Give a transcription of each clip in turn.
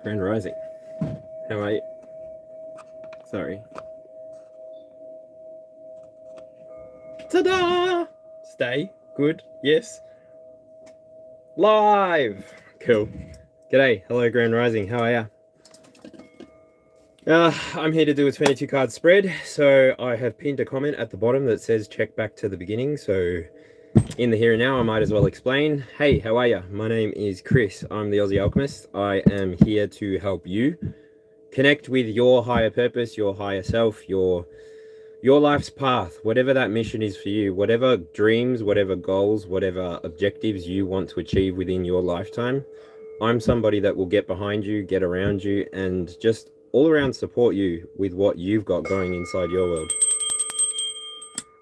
Grand Rising. How are you? Sorry. Ta-da! Stay. Good. Yes. Live! Cool. G'day. Hello, Grand Rising. How are ya? I'm here to do a 22 card spread. So I have pinned a comment at the bottom that says check back to the beginning. So in the here and now, I might as well explain. Hey, how are ya? My name is Chris. I'm the Aussie Alchemist. I am here to help you connect with your higher purpose, your higher self, your life's path, whatever that mission is for you, whatever dreams, whatever goals, whatever objectives you want to achieve within your lifetime. I'm somebody that will get behind you, get around you, and just all around support you with what you've got going inside your world.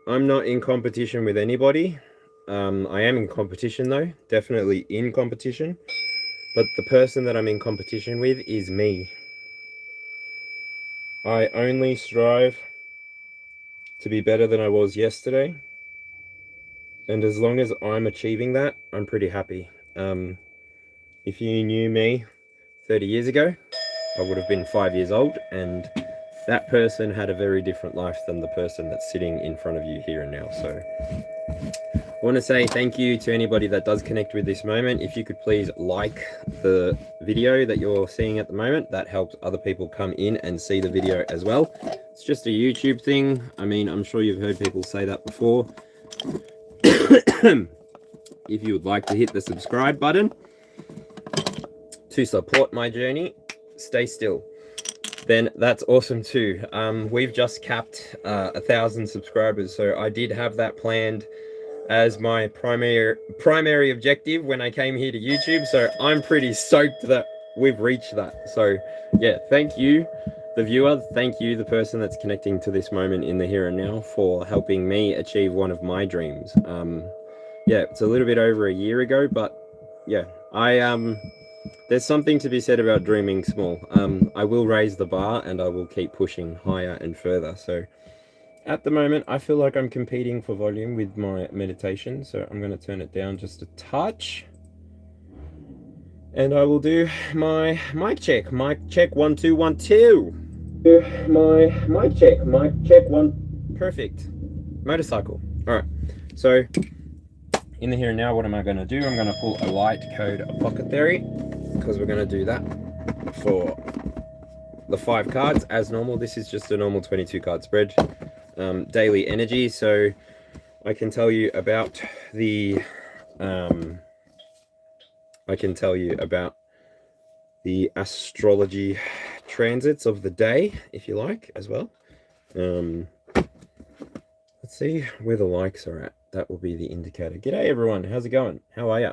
I'm not in competition with anybody. I am in competition though, definitely in competition. But the person that I'm in competition with is me. I only strive to be better than I was yesterday. And as long as I'm achieving that, I'm pretty happy. If you knew me 30 years ago, I would have been 5 years old, and that person had a very different life than the person that's sitting in front of you here and now. So I want to say thank you to anybody that does connect with this moment. If you could please like the video that you're seeing at the moment, that helps other people come in and see the video as well. It's just a YouTube thing. I mean, I'm sure you've heard people say that before. If you would like to hit the subscribe button to support my journey, stay still, then that's awesome too. We've just capped 1,000 subscribers, so I did have that planned as my primary objective when I came here to YouTube, so I'm pretty stoked that we've reached that. So yeah, thank you the viewer, thank you the person that's connecting to this moment in the here and now for helping me achieve one of my dreams. Yeah, it's a little bit over a year ago, but yeah, there's something to be said about dreaming small. I will raise the bar and I will keep pushing higher and further. So at the moment, I feel like I'm competing for volume with my meditation. So I'm going to turn it down just a touch. And I will do my mic check. Mic check 1 2 1 2. My mic check 1. Perfect. Motorcycle. All right. So in the here and now, what am I going to do? I'm going to pull a light code apothecary, because we're going to do that for the 5 cards as normal. This is just a normal 22 card spread, daily energy. So I can tell you about the astrology transits of the day, if you like, as well. Let's see where the likes are at. That will be the indicator. G'day everyone, how's it going? How are ya?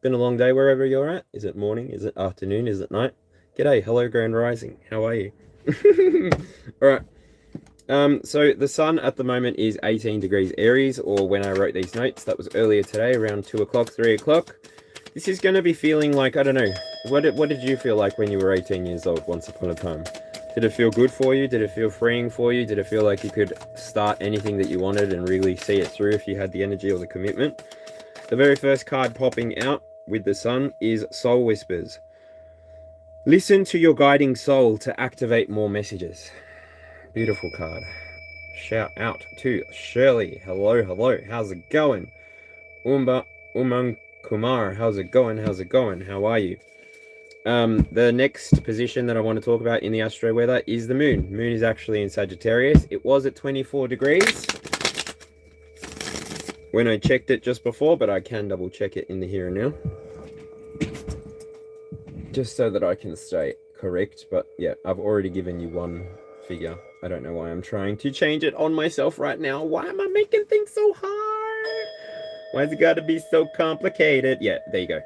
Been a long day wherever you're at. Is it morning? Is it afternoon? Is it night? G'day, hello Grand Rising. How are you? All right. So the sun at the moment is 18 degrees Aries, or when I wrote these notes, that was earlier today, around 2 o'clock, 3 o'clock. This is going to be feeling like, I don't know, what did you feel like when you were 18 years old once upon a time? Did it feel good for you? Did it feel freeing for you? Did it feel like you could start anything that you wanted and really see it through if you had the energy or the commitment? The very first card popping out with the sun is Soul Whispers. Listen to your guiding soul to activate more messages. Beautiful card. Shout out to Shirley. Hello, hello. How's it going? Umang Kumar. How's it going? How's it going? How are you? The next position that I want to talk about in the astro weather is the moon. Moon is actually in Sagittarius. It was at 24 degrees when I checked it just before, but I can double check it in the here and now, just so that I can stay correct. But yeah, I've already given you one figure. I don't know why I'm trying to change it on myself right now. Why am I making things so hard? Why's it gotta be so complicated? Yeah, there you go.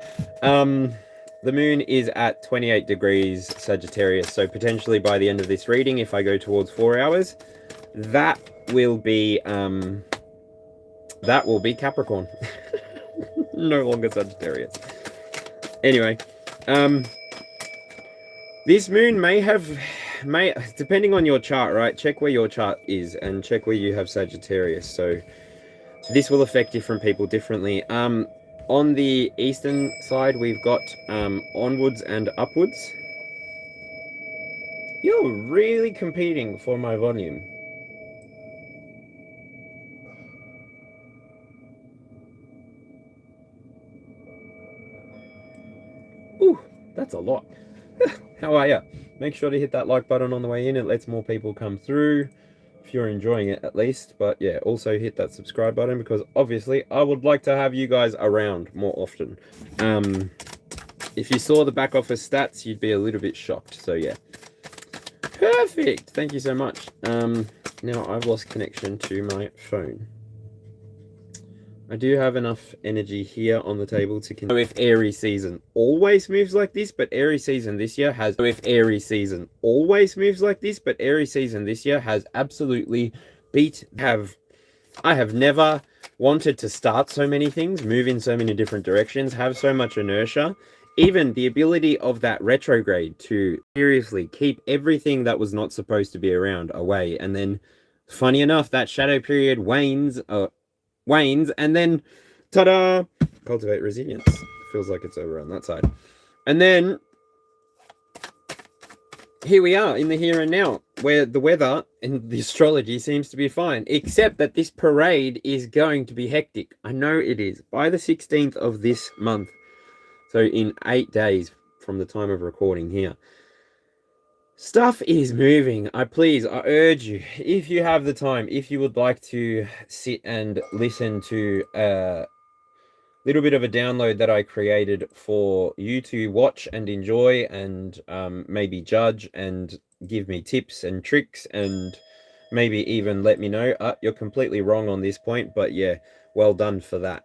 The moon is at 28 degrees Sagittarius, so potentially by the end of this reading, if I go towards 4 hours, that will be Capricorn. No longer Sagittarius. Anyway, this moon may, depending on your chart, right? Check where your chart is and check where you have Sagittarius. So this will affect different people differently. On the eastern side, we've got onwards and upwards. You're really competing for my volume. Ooh, that's a lot. How are you? Make sure to hit that like button on the way in. It lets more people come through, if you're enjoying it at least. But yeah, also hit that subscribe button, because obviously I would like to have you guys around more often. If you saw the back office stats, you'd be a little bit shocked. So yeah. Perfect. Thank you so much. Now I've lost connection to my phone. I do have enough energy here on the table to continue. If Aries season always moves like this, but Aries season this year has... If Aries season always moves like this, but Aries season this year has absolutely beat... I have never wanted to start so many things, move in so many different directions, have so much inertia. Even the ability of that retrograde to seriously keep everything that was not supposed to be around away. And then, funny enough, that shadow period wanes, and then, ta-da, cultivate resilience. Feels like it's over on that side. And then, here we are in the here and now, where the weather and the astrology seems to be fine, except that this parade is going to be hectic. I know it is. By the 16th of this month, so in 8 days from the time of recording here, stuff is moving. I urge you, if you have the time, if you would like to sit and listen to a little bit of a download that I created for you to watch and enjoy, and maybe judge and give me tips and tricks, and maybe even let me know, you're completely wrong on this point, but yeah, well done for that.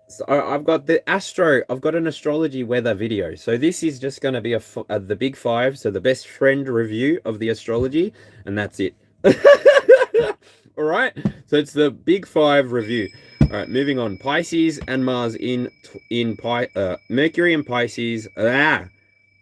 So I've got an astrology weather video. So this is just going to be the big five. So the best friend review of the astrology, and that's it. All right. So it's the big five review. All right. Moving on. Pisces and Mars Mercury and Pisces.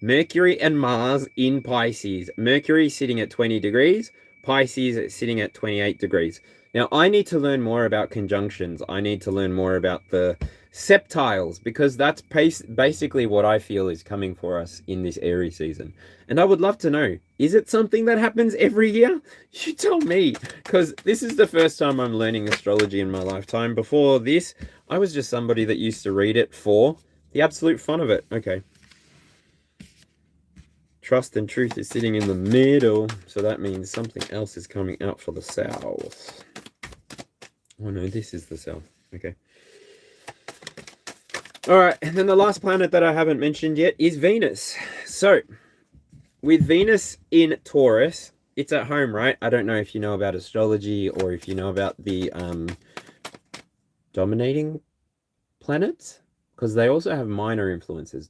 Mercury and Mars in Pisces. Mercury sitting at 20 degrees. Pisces sitting at 28 degrees. Now, I need to learn more about conjunctions. I need to learn more about the septiles, because that's basically what I feel is coming for us in this Aries season. And I would love to know, is it something that happens every year? You tell me, because this is the first time I'm learning astrology in my lifetime. Before this, I was just somebody that used to read it for the absolute fun of it. Okay. Trust and truth is sitting in the middle, so that means something else is coming out for the south. Oh no, this is the south. Okay. All right, and then the last planet that I haven't mentioned yet is Venus. So, with Venus in Taurus, it's at home, right? I don't know if you know about astrology, or if you know about the dominating planets, because they also have minor influences.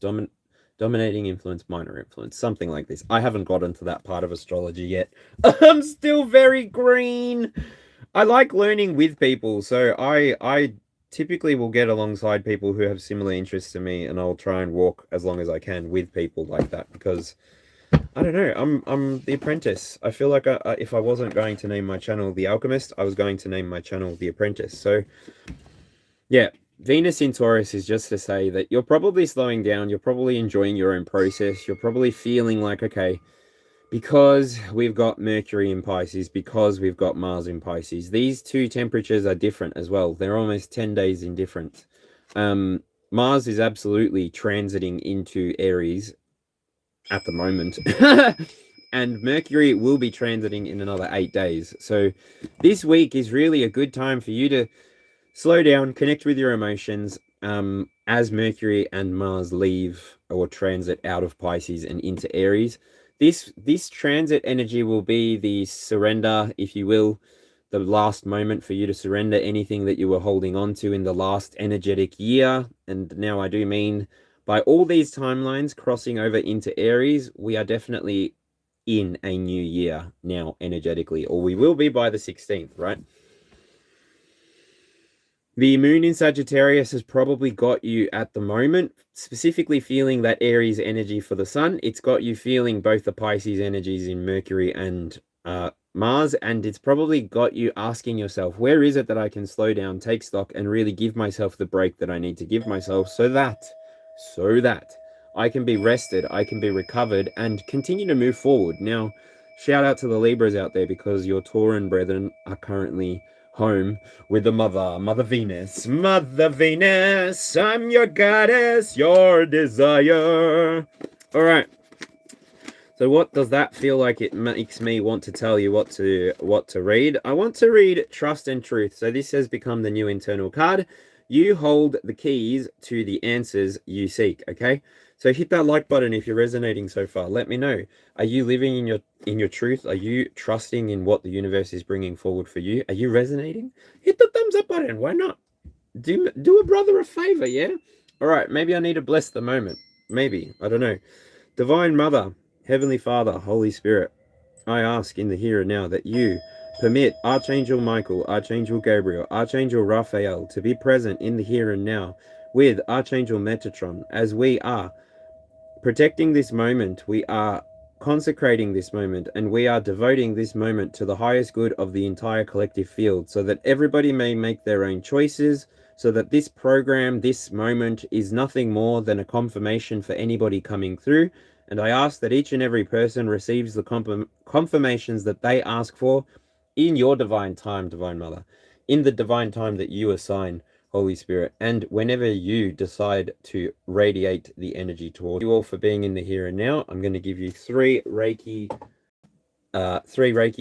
Dominating influence, minor influence, something like this. I haven't gotten to that part of astrology yet. I'm still very green. I like learning with people, so I typically will get alongside people who have similar interests to me, and I'll try and walk as long as I can with people like that, because I don't know, I'm the apprentice. I feel like if I wasn't going to name my channel The Alchemist, I was going to name my channel The Apprentice. So yeah, Venus in Taurus is just to say that you're probably slowing down, you're probably enjoying your own process, you're probably feeling like, okay, because we've got Mercury in Pisces, because we've got Mars in Pisces, these two temperatures are different as well. They're almost 10 days in difference. Mars is absolutely transiting into Aries at the moment. And Mercury will be transiting in another 8 days. So this week is really a good time for you to slow down, connect with your emotions, as Mercury and Mars leave or transit out of Pisces and into Aries. This transit energy will be the surrender, if you will, the last moment for you to surrender anything that you were holding on to in the last energetic year. And now I do mean, by all these timelines crossing over into Aries, we are definitely in a new year now energetically, or we will be by the 16th, right? The moon in Sagittarius has probably got you at the moment specifically feeling that Aries energy for the sun. It's got you feeling both the Pisces energies in Mercury and Mars, and it's probably got you asking yourself, where is it that I can slow down, take stock, and really give myself the break that I need to give myself so that I can be rested, I can be recovered, and continue to move forward. Now, shout out to the Libras out there, because your Tauran brethren are currently home with the Mother Venus. Mother Venus, I'm your goddess, your desire. All right. So what does that feel like? It makes me want to tell you what to read. I want to read Trust and Truth. So this has become the new internal card. You hold the keys to the answers you seek. Okay. So hit that like button if you're resonating so far. Let me know. Are you living in your truth? Are you trusting in what the universe is bringing forward for you? Are you resonating? Hit the thumbs up button. Why not? Do a brother a favor. Yeah. All right. Maybe I need to bless the moment. Maybe. I don't know. Divine Mother, Heavenly Father, Holy Spirit, I ask in the here and now that you permit Archangel Michael, Archangel Gabriel, Archangel Raphael to be present in the here and now with Archangel Metatron as we are protecting this moment, we are consecrating this moment, and we are devoting this moment to the highest good of the entire collective field, so that everybody may make their own choices, so that this program, this moment, is nothing more than a confirmation for anybody coming through. And I ask that each and every person receives the confirmations that they ask for in your divine time, Divine Mother, in the divine time that you assign, Holy Spirit, and whenever you decide to radiate the energy toward you all. For being in the here and now, I'm going to give you three Reiki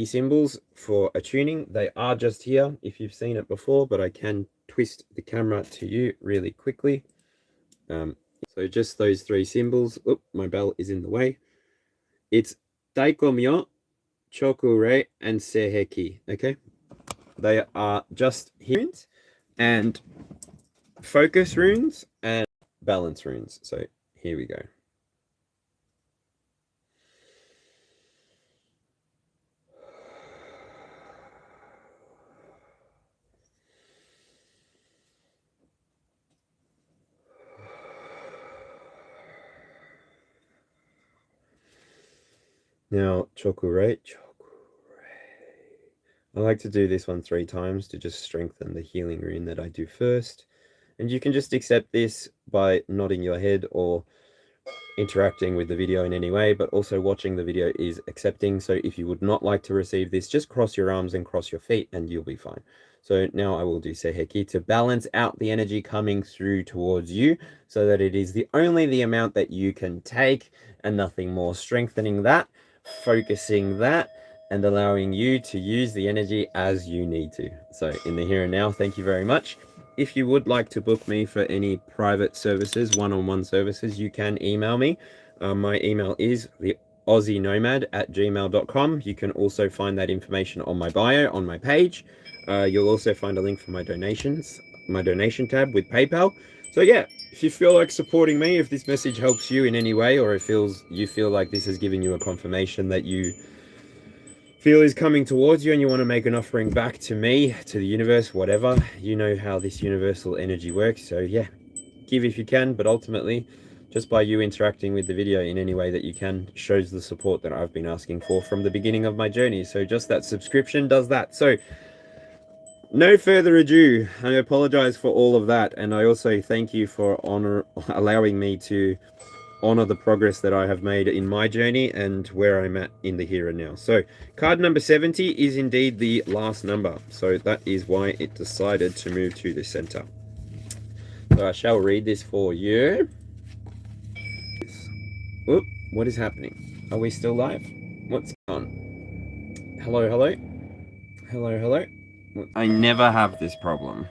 symbols for attuning. They are just here if you've seen it before, but I can twist the camera to you really quickly. So just those three symbols. Oop, my bell is in the way. It's Daikomyo, Chokure, and Seheki. Okay, they are just here, and focus runes and balance runes. So here we go. Now, Chokure. I like to do this one 3 times to just strengthen the healing rune that I do first. And you can just accept this by nodding your head or interacting with the video in any way, but also watching the video is accepting. So if you would not like to receive this, just cross your arms and cross your feet and you'll be fine. So now I will do Seheki to balance out the energy coming through towards you, so that it is only the amount that you can take and nothing more. Strengthening that, focusing that, and allowing you to use the energy as you need to. So in the here and now, thank you very much. If you would like to book me for any private services, one-on-one services, you can email me. My email is the aussienomad@gmail.com. You can also find that information on my bio, on my page. You'll also find a link for my donations, my donation tab with PayPal. So yeah, if you feel like supporting me, if this message helps you in any way, or you feel like this has given you a confirmation that you feel is coming towards you and you want to make an offering back to me, to the universe, whatever, you know how this universal energy works. So yeah, give if you can, but ultimately just by you interacting with the video in any way that you can shows the support that I've been asking for from the beginning of my journey. So just that subscription does that. So no further ado, I apologize for all of that, and I also thank you for allowing me to honor the progress that I have made in my journey and where I'm at in the here and now. So card number 70 is indeed the last number, so that is why it decided to move to the center. So I shall read this for you. Oop, what is happening? Are we still live? What's going on? Hello, hello? Hello, hello? I never have this problem.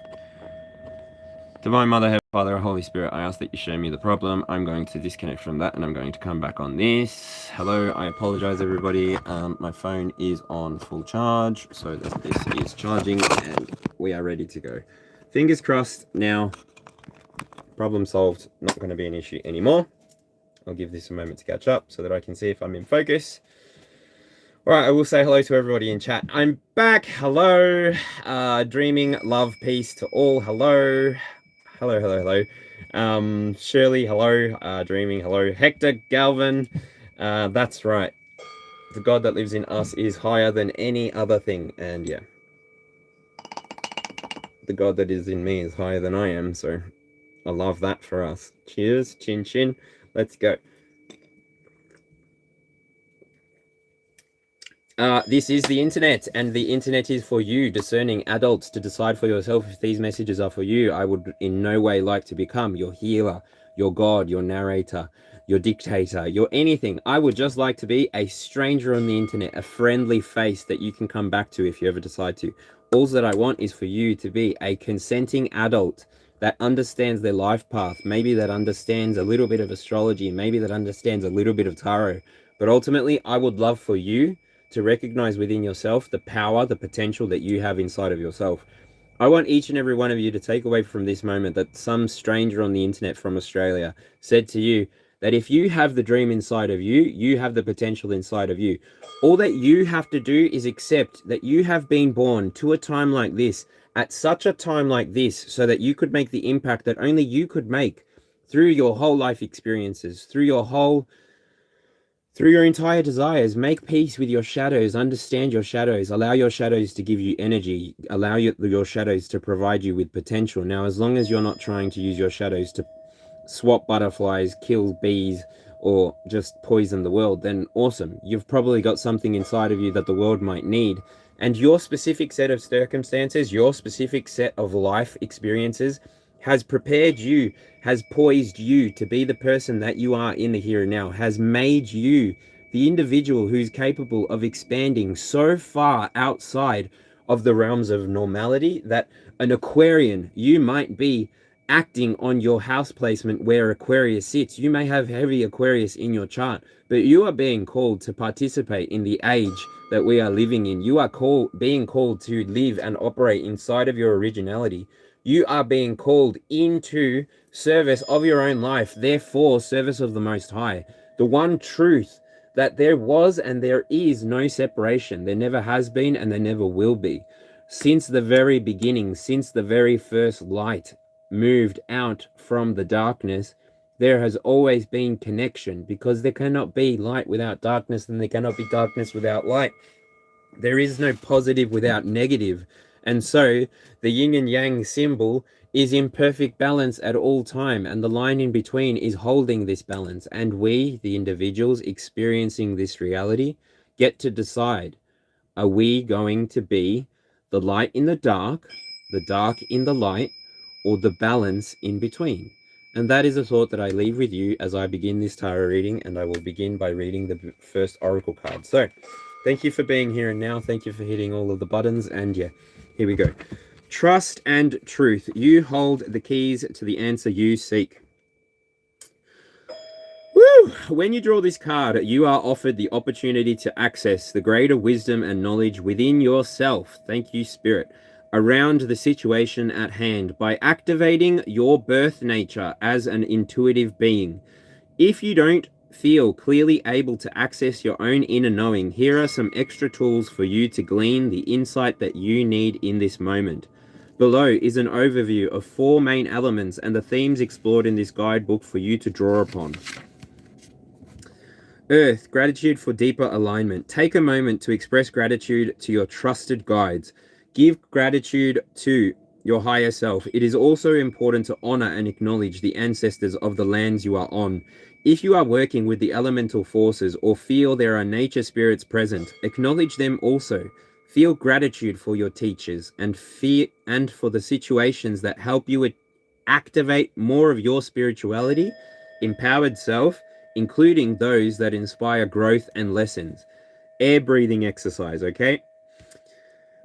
Divine Mother, Heavenly Father, Holy Spirit, I ask that you show me the problem. I'm going to disconnect from that and I'm going to come back on this. Hello, I apologize everybody. My phone is on full charge, so that this is charging and we are ready to go. Fingers crossed now. Problem solved, not going to be an issue anymore. I'll give this a moment to catch up so that I can see if I'm in focus. All right, I will say hello to everybody in chat. I'm back. Hello. Dreaming, love, peace to all. Hello. Hello, hello, hello. Shirley, hello. Dreaming, hello. Hector, Galvin. That's right. The God that lives in us is higher than any other thing. And yeah, the God that is in me is higher than I am. So I love that for us. Cheers. Chin, chin. Let's go. This is the internet, and the internet is for you, discerning adults, to decide for yourself if these messages are for you. I would in no way like to become your healer, your God, your narrator, your dictator, your anything. I would just like to be a stranger on the internet, a friendly face that you can come back to if you ever decide to. All that I want is for you to be a consenting adult that understands their life path, maybe that understands a little bit of astrology, maybe that understands a little bit of tarot. But ultimately, I would love for you to recognize within yourself the power, the potential that you have inside of yourself. I want each and every one of you to take away from this moment that some stranger on the internet from Australia said to you that if you have the dream inside of you, you have the potential inside of you. All that you have to do is accept that you have been born to a time like this, at such a time like this, so that you could make the impact that only you could make through your whole life experiences, through your entire desires. Make peace with your shadows, understand your shadows, allow your shadows to give you energy, allow your shadows to provide you with potential. Now, as long as you're not trying to use your shadows to swap butterflies, kill bees, or just poison the world, then awesome. You've probably got something inside of you that the world might need. And your specific set of circumstances, your specific set of life experiences has prepared you, has poised you to be the person that you are in the here and now, has made you the individual who's capable of expanding so far outside of the realms of normality that an Aquarian, you might be acting on your house placement where Aquarius sits. You may have heavy Aquarius in your chart, but you are being called to participate in the age that we are living in. You are being called to live and operate inside of your originality. You are being called into service of your own life, therefore service of the Most High. The one truth that there was and there is no separation. There never has been and there never will be. Since the very beginning, since the very first light moved out from the darkness, there has always been connection, because there cannot be light without darkness, and there cannot be darkness without light. There is no positive without negative. And so the yin and yang symbol is in perfect balance at all time, and the line in between is holding this balance. And we, the individuals experiencing this reality, get to decide, are we going to be the light in the dark in the light, or the balance in between? And that is a thought that I leave with you as I begin this tarot reading, and I will begin by reading the first oracle card. So thank you for being here and now. Thank you for hitting all of the buttons. And yeah, here we go. Trust and truth. You hold the keys to the answer you seek. Woo! When you draw this card, you are offered the opportunity to access the greater wisdom and knowledge within yourself. Thank you, Spirit. Around the situation at hand by activating your birth nature as an intuitive being. If you don't feel clearly able to access your own inner knowing, here are some extra tools for you to glean the insight that you need in this moment. Below is an overview of 4 main elements and the themes explored in this guidebook for you to draw upon. Earth, gratitude for deeper alignment. Take a moment to express gratitude to your trusted guides. Give gratitude to your higher self. It is also important to honor and acknowledge the ancestors of the lands you are on. If you are working with the elemental forces or feel there are nature spirits present, acknowledge them also. Feel gratitude for your teachers and for the situations that help you activate more of your spirituality, empowered self, including those that inspire growth and lessons. Air breathing exercise, okay?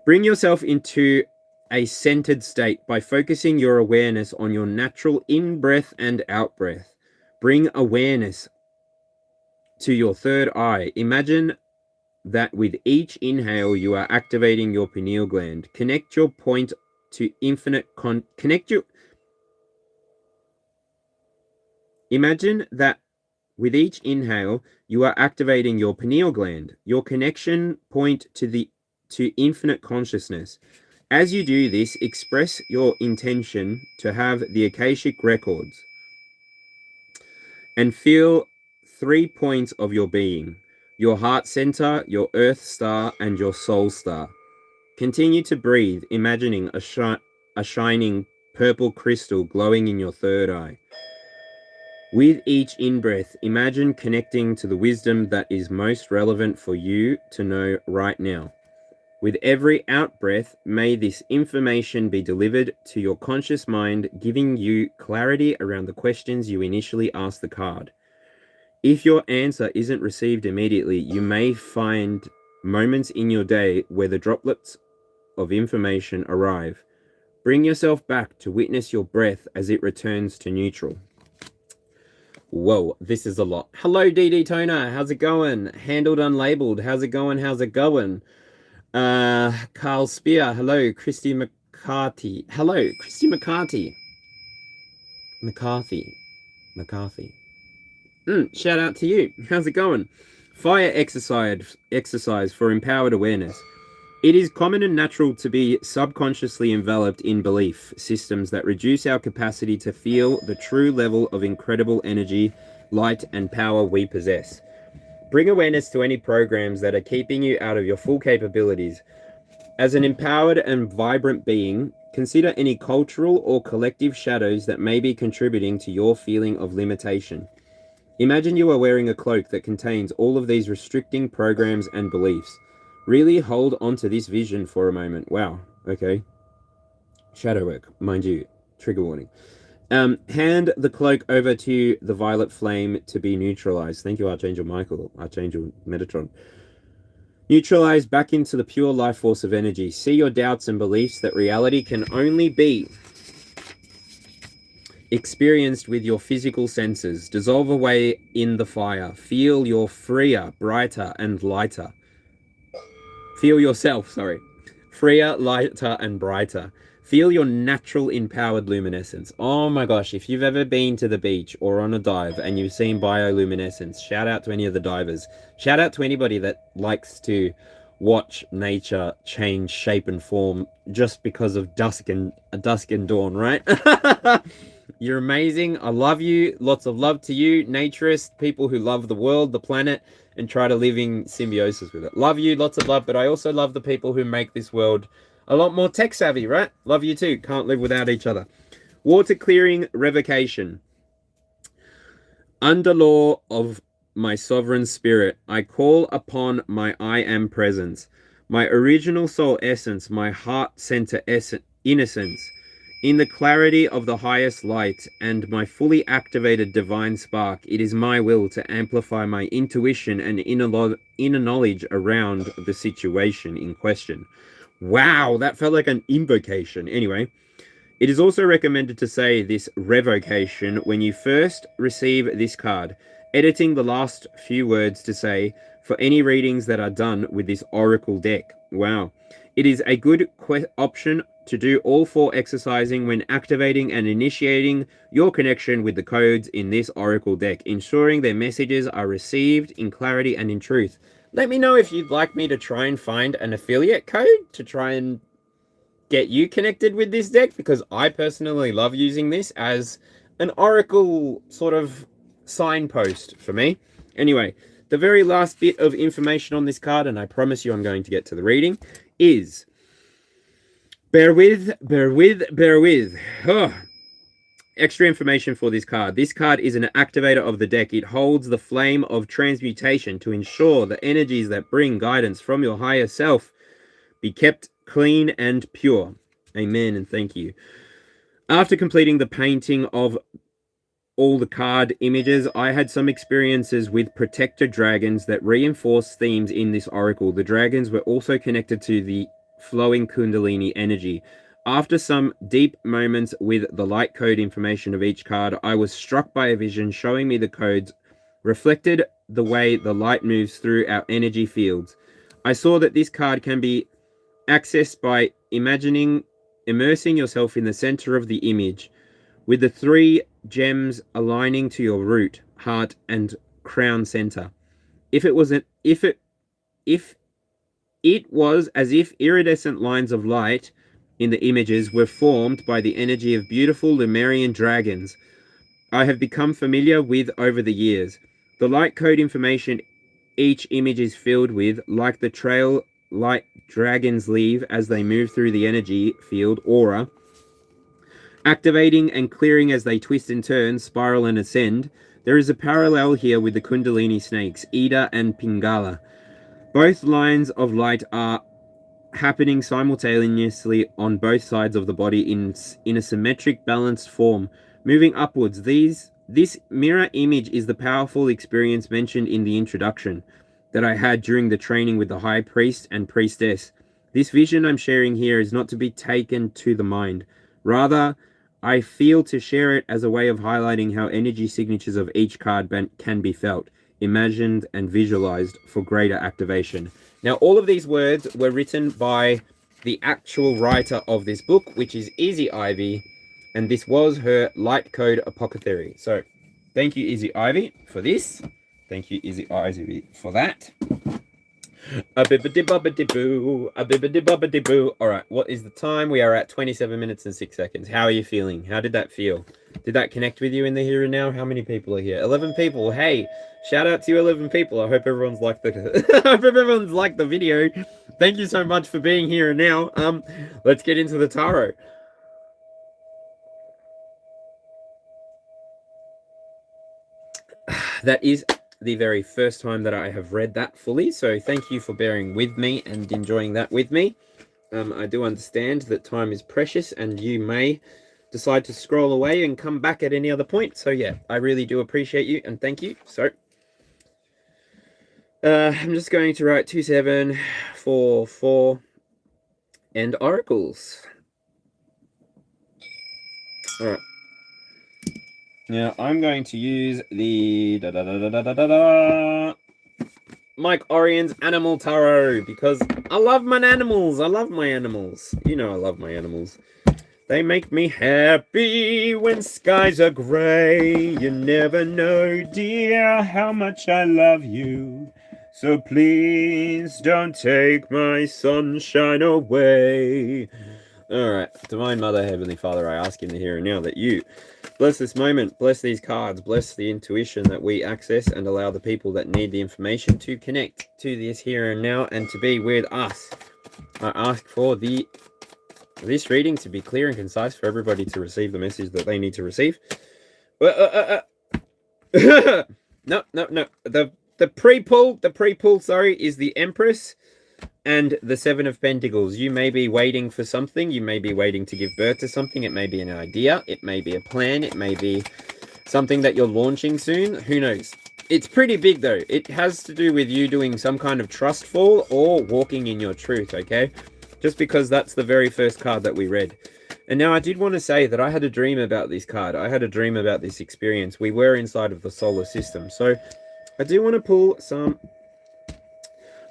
Bring yourself into a centered state by focusing your awareness on your natural in-breath and out-breath. Bring awareness to your third eye. Imagine that with each inhale, you are activating your pineal gland. Connect your point to Imagine that with each inhale, you are activating your pineal gland, your connection point to infinite consciousness. As you do this, express your intention to have the Akashic records and feel 3 points of your being: your heart center, your earth star, and your soul star. Continue to breathe, imagining a shining purple crystal glowing in your third eye. With each in-breath, imagine connecting to the wisdom that is most relevant for you to know right now. With every out-breath, may this information be delivered to your conscious mind, giving you clarity around the questions you initially asked the card. If your answer isn't received immediately, you may find moments in your day where the droplets of information arrive. Bring yourself back to witness your breath as it returns to neutral. Whoa, this is a lot. Hello, DD Toner. How's it going? Handled Unlabeled. How's it going? How's it going? Carl Spear. Hello, Christy McCarthy. Hello, Christy McCarthy. McCarthy. Shout out to you. How's it going? Fire exercise for empowered awareness. It is common and natural to be subconsciously enveloped in belief systems that reduce our capacity to feel the true level of incredible energy, light, and power we possess. Bring awareness to any programs that are keeping you out of your full capabilities. As an empowered and vibrant being, consider any cultural or collective shadows that may be contributing to your feeling of limitation. Imagine you are wearing a cloak that contains all of these restricting programs and beliefs. Really hold on to this vision for a moment. Wow. Okay. Shadow work, mind you. Trigger warning. Hand the cloak over to the violet flame to be neutralized. Thank you, Archangel Michael, Archangel Metatron. Neutralize back into the pure life force of energy. See your doubts and beliefs that reality can only be experienced with your physical senses. Dissolve away in the fire. Feel your freer, brighter, and lighter. Feel yourself, freer, lighter, and brighter. Feel your natural empowered luminescence. Oh my gosh, if you've ever been to the beach or on a dive and you've seen bioluminescence, shout out to any of the divers. Shout out to anybody that likes to watch nature change shape and form just because of dusk and dawn, right? You're amazing. I love you. Lots of love to you, naturists, people who love the world, the planet, and try to live in symbiosis with it. Love you, lots of love, but I also love the people who make this world a lot more tech savvy, right? Love you too. Can't live without each other. Water clearing revocation. Under law of my sovereign spirit, I call upon my I am presence, my original soul essence, my heart center innocence, in the clarity of the highest light and my fully activated divine spark. It is my will to amplify my intuition and inner knowledge around the situation in question. Wow, that felt like an invocation. Anyway, it is also recommended to say this revocation when you first receive this card, editing the last few words to say, for any readings that are done with this oracle deck. Wow. It is a good option to do all four exercising when activating and initiating your connection with the codes in this oracle deck, ensuring their messages are received in clarity and in truth. Let me know if you'd like me to try and find an affiliate code to try and get you connected with this deck, because I personally love using this as an oracle sort of signpost for me. Anyway, the very last bit of information on this card, and I promise you I'm going to get to the reading, is bear with. Extra information for this card. This card is an activator of the deck. It holds the flame of transmutation to ensure the energies that bring guidance from your higher self be kept clean and pure. Amen and thank you. After completing the painting of all the card images, I had some experiences with protector dragons that reinforce themes in this oracle. The dragons were also connected to the flowing Kundalini energy. After some deep moments with the light code information of each card, I was struck by a vision showing me the codes reflected the way the light moves through our energy fields. I saw that this card can be accessed by immersing yourself in the center of the image, with the three gems aligning to your root, heart, and crown center. It was as if iridescent lines of light in the images were formed by the energy of beautiful Lemurian dragons I have become familiar with over the years. The light code information each image is filled with, like the trail light dragons leave as they move through the energy field aura, activating and clearing as they twist and turn, spiral and ascend. There is a parallel here with the Kundalini snakes, Ida and Pingala. Both lines of light are happening simultaneously on both sides of the body in a symmetric, balanced form, moving upwards. This mirror image is the powerful experience mentioned in the introduction that I had during the training with the High Priest and Priestess. This vision I'm sharing here is not to be taken to the mind. Rather, I feel to share it as a way of highlighting how energy signatures of each card can be felt, imagined, and visualized for greater activation. Now, all of these words were written by the actual writer of this book, which is Izzy Ivy, and this was her light code apothecary. So, thank you, Izzy Ivy, for this. Thank you, Izzy Ivy, for that. A bibbidi-bobbidi-boo, a bibbidi-bobbidi-boo. All right, what is the time? We are at 27 minutes and 6 seconds. How are you feeling? How did that feel? Did that connect with you in the here and now? How many people are here? 11 people. Hey, shout out to you 11 people. I hope everyone's liked the video. Thank you so much for being here and now. Let's get into the tarot. That is the very first time that I have read that fully, so thank you for bearing with me and enjoying that with me. I do understand that time is precious and you may decide to scroll away and come back at any other point, so yeah, I really do appreciate you and thank you. So I'm just going to write 2, 7, 4, 4 and oracles. All right. Now, I'm going to use the Mike Orion's Animal Tarot because I love my animals. I love my animals. You know I love my animals. They make me happy when skies are grey. You never know, dear, how much I love you. So please don't take my sunshine away. All right, Divine Mother, Heavenly Father, I ask in the here and now that you bless this moment, bless these cards, bless the intuition that we access, and allow the people that need the information to connect to this here and now and to be with us. I ask for this reading to be clear and concise for everybody to receive the message that they need to receive. No. The pre-pull, sorry, is the Empress and the Seven of Pentacles. You may be waiting for something. You may be waiting to give birth to something. It may be an idea. It may be a plan. It may be something that you're launching soon. Who knows? It's pretty big, though. It has to do with you doing some kind of trust fall or walking in your truth, okay? Just because that's the very first card that we read. And now I did want to say that I had a dream about this card. I had a dream about this experience. We were inside of the solar system. So I do want to pull some...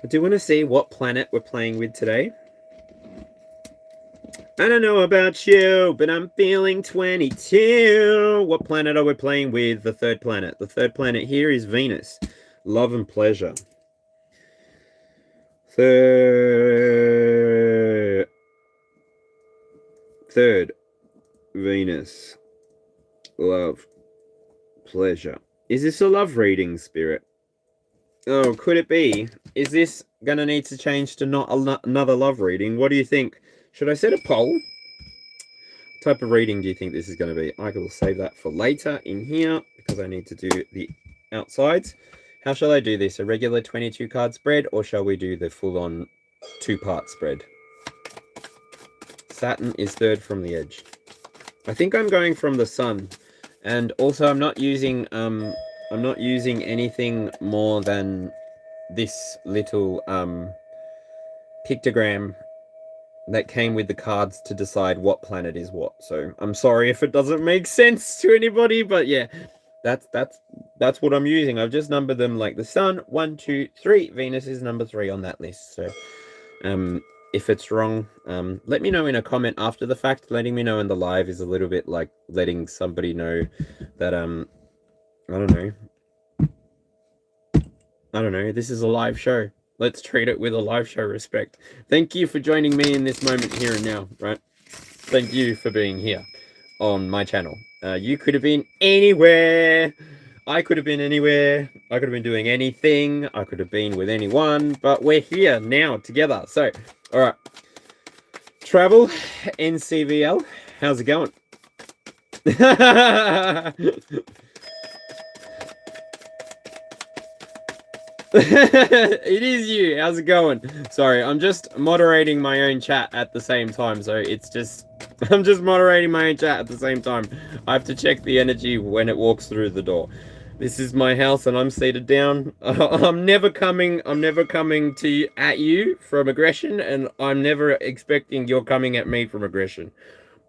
I do want to see what planet we're playing with today. I don't know about you, but I'm feeling 22. What planet are we playing with? The third planet. The third planet here is Venus. Love and pleasure. Third Venus. Love. Pleasure. Is this a love reading, Spirit? Oh, could it be? Is this going to need to change to not another love reading? What do you think? Should I set a poll? What type of reading do you think this is going to be? I will save that for later in here because I need to do the outsides. How shall I do this? A regular 22 card spread, or shall we do the full-on 2-part spread? Saturn is third from the edge. I think I'm going from the sun, and also I'm not using anything more than this little pictogram that came with the cards to decide what planet is what. So I'm sorry if it doesn't make sense to anybody, but yeah, that's what I'm using. I've just numbered them like the sun, 1, 2, 3. Venus is number 3 on that list. So if it's wrong, let me know in a comment after the fact. Letting me know in the live is a little bit like letting somebody know that I don't know, this is a live show. Let's treat it with a live show respect. Thank you for joining me in this moment here and now, right? Thank you for being here on my channel. You could have been anywhere. I could have been anywhere. I could have been doing anything. I could have been with anyone, but we're here now together. So, all right. Travel, NCVL, how's it going? It is you. How's it going? Sorry, I'm just moderating my own chat at the same time. So it's just, I'm just moderating my own chat at the same time. I have to check the energy when it walks through the door. This is my house and I'm seated down. I'm never coming to you, at you from aggression, and I'm never expecting you're coming at me from aggression.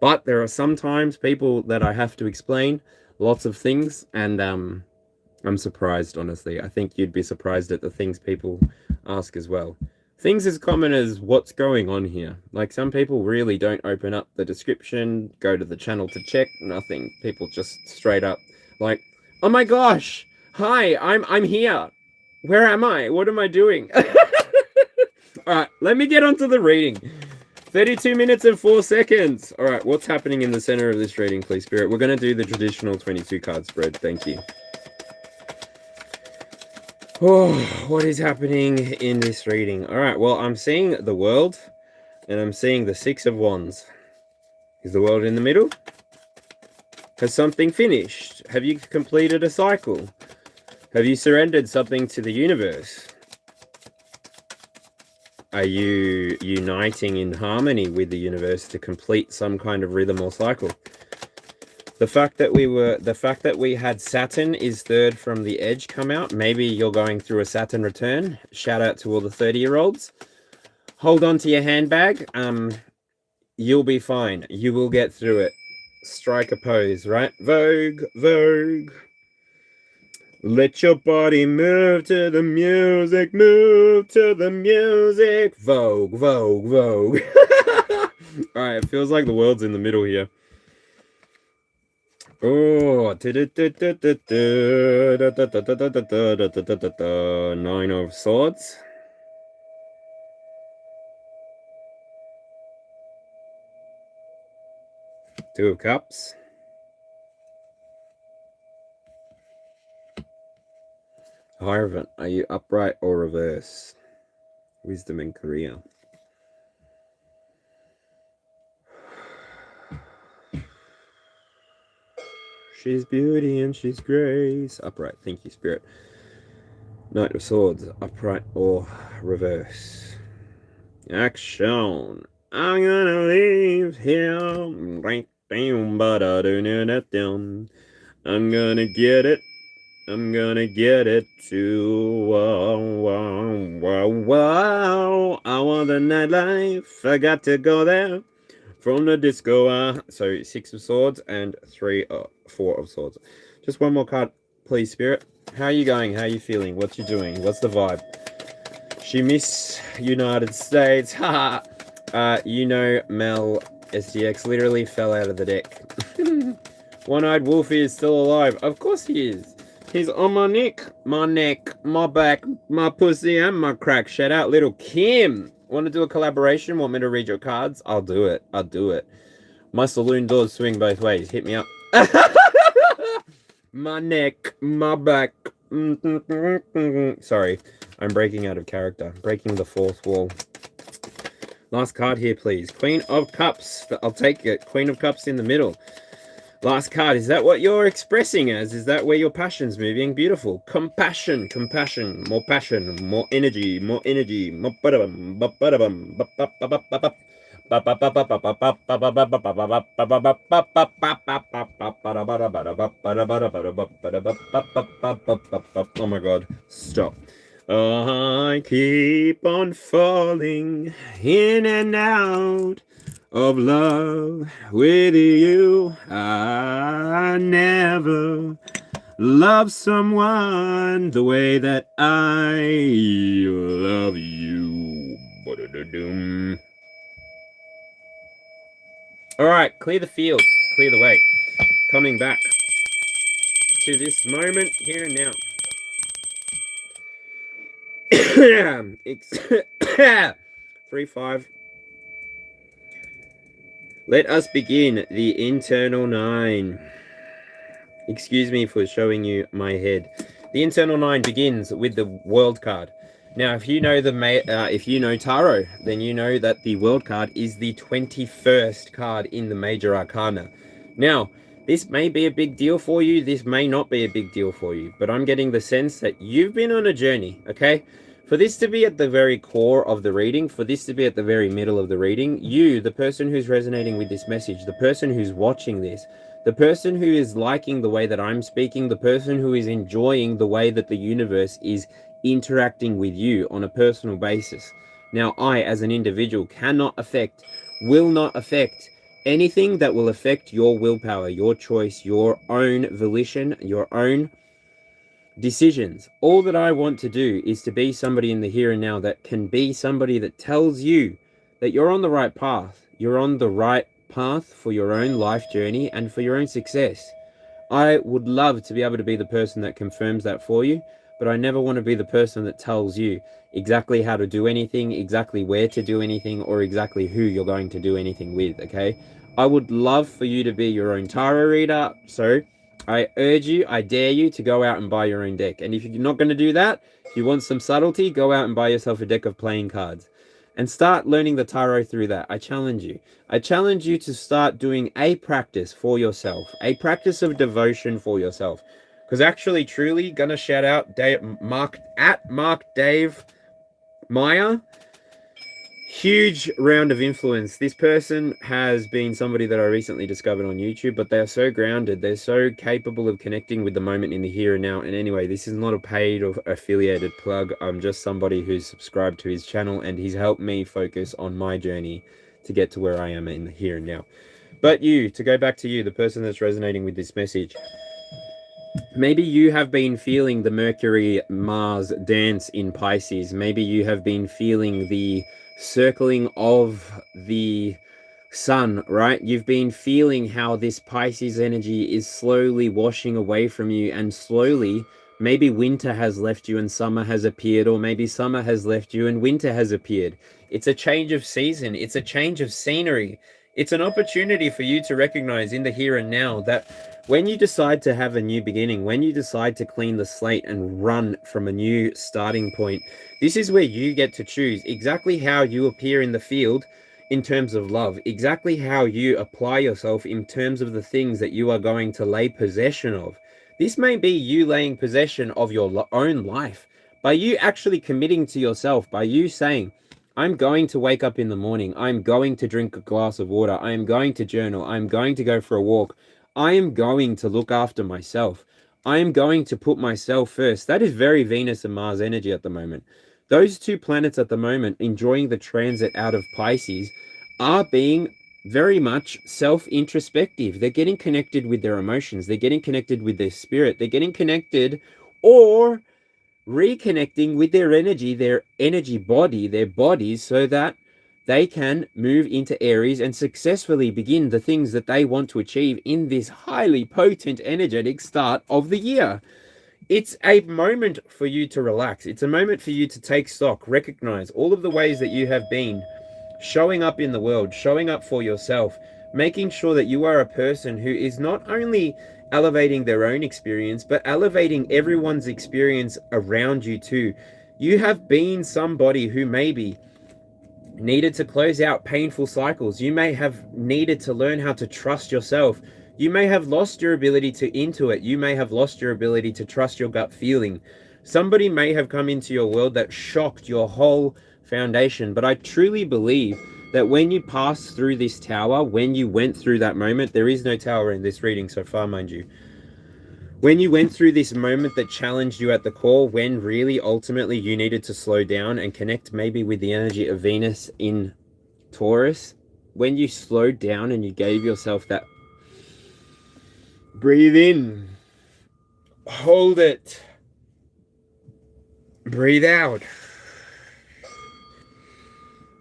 But there are sometimes people that I have to explain lots of things, and I'm surprised, honestly. I think you'd be surprised at the things people ask as well. Things as common as what's going on here. Like, some people really don't open up the description, go to the channel to check, nothing. People just straight up like, oh my gosh, hi, I'm here. Where am I? What am I doing? Alright, let me get onto the reading. 32 minutes and 4 seconds. Alright, what's happening in the center of this reading, please, Spirit? We're going to do the traditional 22 card spread. Thank you. Oh, what is happening in this reading? All right, well, I'm seeing the world, and I'm seeing the Six of Wands. Is the world in the middle? Has something finished? Have you completed a cycle? Have you surrendered something to the universe? Are you uniting in harmony with the universe to complete some kind of rhythm or cycle? The fact that we had Saturn is third from the edge come out. Maybe you're going through a Saturn return. Shout out to all the 30-year-olds. Hold on to your handbag. You'll be fine. You will get through it. Strike a pose, right? Vogue, Vogue. Let your body move to the music, move to the music. Vogue, Vogue, Vogue. All right, it feels like the world's in the middle here. Oh, 9 of Swords. Two of Cups. Hierophant, are you upright or reverse? Wisdom and career. She's beauty and she's grace. Upright. Thank you, Spirit. Knight of Swords. Upright or reverse. Action. I'm gonna leave here. I'm gonna get it. I'm gonna get it too. Wow, wow, wow, wow. I want the nightlife. I got to go there. From the disco, so 6 of Swords and 4 of Swords. Just one more card, please, Spirit. How are you going? How are you feeling? What you doing? What's the vibe? She Miss United States. Haha. You know, Mel SGX literally fell out of the deck. One-eyed Wolfie is still alive. Of course he is. He's on my neck, my back, my pussy, and my crack. Shout out, little Kim. Want to do a collaboration? Want me to read your cards? I'll do it. I'll do it. My saloon doors swing both ways. Hit me up. My neck, my back. Sorry, I'm breaking out of character. Breaking the fourth wall. Last card here, please. Queen of Cups. I'll take it. Queen of Cups in the middle. Last card. Is that what you're expressing as? Is that where your passion's moving? Beautiful. Compassion. Compassion. More passion. More energy. More energy. More ba-da-bum. Ba-da-bum. Ba-ba-ba-ba-ba. Oh my god. Stop. I keep on falling in and out of love with you. I never loved someone the way that I love you. All right, clear the field, clear the way. Coming back to this moment here and now. 3-5. Let us begin the internal 9. Excuse me for showing you my head. The internal 9 begins with the World card. Now, if you know Tarot, then you know that the World card is the 21st card in the Major Arcana. Now, This may be a big deal for you. This may not be a big deal for you. But I'm getting the sense that you've been on a journey, okay? For this to be at the very core of the reading, for this to be at the very middle of the reading, you, the person who's resonating with this message, the person who's watching this, the person who is liking the way that I'm speaking, the person who is enjoying the way that the universe is interacting with you on a personal basis. Now, I, as an individual, cannot affect, will not affect anything that will affect your willpower, your choice, your own volition, your own decisions. All that I want to do is to be somebody in the here and now that can be somebody that tells you that you're on the right path. You're on the right path for your own life journey and for your own success. I would love to be able to be the person that confirms that for you, but I never want to be the person that tells you exactly how to do anything, exactly where to do anything, or exactly who you're going to do anything with, okay? I would love for you to be your own tarot reader, so I urge you, I dare you to go out and buy your own deck. And if you're not going to do that, if you want some subtlety, go out and buy yourself a deck of playing cards and start learning the tarot through that. I challenge you. I challenge you to start doing a practice for yourself, a practice of devotion for yourself. Because actually, truly, gonna shout out Mark Dave Meyer. Huge round of influence. This person has been somebody that I recently discovered on YouTube, but they are so grounded. They're so capable of connecting with the moment in the here and now. And anyway, this is not a paid or affiliated plug. I'm just somebody who's subscribed to his channel, and he's helped me focus on my journey to get to where I am in the here and now. But you, to go back to you, the person that's resonating with this message, maybe you have been feeling the Mercury-Mars dance in Pisces. Maybe you have been feeling the circling of the sun, right? You've been feeling how this Pisces energy is slowly washing away from you, and slowly maybe winter has left you and summer has appeared, or maybe summer has left you and winter has appeared. It's a change of season. It's a change of scenery. It's an opportunity for you to recognize in the here and now that when you decide to have a new beginning, when you decide to clean the slate and run from a new starting point, this is where you get to choose exactly how you appear in the field in terms of love, exactly how you apply yourself in terms of the things that you are going to lay possession of. This may be you laying possession of your own life by you actually committing to yourself, by you saying, I'm going to wake up in the morning, I'm going to drink a glass of water, I am going to journal, I'm going to go for a walk, I am going to look after myself, I am going to put myself first. That is very Venus and Mars energy at the moment. Those two planets at the moment enjoying the transit out of Pisces are being very much self-introspective. They're getting connected with their emotions, they're getting connected with their spirit, they're getting connected or reconnecting with their energy body, their bodies, so that they can move into Aries and successfully begin the things that they want to achieve in this highly potent, energetic start of the year. It's a moment for you to relax. It's a moment for you to take stock, recognize all of the ways that you have been showing up in the world, showing up for yourself, making sure that you are a person who is not only elevating their own experience, but elevating everyone's experience around you too. You have been somebody who maybe needed to close out painful cycles. You may have needed to learn how to trust yourself. You may have lost your ability to intuit. You may have lost your ability to trust your gut feeling. Somebody may have come into your world that shocked your whole foundation. But I truly believe that when you pass through this tower, when you went through that moment, there is no tower in this reading so far, mind you. When you went through this moment that challenged you at the core, when really ultimately you needed to slow down and connect maybe with the energy of Venus in Taurus, when you slowed down and you gave yourself that breathe in, hold it, breathe out,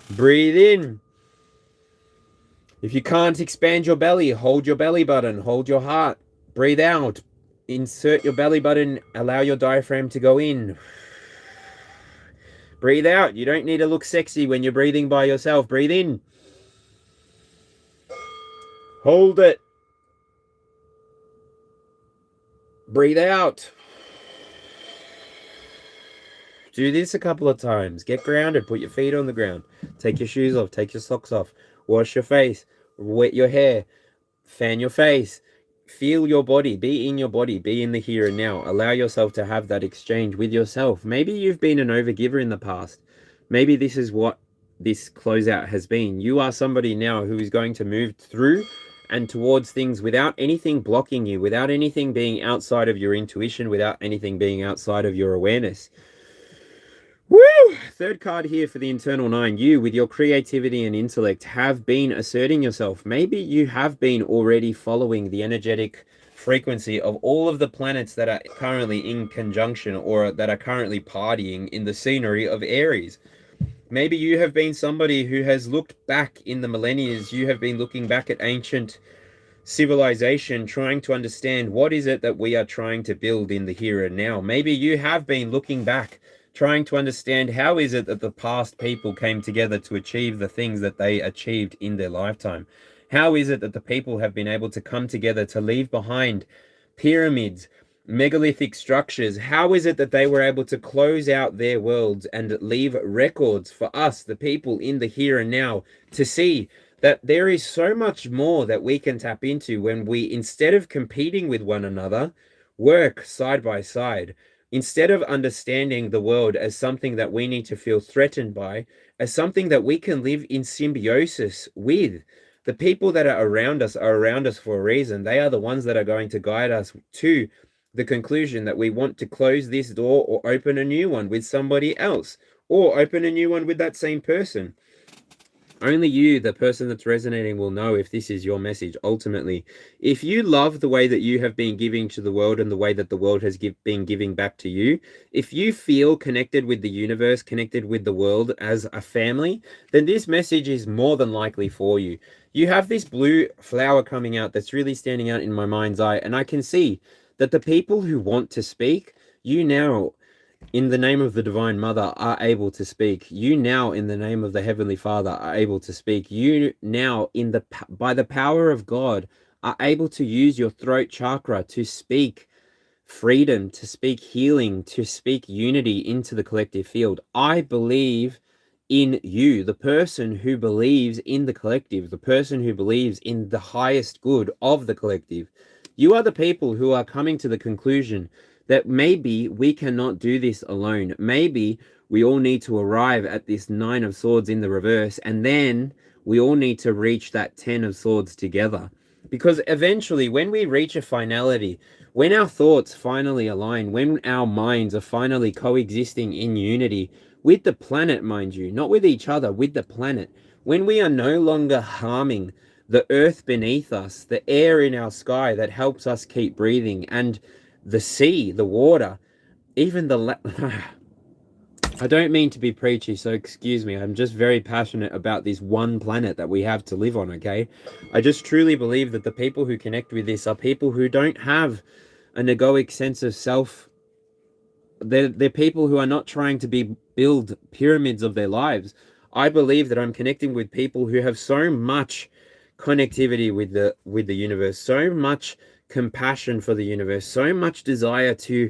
breathe in. If you can't expand your belly, hold your belly button, hold your heart, breathe out. Insert your belly button, allow your diaphragm to go in. Breathe out. You don't need to look sexy when you're breathing by yourself. Breathe in. Hold it. Breathe out. Do this a couple of times. Get grounded. Put your feet on the ground. Take your shoes off. Take your socks off. Wash your face. Wet your hair. Fan your face. feel your body, be in your body, be in the here and now. Allow yourself to have that exchange with yourself. Maybe you've been an overgiver in the past. Maybe this is what this closeout has been. You are somebody now who is going to move through and towards things without anything blocking you, without anything being outside of your intuition, without anything being outside of your awareness. Woo! Third card here for the internal nine. You, with your creativity and intellect, have been asserting yourself. Maybe you have been already following the energetic frequency of all of the planets that are currently in conjunction or that are currently partying in the scenery of Aries. Maybe you have been somebody who has looked back in the millennia. You have been looking back at ancient civilization, trying to understand what is it that we are trying to build in the here and now. Maybe you have been looking back, trying to understand how is it that the past people came together to achieve the things that they achieved in their lifetime. How is it that the people have been able to come together to leave behind pyramids, megalithic structures? How is it that they were able to close out their worlds and leave records for us, the people in the here and now, to see that there is so much more that we can tap into when we, instead of competing with one another, work side by side. Instead of understanding the world as something that we need to feel threatened by, as something that we can live in symbiosis with. The people that are around us for a reason. They are the ones that are going to guide us to the conclusion that we want to close this door or open a new one with somebody else, or open a new one with that same person. Only you, the person that's resonating, will know if this is your message. Ultimately, if you love the way that you have been giving to the world and the way that the world has been giving back to you, if you feel connected with the universe, connected with the world as a family, then this message is more than likely for you. You have this blue flower coming out that's really standing out in my mind's eye, and I can see that the people who want to speak, you now, in the name of the Divine Mother, are able to speak. You now, in the name of the Heavenly Father, are able to speak. You now, by the power of God, are able to use your throat chakra to speak freedom, to speak healing, to speak unity into the collective field. I believe in you, the person who believes in the collective, the person who believes in the highest good of the collective. You are the people who are coming to the conclusion that maybe we cannot do this alone. Maybe we all need to arrive at this 9 of Swords in the reverse, and then we all need to reach that 10 of Swords together. Because eventually, when we reach a finality, when our thoughts finally align, when our minds are finally coexisting in unity with the planet, mind you, not with each other, with the planet, when we are no longer harming the earth beneath us, the air in our sky that helps us keep breathing, and the sea, the water, even I don't mean to be preachy, so excuse me. I'm just very passionate about this one planet that we have to live on, okay? I just truly believe that the people who connect with this are people who don't have an egoic sense of self. They're people who are not trying to build pyramids of their lives. I believe that I'm connecting with people who have so much connectivity with the universe, so much compassion for the universe, so much desire to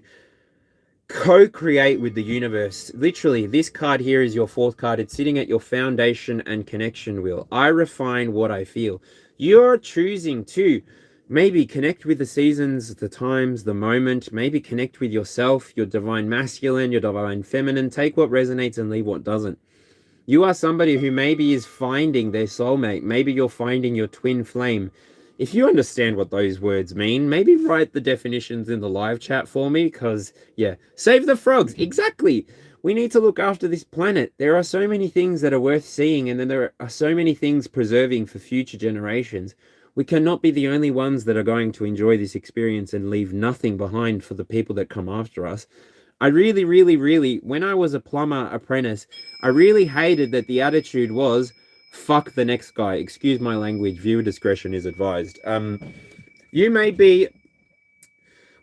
co-create with the universe. Literally, this card here is your 4th card. It's sitting at your foundation and connection wheel. I refine what I feel. You're choosing to maybe connect with the seasons, the times, the moment. Maybe connect with yourself, your divine masculine, your divine feminine. Take what resonates and leave what doesn't. You are somebody who maybe is finding their soulmate. Maybe you're finding your twin flame. If you understand what those words mean, maybe write the definitions in the live chat for me, because, yeah, save the frogs. Exactly. We need to look after this planet. There are so many things that are worth seeing, and then there are so many things preserving for future generations. We cannot be the only ones that are going to enjoy this experience and leave nothing behind for the people that come after us. I really, when I was a plumber apprentice, I really hated that the attitude was, fuck the next guy. Excuse my language. Viewer discretion is advised. You may be...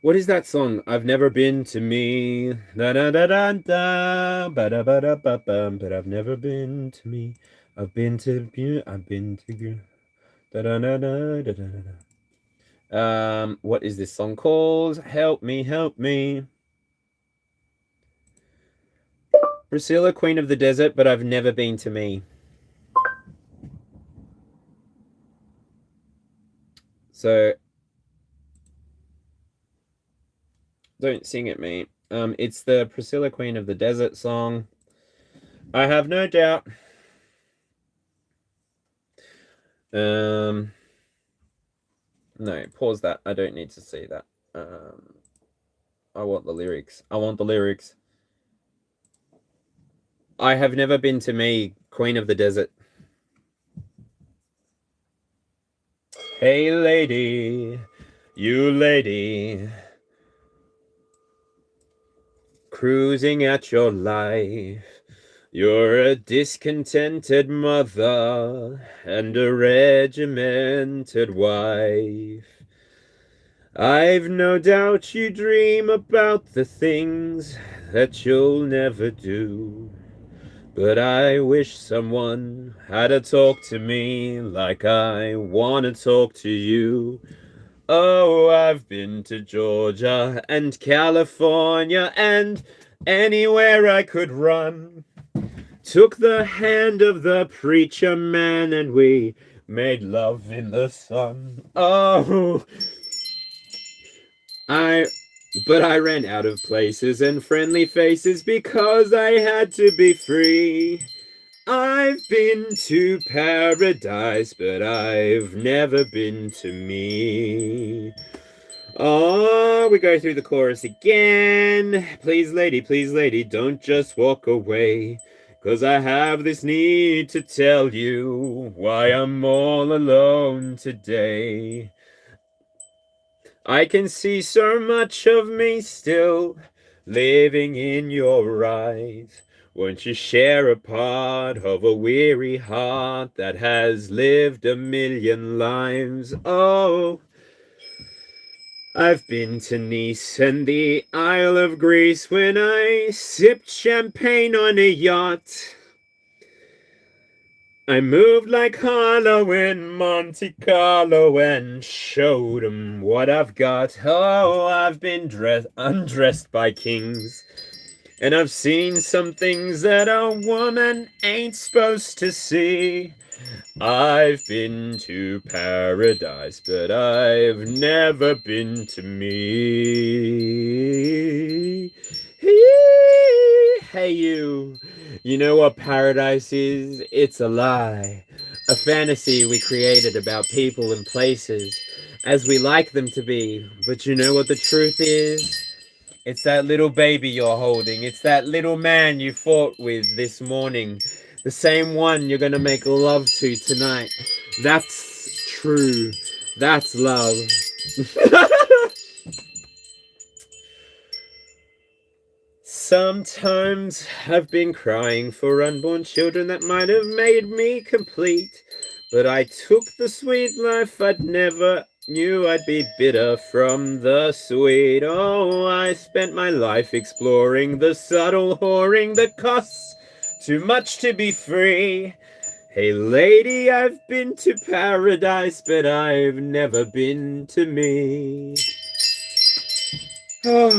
What is that song? I've never been to me. Da da da da da. Ba da ba da ba bum. But I've never been to me. I've been to you. I've been to you. Da da da da da da da. What is this song called? Help me, help me. Priscilla, Queen of the Desert, but I've never been to me. So, Don't sing at me. It's the Priscilla Queen of the Desert song. I have no doubt. No, pause that. I don't need to see that. I want the lyrics. I want the lyrics. I have never been to me, Queen of the Desert. Hey lady, you lady, cruising at your life. You're a discontented mother and a regimented wife. I've no doubt you dream about the things that you'll never do. But I wish someone had to talk to me like I want to talk to you. Oh, I've been to Georgia and California and anywhere I could run. Took the hand of the preacher man and we made love in the sun. Oh, but I ran out of places and friendly faces because I had to be free. I've been to paradise, but I've never been to me. Oh, we go through the chorus again. Please, lady, don't just walk away. 'Cause I have this need to tell you why I'm all alone today. I can see so much of me still living in your eyes. Won't you share a part of a weary heart that has lived a million lives? Oh, I've been to Nice and the Isle of Greece when I sipped champagne on a yacht. I moved like Harlow in Monte Carlo and showed 'em what I've got. Oh, I've been undressed by kings. And I've seen some things that a woman ain't supposed to see. I've been to paradise, but I've never been to me. Hey you, you know what paradise is? It's a lie. A fantasy we created about people and places as we like them to be. But you know what the truth is? It's that little baby you're holding. It's that little man you fought with this morning. The same one you're gonna make love to tonight. That's true. That's love. Sometimes I've been crying for unborn children that might have made me complete. But I took the sweet life I'd never knew I'd be bitter from the sweet. Oh, I spent my life exploring the subtle whoring that costs too much to be free. Hey lady, I've been to paradise, but I've never been to me. Oh,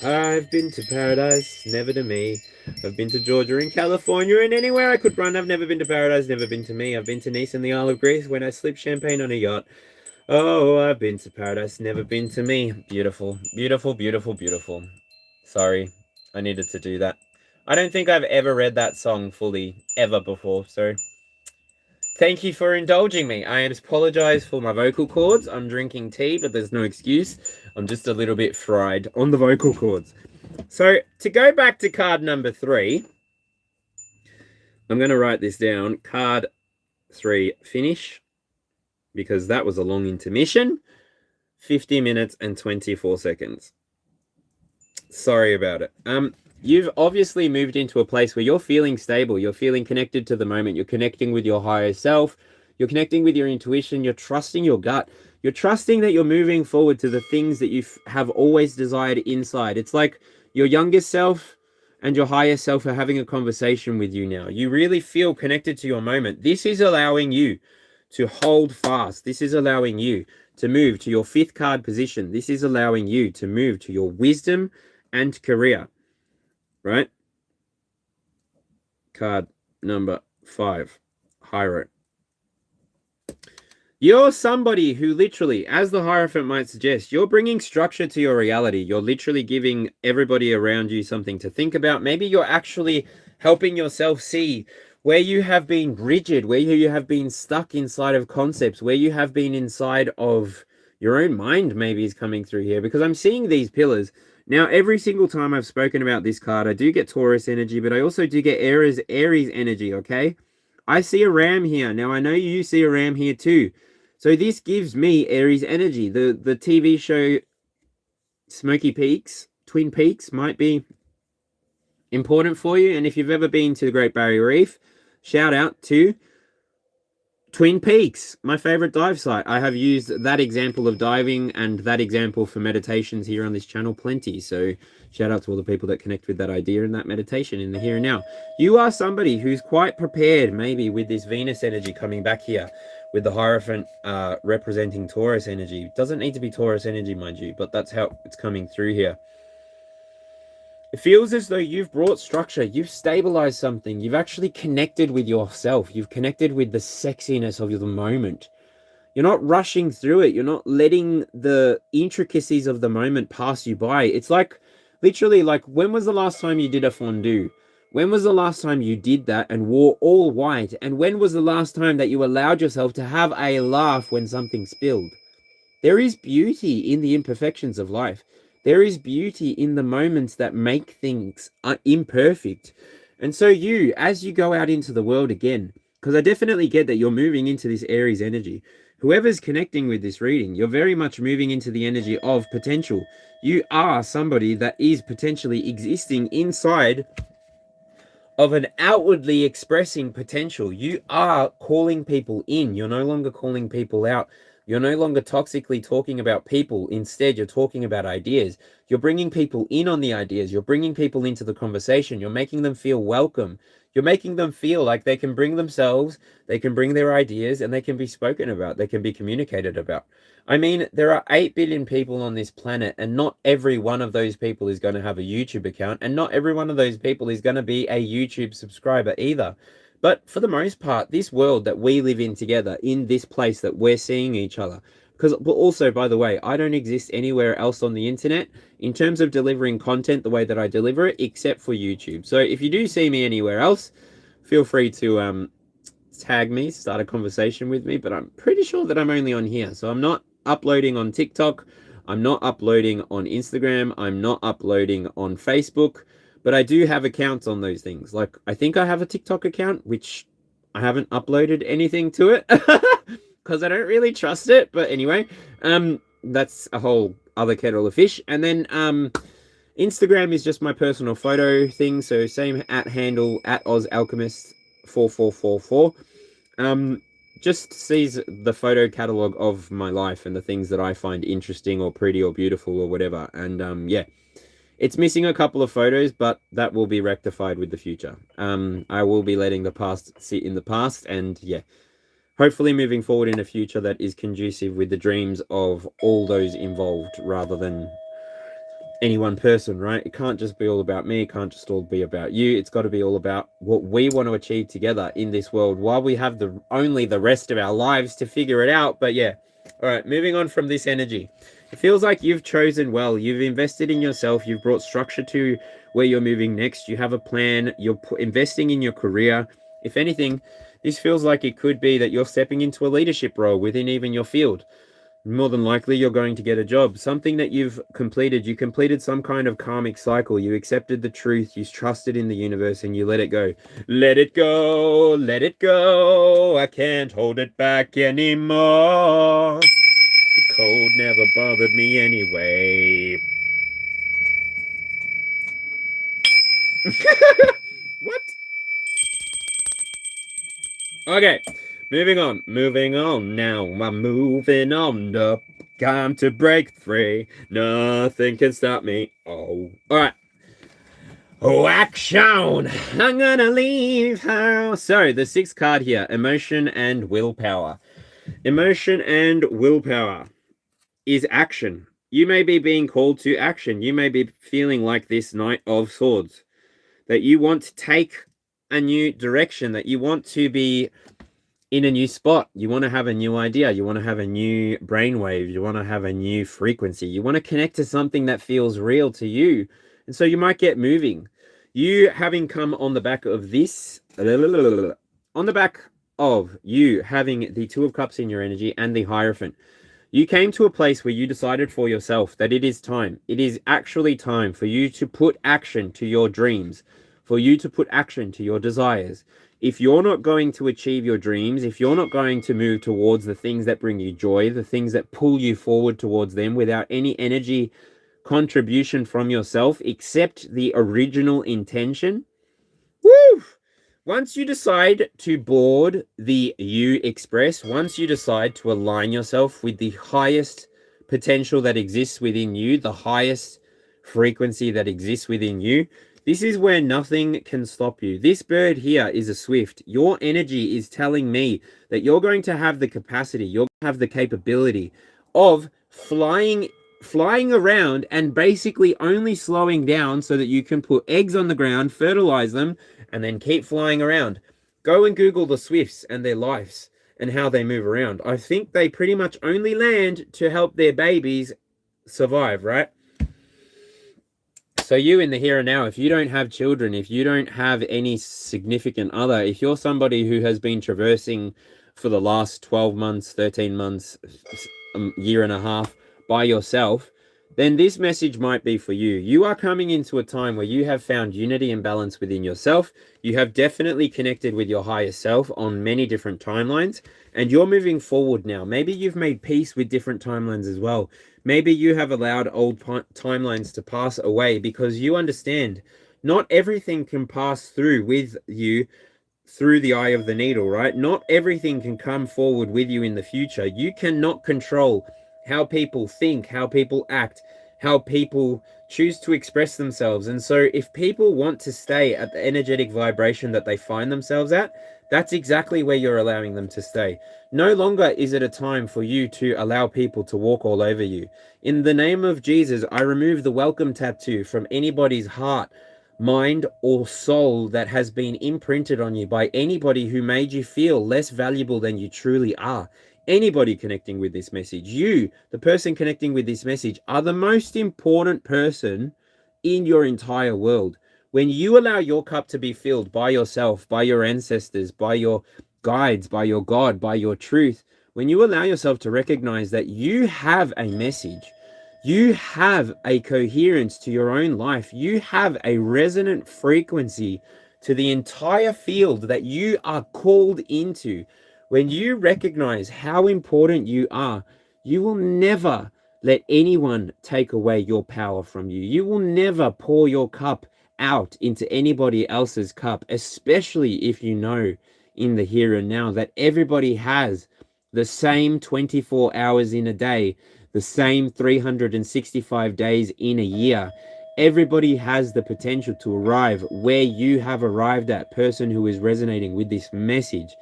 I've been to paradise, never to me. I've been to Georgia and California and anywhere I could run. I've never been to paradise, never been to me. I've been to Nice and the Isle of Greece when I slipped champagne on a yacht. Oh, I've been to paradise, never been to me. Beautiful, beautiful, beautiful, beautiful. Sorry, I needed to do that. I don't think I've ever read that song fully ever before, so thank you for indulging me. I apologize for my vocal cords. I'm drinking tea, but there's no excuse. I'm just a little bit fried on the vocal cords. So, to go back to card number 3, I'm going to write this down. Card 3, finish, because that was a long intermission. 50 minutes and 24 seconds. Sorry about it. You've obviously moved into a place where you're feeling stable. You're feeling connected to the moment. You're connecting with your higher self. You're connecting with your intuition. You're trusting your gut. You're trusting that you're moving forward to the things that you have always desired inside. It's like your youngest self and your higher self are having a conversation with you now. You really feel connected to your moment. This is allowing you to hold fast. This is allowing you to move to your 5th card position. This is allowing you to move to your wisdom and career. Right? Card number 5, Hiro. You're somebody who literally, as the Hierophant might suggest, you're bringing structure to your reality. You're literally giving everybody around you something to think about. Maybe you're actually helping yourself see where you have been rigid, where you have been stuck inside of concepts, where you have been inside of your own mind maybe is coming through here, because I'm seeing these pillars. Now, every single time I've spoken about this card, I do get Taurus energy, but I also do get Aries energy, okay? I see a ram here. Now, I know you see a ram here too. So this gives me Aries energy. The TV show Smoky Peaks, Twin Peaks might be important for you. And if you've ever been to the Great Barrier Reef, shout out to Twin Peaks, my favorite dive site. I have used that example of diving and that example for meditations here on this channel plenty. So shout out to all the people that connect with that idea and that meditation in the here and now. You are somebody who's quite prepared, maybe with this Venus energy coming back here, with the Hierophant representing Taurus energy. It doesn't need to be Taurus energy, mind you, but that's how it's coming through here. It feels as though you've brought structure, you've stabilized something, you've actually connected with yourself, you've connected with the sexiness of the moment. You're not rushing through it, you're not letting the intricacies of the moment pass you by. It's like, literally, like, when was the last time you did a fondue? When was the last time you did that and wore all white? And when was the last time that you allowed yourself to have a laugh when something spilled? There is beauty in the imperfections of life. There is beauty in the moments that make things imperfect. And so you, as you go out into the world again, because I definitely get that you're moving into this Aries energy. Whoever's connecting with this reading, you're very much moving into the energy of potential. You are somebody that is potentially existing inside of an outwardly expressing potential. You are calling people in. You're no longer calling people out. You're no longer toxically talking about people. Instead, you're talking about ideas. You're bringing people in on the ideas. You're bringing people into the conversation. You're making them feel welcome. You're making them feel like they can bring themselves, they can bring their ideas, and they can be spoken about. They can be communicated about. I mean, there are 8 billion people on this planet, and not every one of those people is going to have a YouTube account, and not every one of those people is going to be a YouTube subscriber either. But for the most part, this world that we live in together, in this place that we're seeing each other, because also, by the way, I don't exist anywhere else on the internet in terms of delivering content the way that I deliver it, except for YouTube. So if you do see me anywhere else, feel free to tag me, start a conversation with me, but I'm pretty sure that I'm only on here. So I'm not uploading on TikTok, I'm not uploading on Instagram, I'm not uploading on Facebook, but I do have accounts on those things. Like, I think I have a TikTok account, which I haven't uploaded anything to it because I don't really trust it. But anyway, that's a whole other kettle of fish. And then Instagram is just my personal photo thing. So same handle at OzAlchemist4444. Just sees the photo catalog of my life and the things that I find interesting or pretty or beautiful or whatever. And yeah. It's missing a couple of photos, but that will be rectified with the future. I will be letting the past sit in the past, and yeah, hopefully moving forward in a future that is conducive with the dreams of all those involved, rather than any one person, right? It can't just be all about me. It can't just all be about you. It's got to be all about what we want to achieve together in this world, while we have only the rest of our lives to figure it out. But yeah, all right, moving on from this energy. It feels like you've chosen well. You've invested in yourself. You've brought structure to where you're moving next. You have a plan. You're investing in your career. If anything, this feels like it could be that you're stepping into a leadership role within even your field. More than likely, you're going to get a job. Something that you've completed. You completed some kind of karmic cycle. You accepted the truth. You trusted in the universe and you let it go. Let it go. Let it go. I can't hold it back anymore. The cold never bothered me anyway. What? Okay, moving on. Moving on now. I'm moving on up. Time to break free. Nothing can stop me. Oh, all right. Oh, action! I'm gonna leave her. So, the 6th card here, emotion and willpower. Emotion and willpower is action. You may be being called to action. You may be feeling like this Knight of Swords, that you want to take a new direction, that you want to be in a new spot. You want to have a new idea. You want to have a new brainwave. You want to have a new frequency. You want to connect to something that feels real to you. And so you might get moving. You having come on the back of this, on the back of you having the Two of Cups in your energy and the Hierophant, you came to a place where you decided for yourself that it is time. It is actually time for you to put action to your dreams, for you to put action to your desires. If you're not going to achieve your dreams, if you're not going to move towards the things that bring you joy, the things that pull you forward towards them without any energy contribution from yourself except the original intention, woo! Once you decide to board the U Express, once you decide to align yourself with the highest potential that exists within you, the highest frequency that exists within you, this is where nothing can stop you. This bird here is a swift. Your energy is telling me that you're going to have the capacity, you're going to have the capability of flying around and basically only slowing down so that you can put eggs on the ground, fertilize them, and then keep flying around. Go and Google the swifts and their lives and how they move around. I think they pretty much only land to help their babies survive, right? So you in the here and now, if you don't have children, if you don't have any significant other, if you're somebody who has been traversing for the last 12 months, 13 months, year and a half by yourself, then this message might be for you. You are coming into a time where you have found unity and balance within yourself. You have definitely connected with your higher self on many different timelines, and you're moving forward now. Maybe you've made peace with different timelines as well. Maybe you have allowed old timelines to pass away because you understand not everything can pass through with you through the eye of the needle, right? Not everything can come forward with you in the future. You cannot control how people think, how people act, how people choose to express themselves. And so if people want to stay at the energetic vibration that they find themselves at, that's exactly where you're allowing them to stay. No longer is it a time for you to allow people to walk all over you. In the name of Jesus, I remove the welcome tattoo from anybody's heart, mind, or soul that has been imprinted on you by anybody who made you feel less valuable than you truly are. Anybody connecting with this message, you, the person connecting with this message, are the most important person in your entire world. When you allow your cup to be filled by yourself, by your ancestors, by your guides, by your God, by your truth, when you allow yourself to recognize that you have a message, you have a coherence to your own life, you have a resonant frequency to the entire field that you are called into. When you recognize how important you are, you will never let anyone take away your power from you. You will never pour your cup out into anybody else's cup, especially if you know in the here and now that everybody has the same 24 hours in a day, the same 365 days in a year. Everybody has the potential to arrive where you have arrived at, person who is resonating with this message.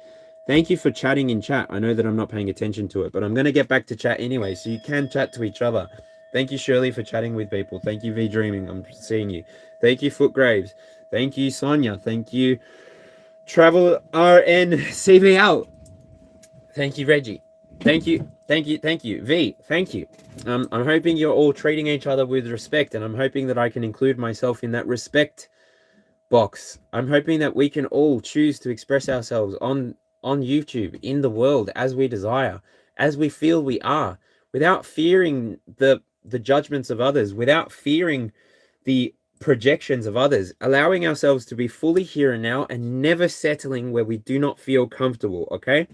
Thank you for chatting in chat. I know that I'm not paying attention to it, but I'm going to get back to chat anyway, so you can chat to each other. Thank you, Shirley, for chatting with people. Thank you, V Dreaming. I'm seeing you. Thank you, Footgraves. Thank you, Sonia. Thank you, Travel RNCVL. Thank you, Reggie. Thank you. V, thank you. I'm hoping you're all treating each other with respect, and I'm hoping that I can include myself in that respect box. I'm hoping that we can all choose to express ourselves on YouTube, in the world, as we desire, as we feel we are, without fearing the judgments of others, without fearing the projections of others, allowing ourselves to be fully here and now and never settling where we do not feel comfortable, okay?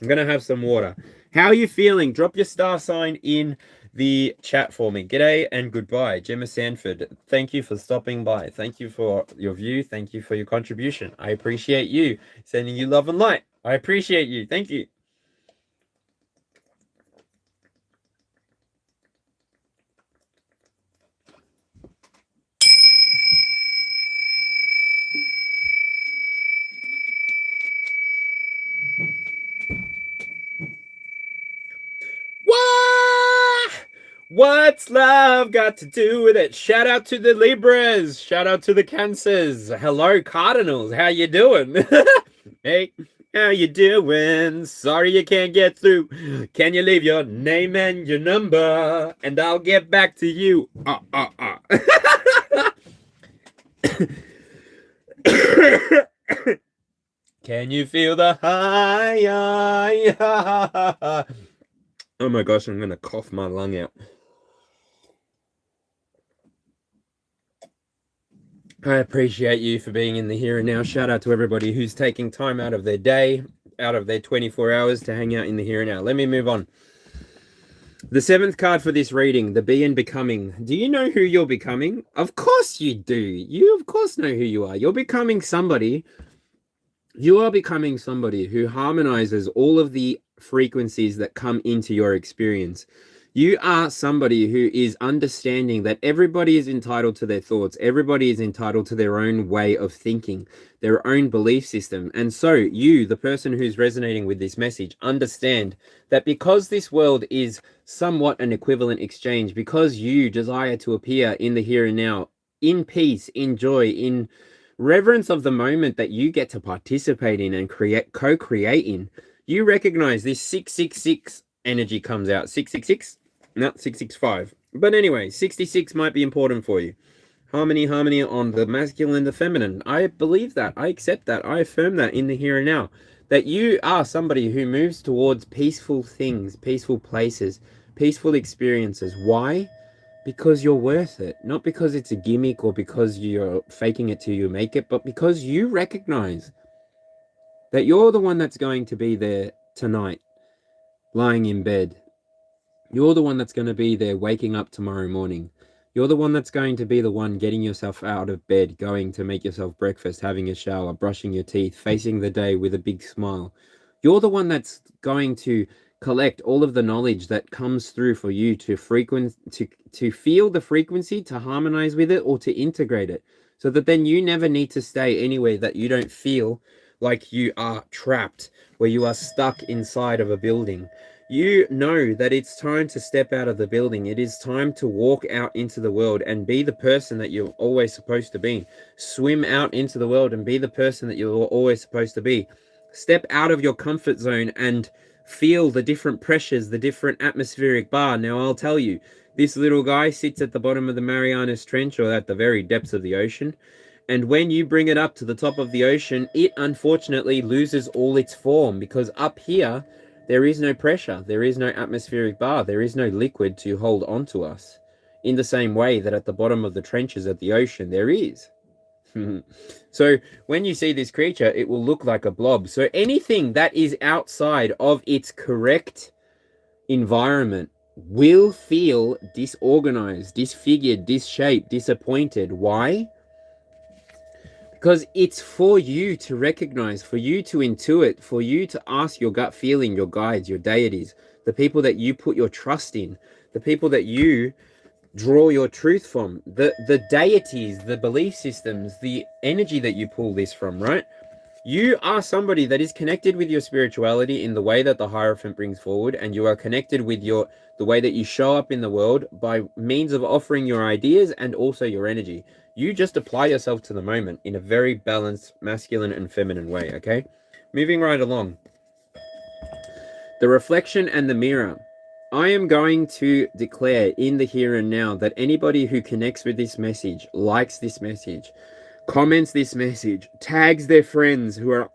I'm going to have some water. How are you feeling? Drop your star sign in the chat for me. G'day and goodbye. Gemma Sanford, thank you for stopping by. Thank you for your view. Thank you for your contribution. I appreciate you. Sending you love and light. I appreciate you. Thank you. What's love got to do with it? Shout out to the Libras. Shout out to the Cancers. Hello, Cardinals. How you doing? Hey, How you doing? Sorry you can't get through. Can you leave your name and your number? And I'll get back to you. Can you feel the high? Oh my gosh, I'm going to cough my lung out. I appreciate you for being in the here and now. Shout out to everybody who's taking time out of their day, out of their 24 hours to hang out in the here and now. Let me move on. The 7th card for this reading, the Be and Becoming. Do you know who you're becoming? Of course you do. You of course know who you are. You're becoming somebody. You are becoming somebody who harmonizes all of the frequencies that come into your experience. You are somebody who is understanding that everybody is entitled to their thoughts. Everybody is entitled to their own way of thinking, their own belief system. And so you, the person who's resonating with this message, understand that because this world is somewhat an equivalent exchange, because you desire to appear in the here and now, in peace, in joy, in reverence of the moment that you get to participate in and co-create in, you recognize this 666 energy comes out. 666? No, 665. But anyway, 66 might be important for you. Harmony on the masculine, the feminine. I believe that. I accept that. I affirm that in the here and now. That you are somebody who moves towards peaceful things, peaceful places, peaceful experiences. Why? Because you're worth it. Not because it's a gimmick or because you're faking it till you make it, but because you recognize that you're the one that's going to be there tonight, lying in bed. You're the one that's going to be there waking up tomorrow morning. You're the one that's going to be the one getting yourself out of bed, going to make yourself breakfast, having a shower, brushing your teeth, facing the day with a big smile. You're the one that's going to collect all of the knowledge that comes through for you to feel the frequency, to harmonize with it, or to integrate it, so that then you never need to stay anywhere that you don't feel like you are trapped, where you are stuck inside of a building. You know that it's time to step out of the building. It is time to walk out into the world and be the person that you're always supposed to be. Swim out into the world and be the person that you're always supposed to be. Step out of your comfort zone and feel the different pressures, the different atmospheric bar. Now, I'll tell you, this little guy sits at the bottom of the Marianas Trench, or at the very depths of the ocean. And when you bring it up to the top of the ocean, it unfortunately loses all its form, because up here, there is no pressure, there is no atmospheric bar, there is no liquid to hold onto us, in the same way that at the bottom of the trenches at the ocean, there is. So when you see this creature, it will look like a blob. So anything that is outside of its correct environment will feel disorganized, disfigured, disshaped, disappointed. Why? Because it's for you to recognize, for you to intuit, for you to ask your gut feeling, your guides, your deities, the people that you put your trust in, the people that you draw your truth from, the deities, the belief systems, the energy that you pull this from, right? You are somebody that is connected with your spirituality in the way that the Hierophant brings forward, and you are connected with the way that you show up in the world by means of offering your ideas and also your energy. You just apply yourself to the moment in a very balanced masculine and feminine way, okay? Moving right along. The reflection and the mirror. I am going to declare in the here and now that anybody who connects with this message, likes this message, comments this message, tags their friends who are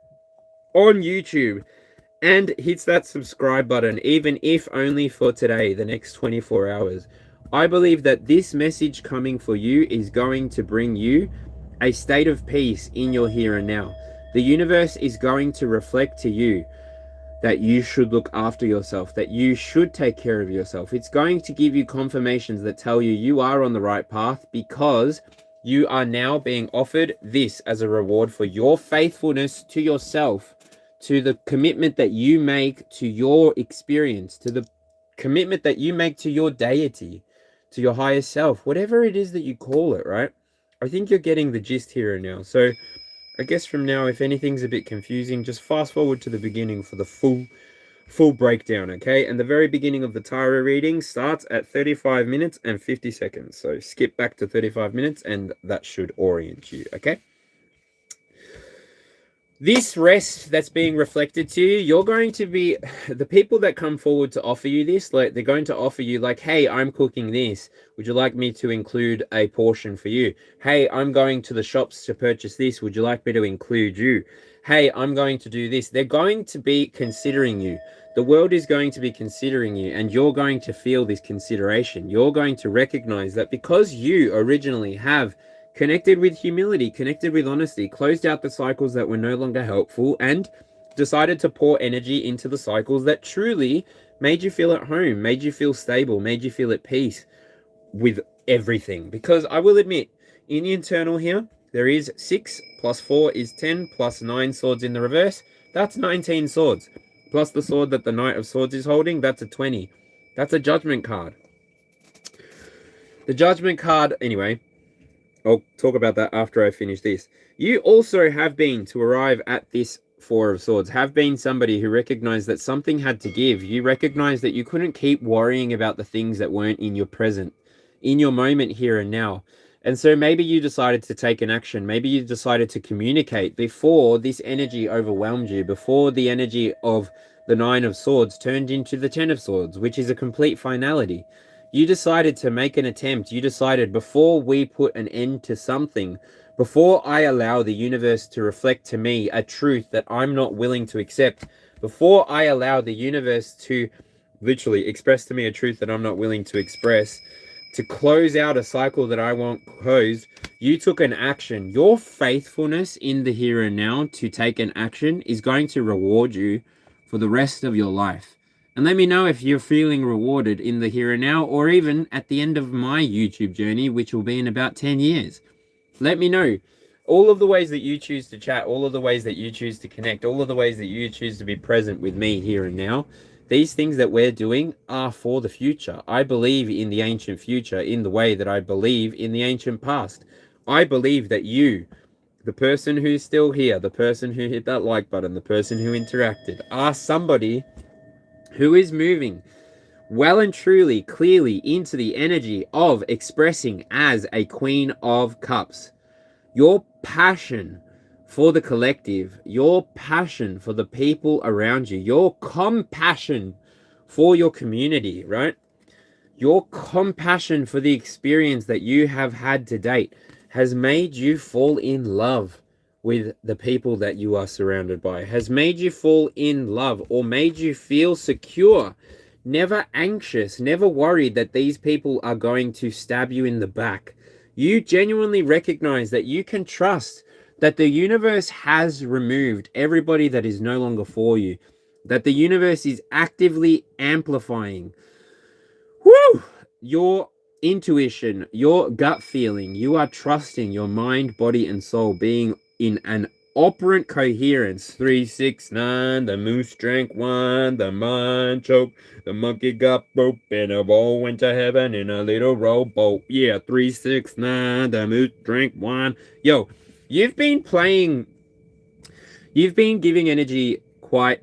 on YouTube, and hits that subscribe button, even if only for today, the next 24 hours. I believe that this message coming for you is going to bring you a state of peace in your here and now. The universe is going to reflect to you that you should look after yourself, that you should take care of yourself. It's going to give you confirmations that tell you you are on the right path, because you are now being offered this as a reward for your faithfulness to yourself, to the commitment that you make to your experience, to the commitment that you make to your deity, to your higher self, whatever it is that you call it, right? I think you're getting the gist here and now. So I guess from now, if anything's a bit confusing, just fast forward to the beginning for the full breakdown, okay? And the very beginning of the tarot reading starts at 35 minutes and 50 seconds. So skip back to 35 minutes and that should orient you, okay? This rest that's being reflected to you, you're going to be, the people that come forward to offer you this, like they're going to offer you like, hey, I'm cooking this. Would you like me to include a portion for you? Hey, I'm going to the shops to purchase this. Would you like me to include you? Hey, I'm going to do this. They're going to be considering you. The world is going to be considering you, and you're going to feel this consideration. You're going to recognize that because you originally have connected with humility, connected with honesty, closed out the cycles that were no longer helpful, and decided to pour energy into the cycles that truly made you feel at home, made you feel stable, made you feel at peace with everything. Because I will admit, in the internal here, there is 6 plus 4 is 10 plus 9 swords in the reverse. That's 19 swords. Plus the sword that the Knight of Swords is holding, that's a 20. That's a judgment card. The judgment card, anyway, I'll talk about that after I finish this. You also have been, to arrive at this Four of Swords, have been somebody who recognized that something had to give. You recognized that you couldn't keep worrying about the things that weren't in your present, in your moment here and now. And so maybe you decided to take an action. Maybe you decided to communicate before this energy overwhelmed you, before the energy of the Nine of Swords turned into the Ten of Swords, which is a complete finality. You decided to make an attempt. You decided, before we put an end to something, before I allow the universe to reflect to me a truth that I'm not willing to accept, before I allow the universe to literally express to me a truth that I'm not willing to express, to close out a cycle that I want closed, you took an action. Your faithfulness in the here and now to take an action is going to reward you for the rest of your life. And let me know if you're feeling rewarded in the here and now, or even at the end of my YouTube journey, which will be in about 10 years. Let me know. All of the ways that you choose to chat, all of the ways that you choose to connect, all of the ways that you choose to be present with me here and now, these things that we're doing are for the future. I believe in the ancient future in the way that I believe in the ancient past. I believe that you, the person who's still here, the person who hit that like button, the person who interacted, are somebody who is moving well and truly, clearly into the energy of expressing as a Queen of Cups. Your passion for the collective, your passion for the people around you, your compassion for your community, right? Your compassion for the experience that you have had to date has made you fall in love with the people that you are surrounded by, has made you fall in love or made you feel secure, never anxious, never worried that these people are going to stab you in the back. You genuinely recognize that you can trust that the universe has removed everybody that is no longer for you, that the universe is actively amplifying your intuition, your gut feeling. You are trusting your mind, body, and soul being in an operant coherence. 3, 6, 9, the moose drank wine, the mind choked, the monkey got broke, and a ball went to heaven in a little rowboat. Yeah, 3, 6, 9, the moose drank wine. Yo, you've been giving energy quite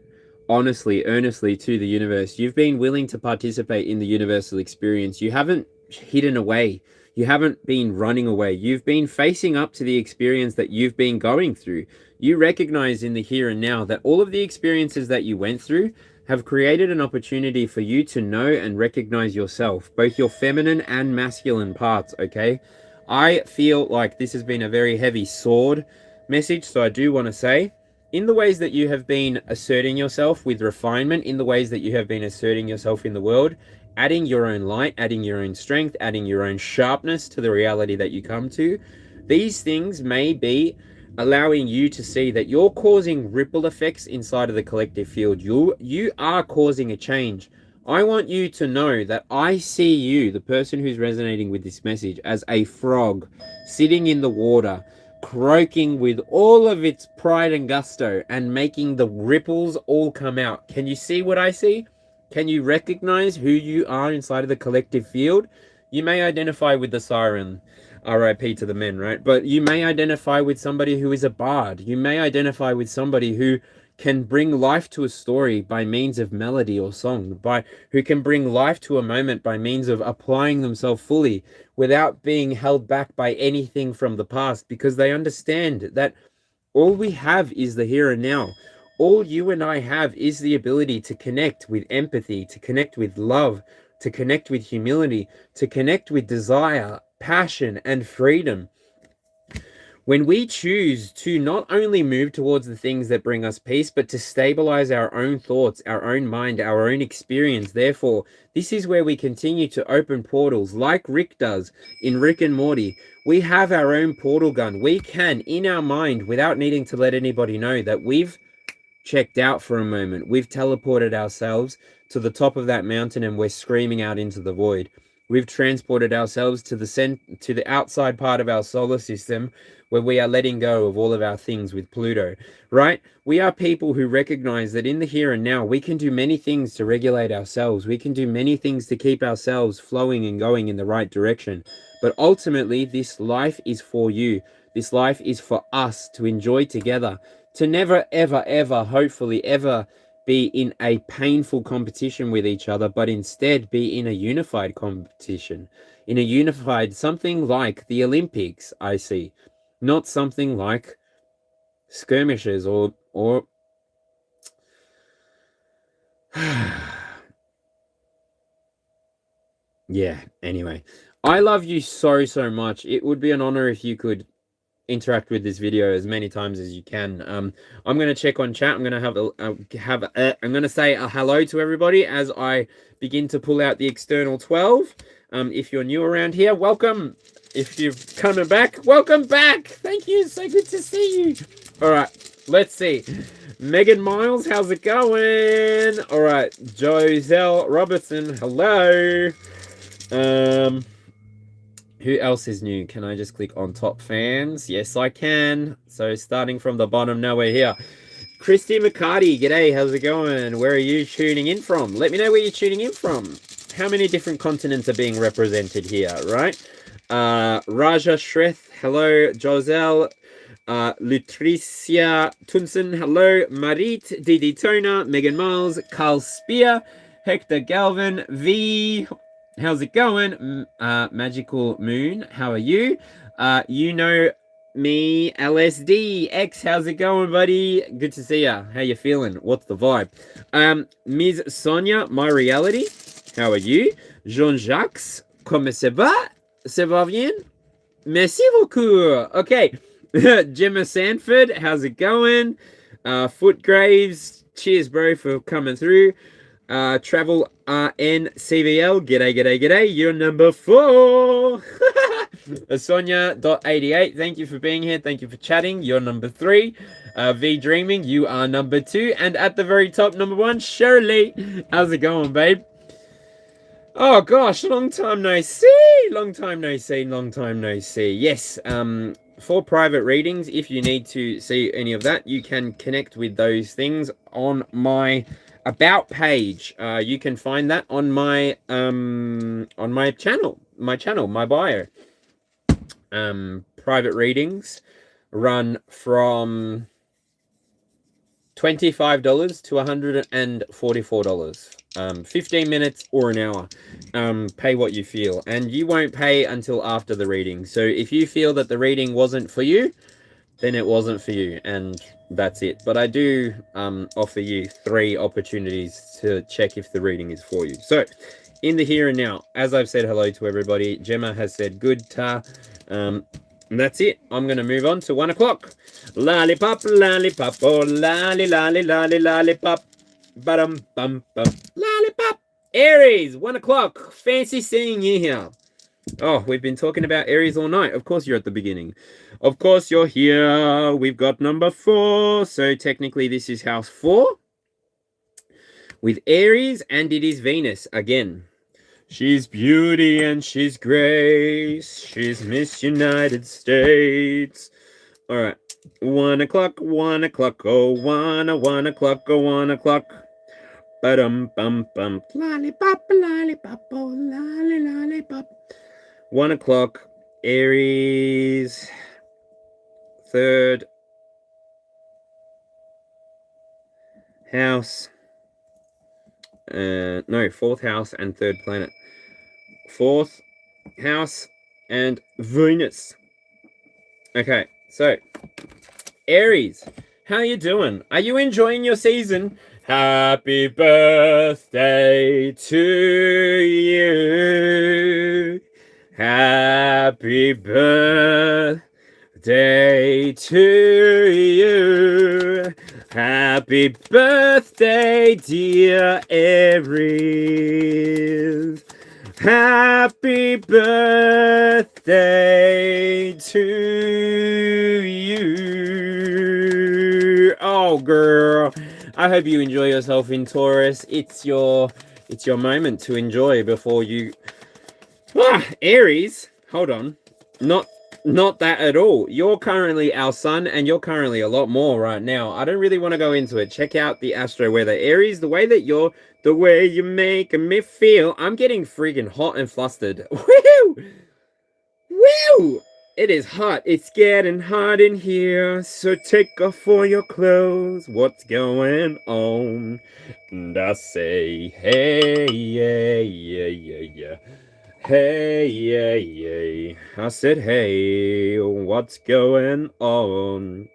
honestly, earnestly to the universe. You've been willing to participate in the universal experience. You haven't hidden away. You haven't been running away. You've been facing up to the experience that you've been going through. You recognize in the here and now that all of the experiences that you went through have created an opportunity for you to know and recognize yourself, both your feminine and masculine parts, okay? I feel like this has been a very heavy sword message, so I do want to say, in the ways that you have been asserting yourself with refinement, in the ways that you have been asserting yourself in the world, adding your own light, adding your own strength, adding your own sharpness to the reality that you come to, these things may be allowing you to see that you're causing ripple effects inside of the collective field. You are causing a change. I want you to know that I see you, the person who's resonating with this message, as a frog sitting in the water, croaking with all of its pride and gusto and making the ripples all come out. Can you see what I see? Can you recognize who you are inside of the collective field? You may identify with the siren, RIP to the men, right? But you may identify with somebody who is a bard. You may identify with somebody who can bring life to a story by means of melody or song, who can bring life to a moment by means of applying themselves fully without being held back by anything from the past, because they understand that All we have is the here and now. All you and I have is the ability to connect with empathy, to connect with love, to connect with humility, to connect with desire, passion, and freedom. When we choose to not only move towards the things that bring us peace, but to stabilize our own thoughts, our own mind, our own experience, therefore, this is where we continue to open portals like Rick does in Rick and Morty. We have our own portal gun. We can, in our mind, without needing to let anybody know that we've checked out for a moment, we've teleported ourselves to the top of that mountain and we're screaming out into the void. We've transported ourselves to the outside part of our solar system where we are letting go of all of our things with Pluto, right? We are people who recognize that in the here and now, we can do many things to regulate ourselves. We can do many things to keep ourselves flowing and going in the right direction. But ultimately, this life is for you. This life is for us to enjoy together, to never, ever, ever, hopefully, ever be in a painful competition with each other, but instead be in a unified competition, in a unified, something like the Olympics, I see, not something like skirmishes or yeah, anyway, I love you so, so much. It would be an honor if you could interact with this video as many times as you can. I'm going to check on chat. I'm going to I'm going to say a hello to everybody as I begin to pull out the external 12. If you're new around here, welcome. If you're coming back, welcome back. Thank you. So good to see you. All right, let's see. Megan Miles, how's it going? All right, Joselle Robertson, hello. Who else is new? Can I just click on top fans? Yes, I can. So starting from the bottom, now we're here. Christy McCarty, g'day, how's it going? Where are you tuning in from? Let me know where you're tuning in from. How many different continents are being represented here, right? Raja Shreth, hello. Joselle, Lutricia Tunson, hello. Marit, Didi Tona, Megan Miles, Carl Spear, Hector Galvin, V... How's it going? Magical Moon, how are you? You know me, LSD. X, how's it going, buddy? Good to see ya. How you feeling? What's the vibe? Ms. Sonia, my reality. How are you? Jean-Jacques, comment ça va? Ça va bien? Merci beaucoup. Okay. Gemma Sanford, how's it going? Footgraves, cheers, bro, for coming through. Travel RNCVL, g'day. You're number 4. Sonia.88, thank you for being here. Thank you for chatting. You're number 3. V Dreaming, you are number 2. And at the very top, number 1, Shirley. How's it going, babe? Oh gosh, long time no see. Yes, for private readings, if you need to see any of that, you can connect with those things on my about page. You can find that on my channel, my bio. Private readings run from $25 to $144. 15 minutes or an hour. Pay what you feel, and you won't pay until after the reading. So if you feel that the reading wasn't for you, then it wasn't for you, and that's it. But I do offer you 3 opportunities to check if the reading is for you. So in the here and now, as I've said hello to everybody, Gemma has said good ta. And that's it. I'm going to move on to 1 o'clock. Lollipop, oh, lollipop. Bum, lollipop. Aries, 1 o'clock. Fancy seeing you here. Oh, we've been talking about Aries all night. Of course you're at the beginning. Of course you're here. We've got number 4. So technically this is house 4 with Aries, and it is Venus again. She's beauty and she's grace. She's Miss United States. All right. 1 o'clock, oh, 1 o'clock, oh, 1 o'clock. Ba-dum, bum, bum. Lollipop, oh, lollipop. 1 o'clock, Aries, 3rd house, no, 4th house and 3rd planet. 4th house and Venus. Okay, so Aries, how you doing? Are you enjoying your season? Happy birthday to you. Happy birthday to you. Happy birthday, dear Aries. Happy birthday to you. Oh, girl. I hope you enjoy yourself in Taurus. It's your moment to enjoy before you... Aries. Hold on. Not that at all. You're currently our sun, and you're currently a lot more right now. I don't really want to go into it. Check out the astro weather. Aries, the way you make me feel. I'm getting friggin' hot and flustered. Woo! Woo! It is hot. It's getting hot in here. So take off all your clothes. What's going on? And I say, hey, yeah, yeah, yeah, yeah. Hey, yeah, yeah. I said, hey, what's going on?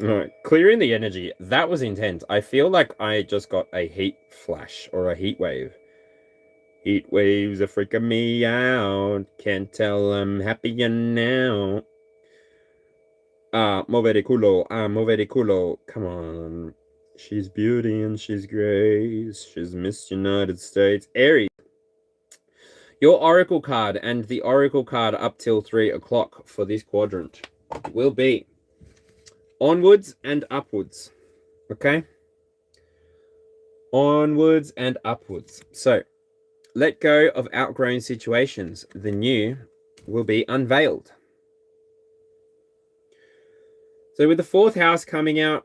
Alright, clearing the energy. That was intense. I feel like I just got a heat flash or a heat wave. Heat waves are freaking me out. Can't tell I'm happier now. Muove de culo. Muove de culo. Come on. She's beauty and she's grace. She's Miss United States. Aries. Your oracle card and the oracle card up till 3 o'clock for this quadrant will be onwards and upwards. Okay? Onwards and upwards. So, let go of outgrown situations. The new will be unveiled. So with the 4th house coming out,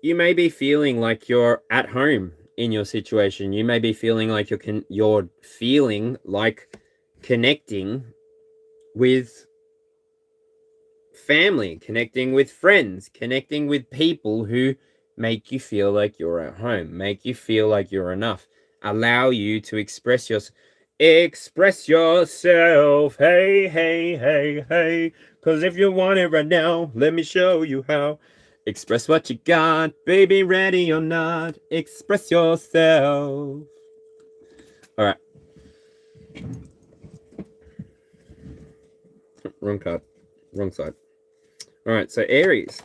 you may be feeling like you're at home in your situation. You may be feeling like you're feeling like connecting with family, connecting with friends, connecting with people who make you feel like you're at home, make you feel like you're enough, allow you to express yourself. Hey, hey, hey, hey. Because if you want it right now, let me show you how. Express what you got, baby, ready or not. Express yourself. All right. Wrong card. Wrong side. All right, so Aries.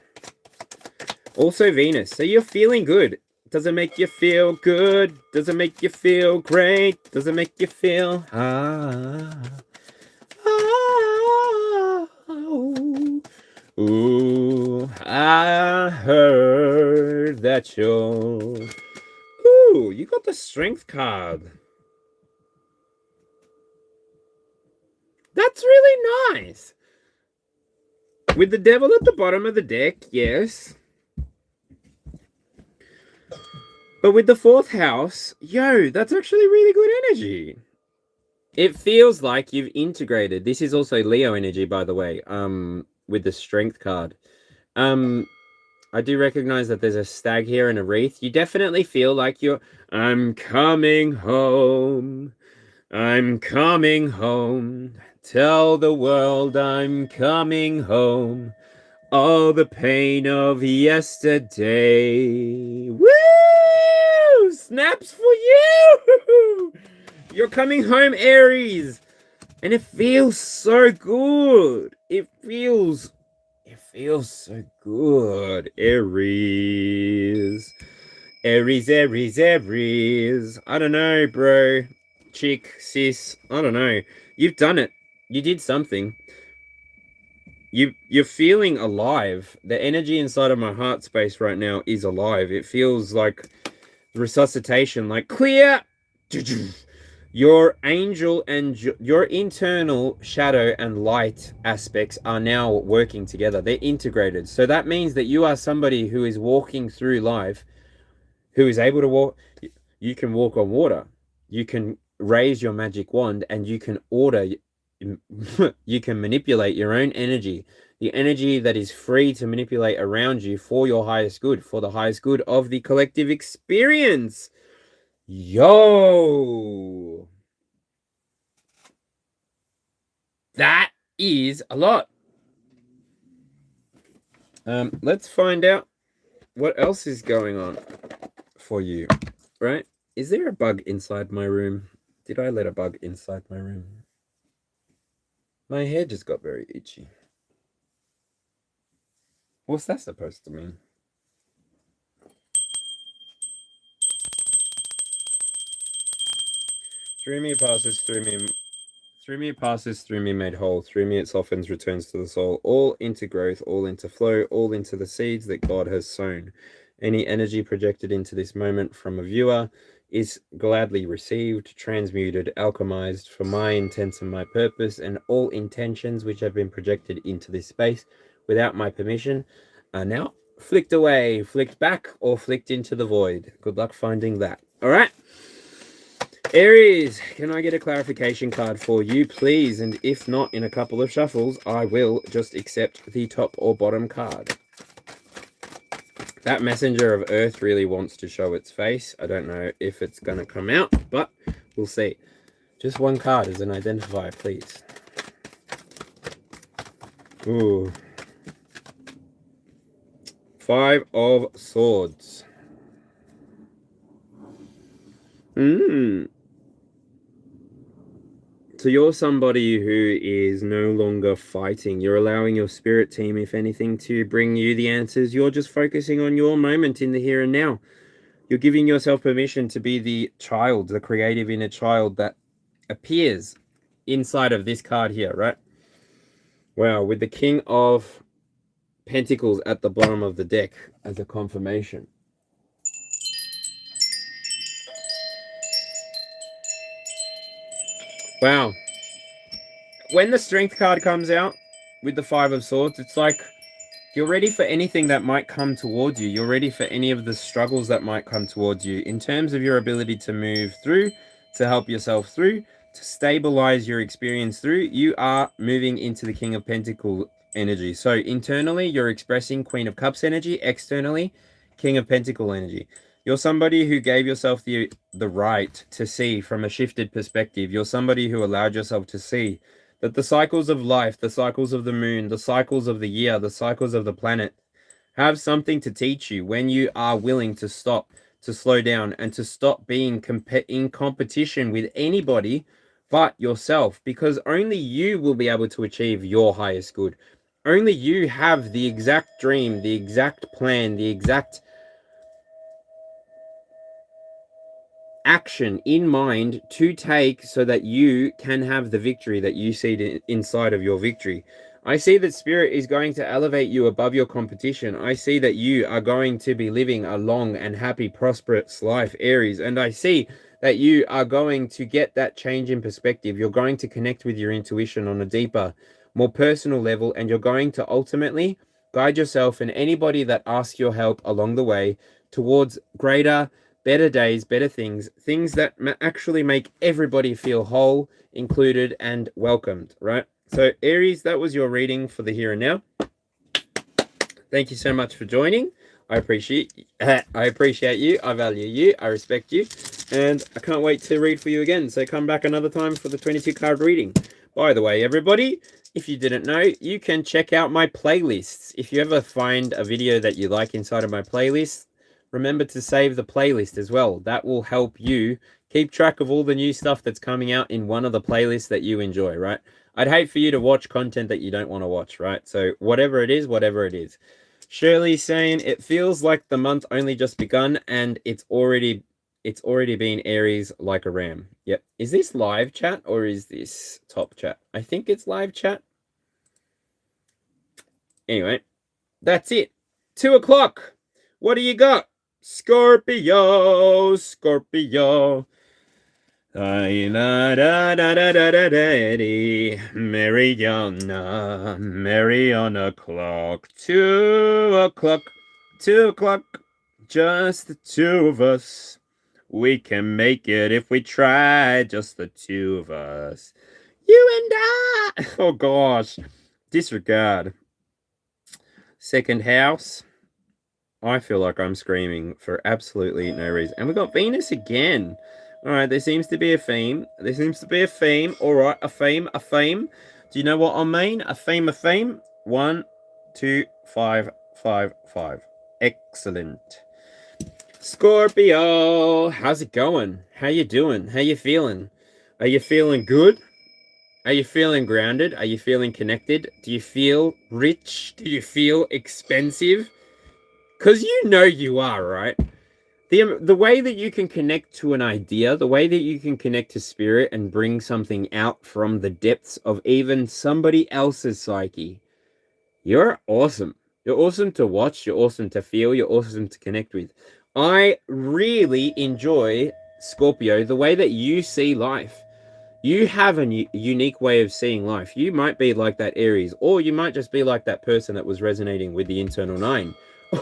Also Venus. So you're feeling good. Does it make you feel good? Does it make you feel great? Does it make you feel ooh, I heard that you're... Ooh, you got the Strength card. That's really nice. With the Devil at the bottom of the deck, yes. But with the 4th house, yo, that's actually really good energy. It feels like you've integrated. This is also Leo energy, by the way, with the Strength card. I do recognize that there's a stag here and a wreath. You definitely feel like you're... I'm coming home. I'm coming home. Tell the world I'm coming home. All the pain of yesterday. Woo! Snaps for you! You're coming home, Aries. And it feels so good. It feels so good. Aries. Aries, Aries, Aries. I don't know, bro. Chick, sis. I don't know. You've done it. You did something. You're feeling alive. The energy inside of my heart space right now is alive. It feels like resuscitation, like clear. Your angel and your internal shadow and light aspects are now working together. They're integrated. So that means that you are somebody who is walking through life, who is able to walk. You can walk on water. You can raise your magic wand and you can order. You can manipulate your own energy, the energy that is free to manipulate around you for your highest good, for the highest good of the collective experience. Yo, that is a lot. Let's find out what else is going on for you, right? Is there a bug inside my room? Did I let a bug inside my room? My hair just got very itchy. What's that supposed to mean? Through me passes through me. Through me it passes, through me made whole. Through me it softens, returns to the soul. All into growth, all into flow, all into the seeds that God has sown. Any energy projected into this moment from a viewer is gladly received, transmuted, alchemized for my intents and my purpose, and all intentions which have been projected into this space without my permission are now flicked away, flicked back, or flicked into the void. Good luck finding that. All right. Aries, can I get a clarification card for you, please? And if not, in a couple of shuffles, I will just accept the top or bottom card. That messenger of earth really wants to show its face. I don't know if it's going to come out, but we'll see. Just one card as an identifier, please. Ooh. 5 of Swords. So you're somebody who is no longer fighting. You're allowing your spirit team, if anything, to bring you the answers. You're just focusing on your moment in the here and now. You're giving yourself permission to be the child, the creative inner child that appears inside of this card here, right? Wow, with the King of Pentacles at the bottom of the deck as a confirmation. Wow. When the Strength card comes out with the 5 of Swords, it's like you're ready for anything that might come towards you. You're ready for any of the struggles that might come towards you in terms of your ability to move through, to help yourself through, to stabilize your experience through. You are moving into the King of Pentacles energy. So internally, you're expressing Queen of Cups energy. Externally, King of Pentacles energy. You're somebody who gave yourself the right to see from a shifted perspective. You're somebody who allowed yourself to see that the cycles of life, the cycles of the moon, the cycles of the year, the cycles of the planet have something to teach you when you are willing to stop, to slow down, and to stop being in competition with anybody but yourself, because only you will be able to achieve your highest good. Only you have the exact dream, the exact plan, the exact action in mind to take so that you can have the victory that you see inside of your victory. I see that Spirit is going to elevate you above your competition. I see that you are going to be living a long and happy, prosperous life, Aries. And I see that you are going to get that change in perspective. You're going to connect with your intuition on a deeper, more personal level, and you're going to ultimately guide yourself and anybody that asks your help along the way towards greater, better days, better things, things that actually make everybody feel whole, included, and welcomed, right? So, Aries, that was your reading for the here and now. Thank you so much for joining. I appreciate you. I value you. I respect you. And I can't wait to read for you again. So come back another time for the 22 card reading. By the way, everybody, if you didn't know, you can check out my playlists. If you ever find a video that you like inside of my playlist, remember to save the playlist as well. That will help you keep track of all the new stuff that's coming out in one of the playlists that you enjoy, right? I'd hate for you to watch content that you don't want to watch, right? So whatever it is, whatever it is. Shirley's saying it feels like the month only just begun and it's already been Aries like a ram. Yep. Is this live chat or is this top chat? I think it's live chat. Anyway, that's it. 2 o'clock. What do you got? Scorpio, Scorpio. Mariana clock. 2 o'clock, 2 o'clock. Just the two of us. We can make it if we try. Just the two of us. You and I. Oh gosh. Disregard. Second house. I feel like I'm screaming for absolutely no reason. And we got Venus again. All right, there seems to be a theme. There seems to be a theme. All right, a theme, a theme. Do you know what I mean? A theme, a theme. 1, 2, 5, 555. Excellent. Scorpio, how's it going? How you doing? How you feeling? Are you feeling good? Are you feeling grounded? Are you feeling connected? Do you feel rich? Do you feel expensive? Because you know you are, right? The way that you can connect to an idea, the way that you can connect to spirit and bring something out from the depths of even somebody else's psyche, you're awesome. You're awesome to watch. You're awesome to feel. You're awesome to connect with. I really enjoy, Scorpio, the way that you see life. You have a unique way of seeing life. You might be like that Aries, or you might just be like that person that was resonating with the internal 9.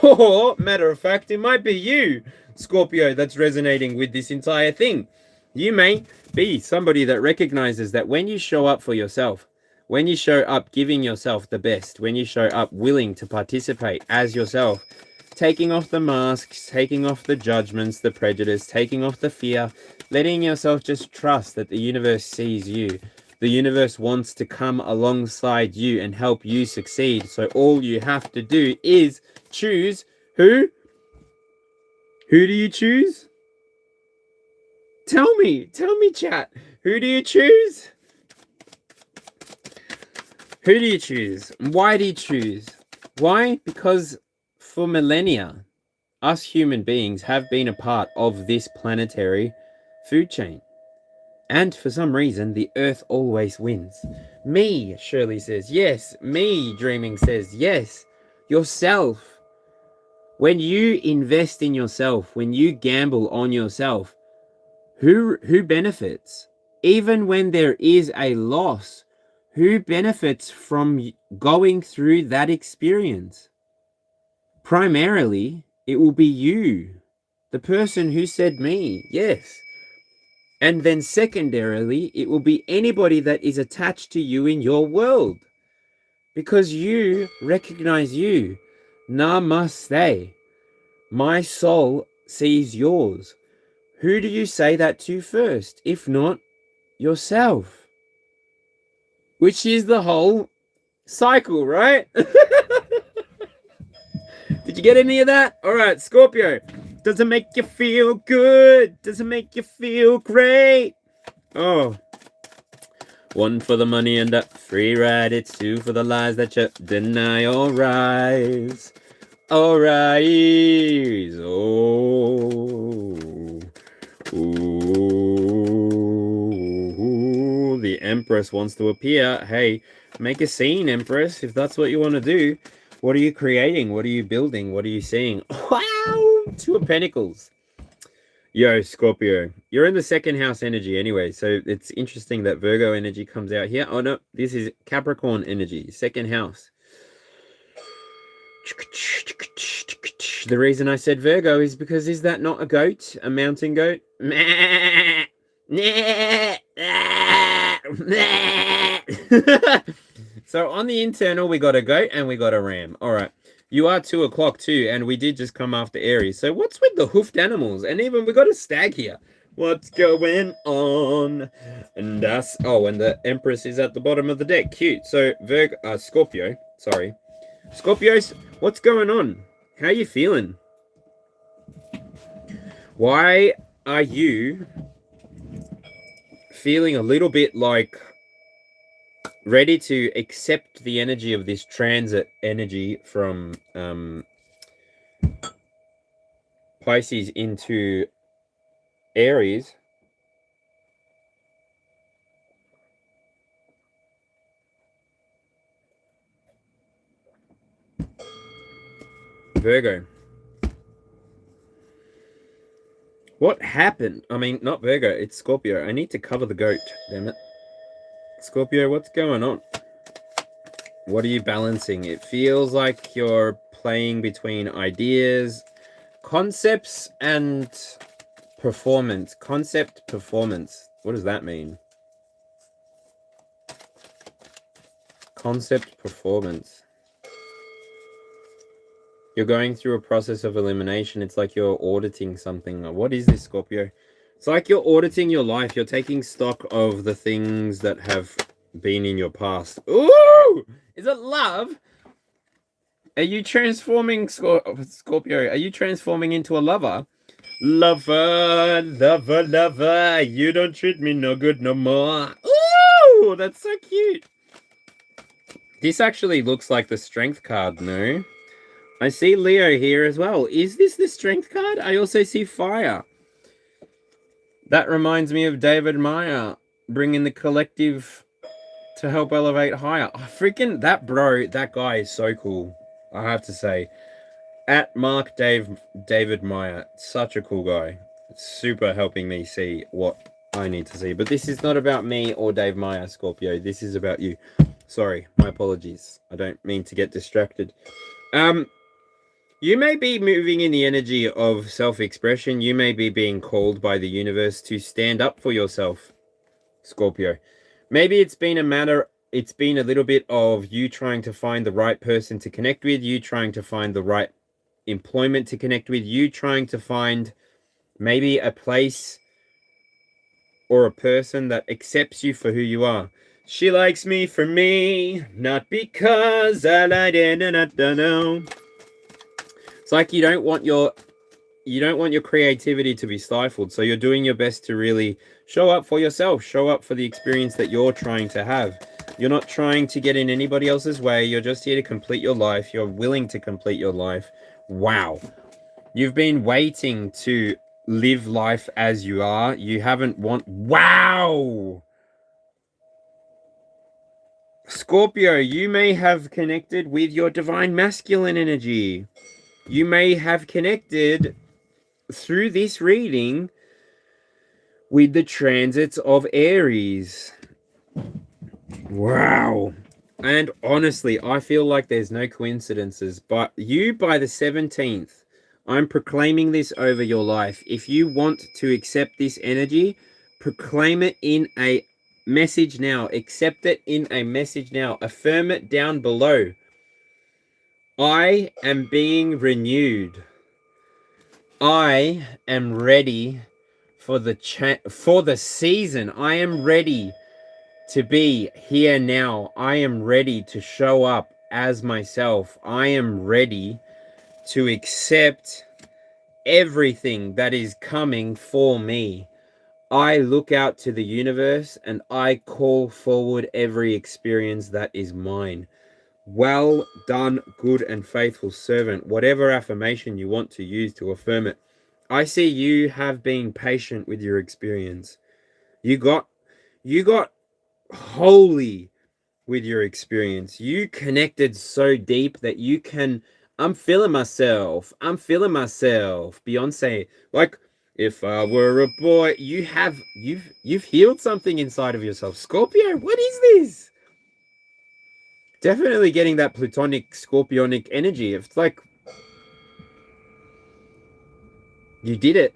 Or, matter of fact, it might be you, Scorpio, that's resonating with this entire thing. You may be somebody that recognizes that when you show up for yourself, when you show up giving yourself the best, when you show up willing to participate as yourself, taking off the masks, taking off the judgments, the prejudice, taking off the fear, letting yourself just trust that the universe sees you. The universe wants to come alongside you and help you succeed. So all you have to do is choose who? Who do you choose? Tell me, chat. Who do you choose? Who do you choose? Why do you choose? Why? Because for millennia, us human beings have been a part of this planetary food chain. And for some reason, the earth always wins. Me, Shirley says, yes. Me, Dreaming says, yes. Yourself. When you invest in yourself, when you gamble on yourself, who benefits? Even when there is a loss, who benefits from going through that experience? Primarily, it will be you, the person who said me, yes. And then secondarily, it will be anybody that is attached to you in your world. Because you recognize you. Namaste. My soul sees yours. Who do you say that to first, if not yourself? Which is the whole cycle, right? Did you get any of that? All right, Scorpio. Does it make you feel good? Does it make you feel great? Oh. 1 for the money and a free ride. It's 2 for the lies that you deny. All rise. All rise. Oh. Ooh. The Empress wants to appear. Hey, make a scene, Empress, if that's what you want to do. What are you creating? What are you building? What are you seeing? Wow! 2 of Pentacles. Yo, Scorpio. You're in the 2nd house energy anyway, so it's interesting that Virgo energy comes out here. Oh, no. This is Capricorn energy. 2nd house. The reason I said Virgo is because is that not a goat? A mountain goat? So on the internal, we got a goat and we got a ram. All right. You are 2 o'clock too, and we did just come after Aries. So what's with the hoofed animals? And even we got a stag here. What's going on? And that's and the Empress is at the bottom of the deck. Cute. So Scorpio. Sorry, Scorpios. What's going on? How you feeling? Why are you feeling a little bit like ready to accept the energy of this transit energy from Pisces into Aries? Virgo. What happened? I mean, not Virgo, it's Scorpio. I need to cover the goat, damn it. Scorpio, what's going on? What are you balancing? It feels like you're playing between ideas, concepts, and performance. Concept, performance. What does that mean? Concept, performance. You're going through a process of elimination. It's like you're auditing something. What is this, Scorpio? It's like you're auditing your life. You're taking stock of the things that have been in your past. Ooh! Is it love? Are you transforming, Scorpio? Are you transforming into a lover? Lover, lover, lover. You don't treat me no good no more. Ooh, that's so cute. This actually looks like the strength card, no? I see Leo here as well. Is this the strength card? I also see fire. That reminds me of David Meyer, bringing the collective to help elevate higher. Oh, freaking that guy is so cool. I have to say, at David Meyer, such a cool guy. Super helping me see what I need to see. But this is not about me or Dave Meyer, Scorpio. This is about you. Sorry, my apologies. I don't mean to get distracted. You may be moving in the energy of self-expression. You may be being called by the universe to stand up for yourself, Scorpio. Maybe it's been a little bit of you trying to find the right person to connect with, you trying to find the right employment to connect with, you trying to find maybe a place or a person that accepts you for who you are. She likes me for me, not because I like it, and I don't know. It's like you don't want your creativity to be stifled, so you're doing your best to really show up for yourself, show up for the experience that you're trying to have. You're not trying to get in anybody else's way. You're just here to complete your life. You're willing to complete your life. Wow. You've been waiting to live life as you are. You haven't wow. Scorpio, you may have connected with your divine masculine energy. You may have connected through this reading with the transits of Aries. Wow. And honestly, I feel like there's no coincidences, but you, by the 17th, I'm proclaiming this over your life. If you want to accept this energy, proclaim it in a message now. Accept it in a message now. Affirm it down below. I am being renewed. I am ready for the season. I am ready to be here now. I am ready to show up as myself. I am ready to accept everything that is coming for me. I look out to the universe and I call forward every experience that is mine. Well done, good and faithful servant. Whatever affirmation you want to use to affirm it. I see you have been patient with your experience. You got holy with your experience. You connected so deep that you can, I'm feeling myself. Beyonce, like, if I were a boy, you've healed something inside of yourself. Scorpio, what is this? Definitely getting that plutonic scorpionic energy. It's like you did it.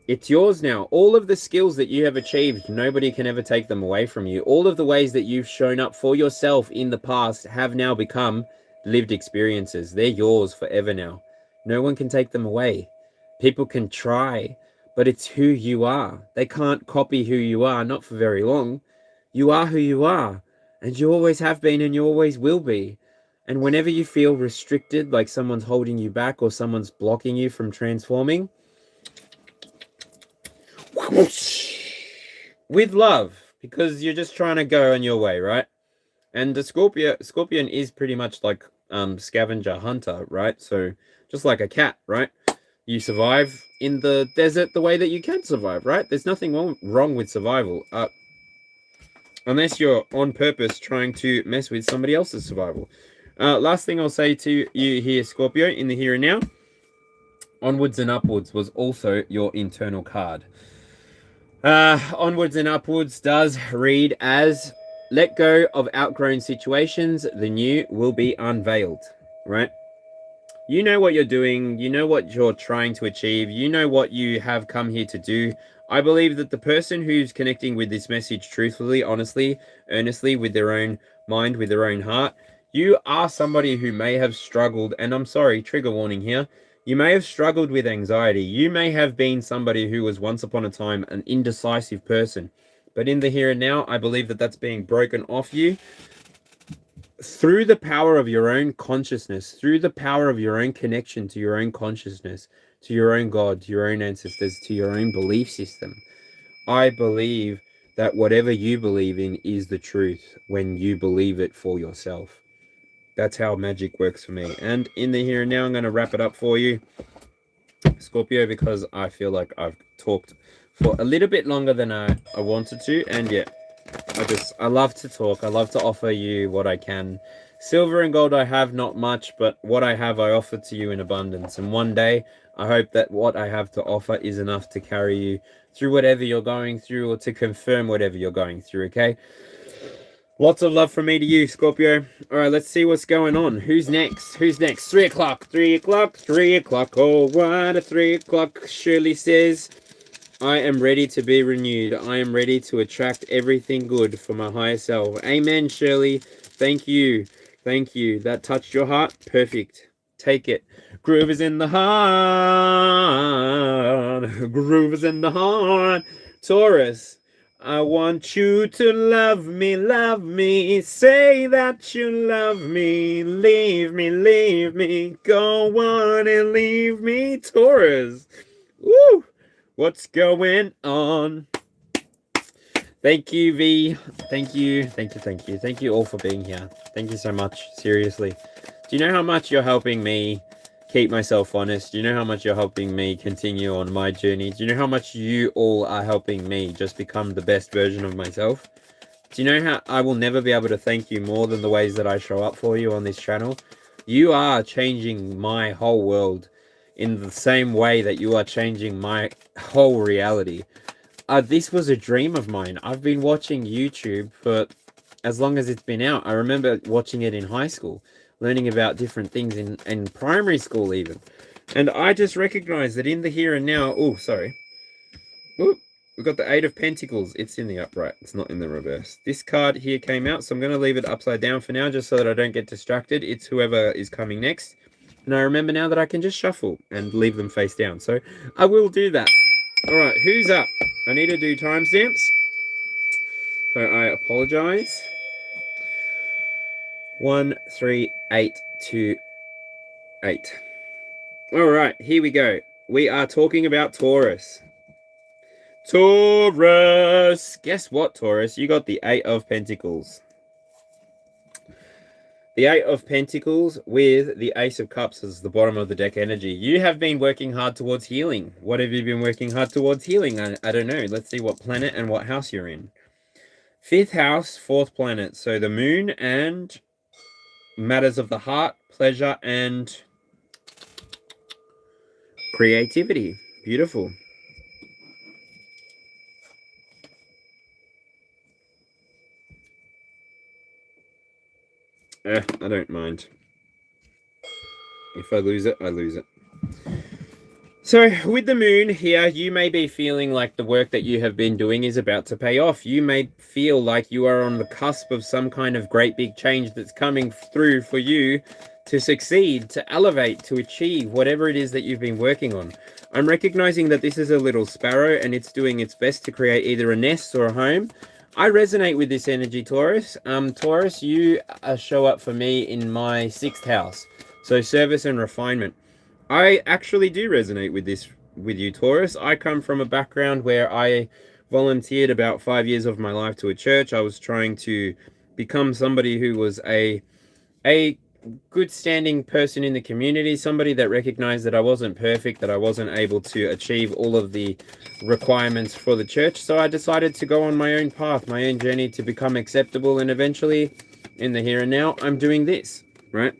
It's yours now. All of the skills that you have achieved, nobody can ever take them away from you. All of the ways that you've shown up for yourself in the past have now become lived experiences. They're yours forever now. No one can take them away. People can try, but it's who you are. They can't copy who you are, not for very long. You are who you are, and you always have been and you always will be. And whenever you feel restricted, like someone's holding you back or someone's blocking you from transforming, with love, because you're just trying to go on your way, right? And the scorpion is pretty much like scavenger hunter, right? So just like a cat, right? You survive in the desert the way that you can survive, right? There's nothing wrong with survival, unless you're on purpose trying to mess with somebody else's survival. Last thing I'll say to you here, Scorpio, in the here and now, onwards and upwards was also your internal card. Onwards and upwards does read as let go of outgrown situations, the new will be unveiled, right? You know what you're doing, you know what you're trying to achieve, you know what you have come here to do. I believe that the person who's connecting with this message truthfully, honestly, earnestly, with their own mind, with their own heart, you are somebody who may have struggled, and I'm sorry, trigger warning here, you may have struggled with anxiety. You may have been somebody who was once upon a time an indecisive person. But in the here and now, I believe that that's being broken off you through the power of your own consciousness, through the power of your own connection to your own consciousness, to your own God, to your own ancestors, to your own belief system. I believe that whatever you believe in is the truth when you believe it for yourself. That's how magic works for me. And in the here and now, I'm going to wrap it up for you, Scorpio, because I feel like I've talked for a little bit longer than I wanted to. And yeah, I love to talk. I love to offer you what I can. Silver and gold I have not much, but what I have I offer to you in abundance. And one day, I hope that what I have to offer is enough to carry you through whatever you're going through, or to confirm whatever you're going through, okay? Lots of love from me to you, Scorpio. All right, let's see what's going on. Who's next? Who's next? 3 o'clock, 3 o'clock, 3 o'clock. Oh, what a 3 o'clock. Shirley says, I am ready to be renewed. I am ready to attract everything good for my higher self. Amen, Shirley. Thank you. Thank you. That touched your heart? Perfect. Take it. Groove is in the heart. Groove is in the heart. Taurus, I want you to love me. Say that you love me. Leave me. Go on and leave me. Taurus. Woo! What's going on? Thank you, V. Thank you all for being here. Thank you so much. Seriously. Do you know how much you're helping me keep myself honest? Do you know how much you're helping me continue on my journey? Do you know how much you all are helping me just become the best version of myself? Do you know how I will never be able to thank you more than the ways that I show up for you on this channel? You are changing my whole world in the same way that you are changing my whole reality. This was a dream of mine. I've been watching YouTube for as long as it's been out. I remember watching it in high school, learning about different things in primary school even. And I just recognized that in the here and now... Oh, sorry. Ooh, we've got the 8 of Pentacles. It's in the upright. It's not in the reverse. This card here came out, so I'm going to leave it upside down for now, just so that I don't get distracted. It's whoever is coming next. And I remember now that I can just shuffle and leave them face down. So I will do that. All right, who's up? I need to do timestamps. So I apologize. 1, 3, 8, 2, 8. All right, here we go. We are talking about Taurus. Taurus. Guess what, Taurus? You got the 8 of Pentacles. The 8 of Pentacles with the Ace of Cups as the bottom of the deck energy. You have been working hard towards healing. What have you been working hard towards healing? I don't know. Let's see what planet and what house you're in. 5th house, 4th planet. So the moon and matters of the heart, pleasure, and creativity. Beautiful. I don't mind. If I lose it, I lose it. So with the moon here, you may be feeling like the work that you have been doing is about to pay off. You may feel like you are on the cusp of some kind of great big change that's coming through for you to succeed, to elevate, to achieve whatever it is that you've been working on. I'm recognizing that this is a little sparrow and it's doing its best to create either a nest or a home. I resonate with this energy, Taurus. Taurus, you show up for me in my 6th house. So service and refinement. I actually do resonate with this, with you, Taurus. I come from a background where I volunteered about 5 years of my life to a church. I was trying to become somebody who was a good standing person in the community, somebody that recognized that I wasn't perfect, that I wasn't able to achieve all of the requirements for the church. So I decided to go on my own path, my own journey to become acceptable. And eventually, in the here and now, I'm doing this, right?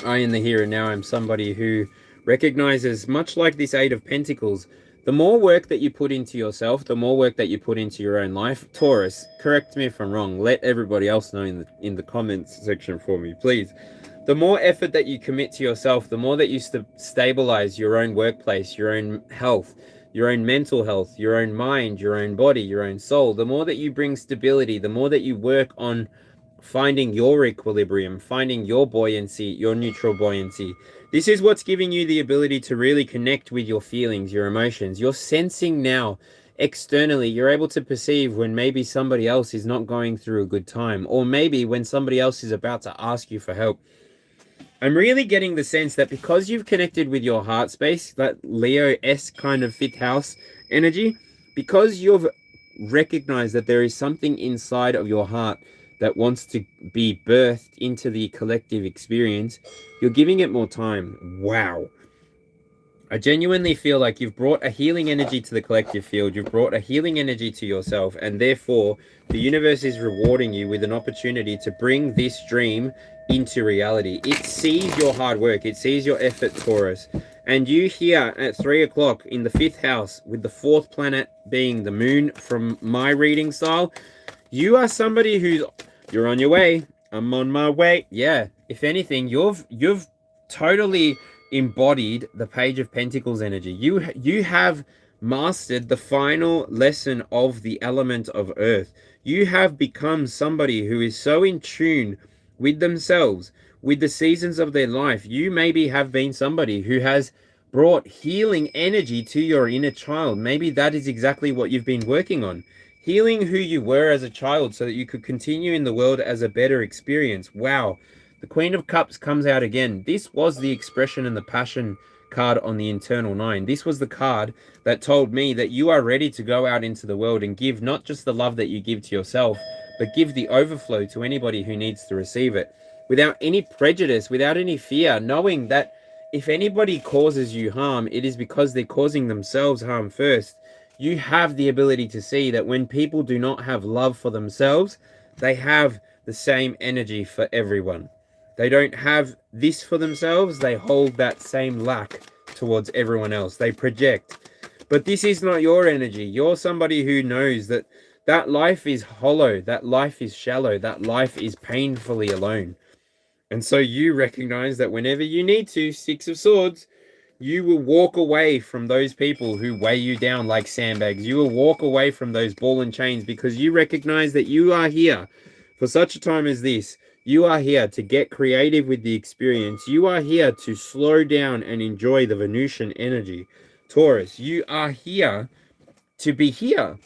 In the here and now, I'm somebody who recognizes, much like this 8 of Pentacles, the more work that you put into yourself, the more work that you put into your own life. Taurus, correct me if I'm wrong. Let everybody else know in the comments section for me, please. The more effort that you commit to yourself, the more that you stabilize your own workplace, your own health, your own mental health, your own mind, your own body, your own soul, the more that you bring stability, the more that you work on finding your equilibrium, finding your buoyancy, your neutral buoyancy. This is what's giving you the ability to really connect with your feelings, your emotions. You're sensing now externally, you're able to perceive when maybe somebody else is not going through a good time, or maybe when somebody else is about to ask you for help. I'm really getting the sense that because you've connected with your heart space, that Leo-esque kind of fifth house energy, because you've recognized that there is something inside of your heart that wants to be birthed into the collective experience, you're giving it more time. Wow. I genuinely feel like you've brought a healing energy to the collective field. You've brought a healing energy to yourself, and therefore the universe is rewarding you with an opportunity to bring this dream into reality. It sees your hard work. It sees your effort, Taurus. And you here at 3 o'clock in the 5th house, with the 4th planet being the moon from my reading style, you are somebody you're on your way. I'm on my way. Yeah. If anything, you've totally embodied the Page of Pentacles energy. You have mastered the final lesson of the element of earth. You have become somebody who is so in tune with themselves, with the seasons of their life. You maybe have been somebody who has brought healing energy to your inner child. Maybe that is exactly what you've been working on. Healing who you were as a child so that you could continue in the world as a better experience. Wow. The Queen of Cups comes out again. This was the expression and the passion card on the internal 9. This was the card that told me that you are ready to go out into the world and give not just the love that you give to yourself, but give the overflow to anybody who needs to receive it. Without any prejudice, without any fear, knowing that if anybody causes you harm, it is because they're causing themselves harm first. You have the ability to see that when people do not have love for themselves, they have the same energy for everyone. They don't have this for themselves. They hold that same lack towards everyone else. They project. But this is not your energy. You're somebody who knows that that life is hollow. That life is shallow. That life is painfully alone. And so you recognize that whenever you need to, 6 of Swords, you will walk away from those people who weigh you down like sandbags. You will walk away from those ball and chains because you recognize that you are here for such a time as this. You are here to get creative with the experience. You are here to slow down and enjoy the Venusian energy. Taurus, you are here to be here.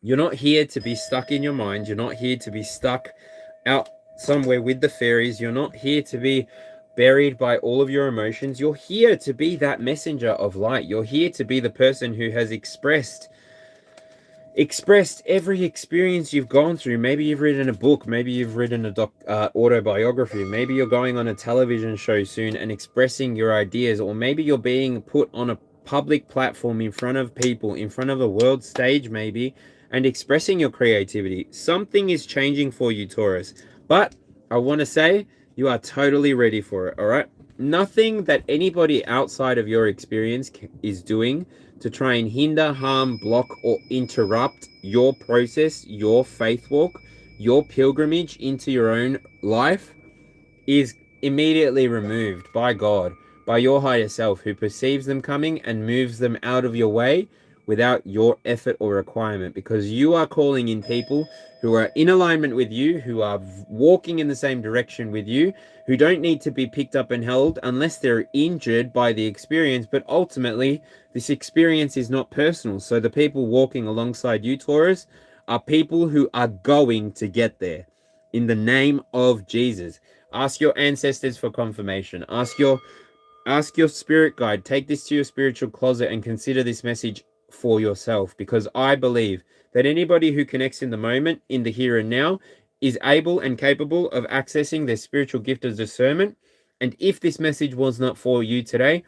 You're not here to be stuck in your mind. You're not here to be stuck out somewhere with the fairies. You're not here to be buried by all of your emotions. You're here to be that messenger of light. You're here to be the person who has expressed every experience you've gone through. Maybe you've written a book, maybe you've written a autobiography, maybe you're going on a television show soon and expressing your ideas, or maybe you're being put on a public platform in front of people, in front of a world stage maybe, and expressing your creativity. Something is changing for you, Taurus, but I want to say you are totally ready for it. All right, nothing that anybody outside of your experience is doing to try and hinder, harm, block, or interrupt your process, your faith walk, your pilgrimage into your own life is immediately removed by God, by your higher self, who perceives them coming and moves them out of your way without your effort or requirement, because you are calling in people who are in alignment with you, who are walking in the same direction with you, who don't need to be picked up and held unless they're injured by the experience. But ultimately, this experience is not personal. So the people walking alongside you, Taurus, are people who are going to get there. In the name of Jesus. Ask your ancestors for confirmation. Ask your spirit guide. Take this to your spiritual closet and consider this message for yourself, because I believe that anybody who connects in the moment, in the here and now, is able and capable of accessing their spiritual gift of discernment. And if this message was not for you today,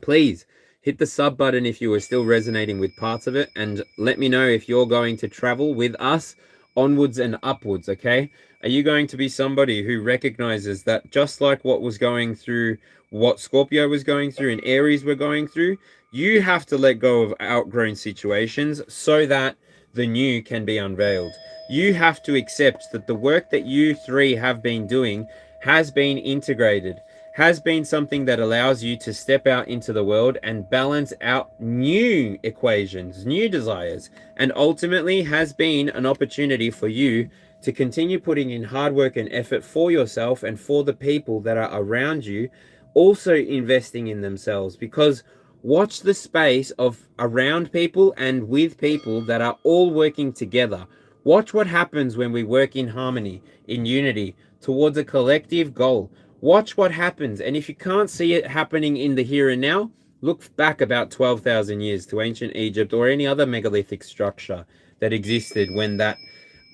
please hit the sub button if you are still resonating with parts of it, and let me know if you're going to travel with us onwards and upwards. Okay, are you going to be somebody who recognizes that just like what was going through, what Scorpio was going through and Aries were going through, you have to let go of outgrown situations so that the new can be unveiled. You have to accept that the work that you three have been doing has been integrated, has been something that allows you to step out into the world and balance out new equations, new desires, and ultimately has been an opportunity for you to continue putting in hard work and effort for yourself and for the people that are around you, also investing in themselves. Because Watch the space of around people and with people that are all working together. Watch what happens when we work in harmony, in unity, towards a collective goal. Watch what happens. And if you can't see it happening in the here and now, look back about 12,000 years to ancient Egypt or any other megalithic structure that existed when that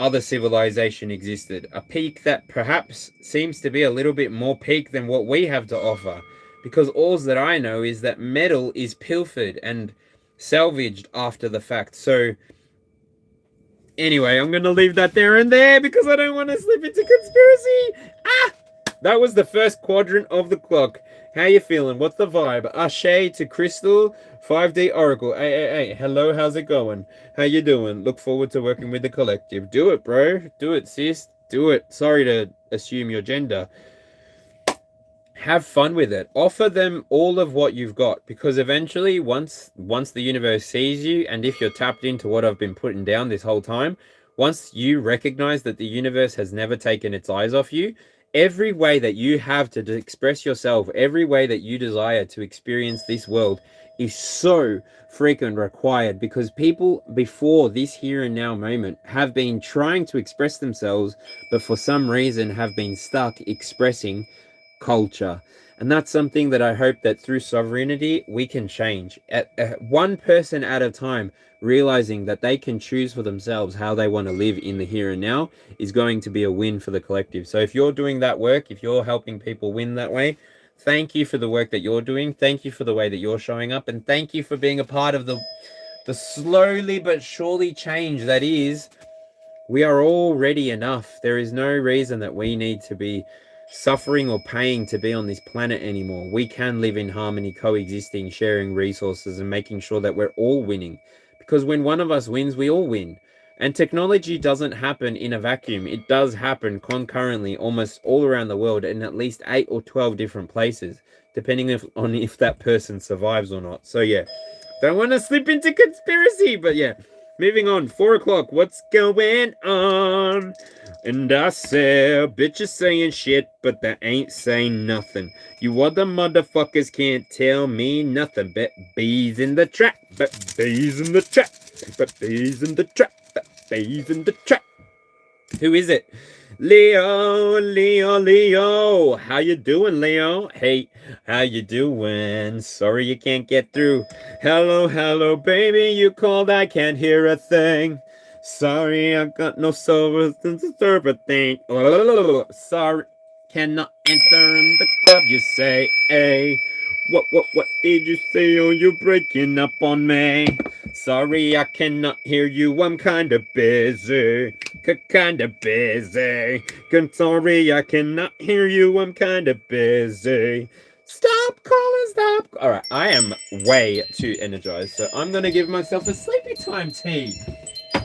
other civilization existed. A peak that perhaps seems to be a little bit more peak than what we have to offer. Because all that I know is that metal is pilfered and salvaged after the fact. So anyway, I'm going to leave that there and there because I don't want to slip into conspiracy. That was the first quadrant of the clock. How you feeling? What's the vibe? Ashe to Crystal, 5D Oracle. Hey, hello, how's it going? How you doing? Look forward to working with the collective. Do it, bro. Do it, sis. Do it. Sorry to assume your gender. Have fun with it. Offer them all of what you've got, because eventually once the universe sees you, and if you're tapped into what I've been putting down this whole time, once you recognize that the universe has never taken its eyes off you, every way that you have to express yourself, every way that you desire to experience this world is so freaking required, because people before this here and now moment have been trying to express themselves, but for some reason have been stuck expressing culture. And that's something that I hope that through sovereignty we can change at one person at a time. Realizing that they can choose for themselves how they want to live in the here and now is going to be a win for the collective. So if you're doing that work, if you're helping people win that way, thank you for the work that you're doing. Thank you for the way that you're showing up, and thank you for being a part of the slowly but surely change that is. We are already enough. There is no reason that we need to be suffering or paying to be on this planet anymore. We can live in harmony, coexisting, sharing resources, and making sure that we're all winning. Because when one of us wins, we all win. And technology doesn't happen in a vacuum. It does happen concurrently almost all around the world in at least 8 or 12 different places, depending on if that person survives or not. So yeah, don't want to slip into conspiracy, but yeah. Moving on, 4 o'clock, what's going on? And I say, bitches saying shit, but they ain't saying nothing. You other motherfuckers can't tell me nothing. Bet bees in the trap, bet bees in the trap, bet bees in the trap, bet bees in the trap. Who is it? Leo. How you doing, Leo? Hey, how you doing? Sorry you can't get through. Hello, baby. You called, I can't hear a thing. Sorry, I got no service to serve a thing. Sorry, cannot enter in the club, you say. Hey, what did you say? Oh, you're breaking up on me. Sorry, I cannot hear you. I'm kinda busy. Kinda busy. Sorry, I cannot hear you. I'm kinda busy. Stop calling, stop. Alright, I am way too energized, so I'm gonna give myself a sleepy time tea.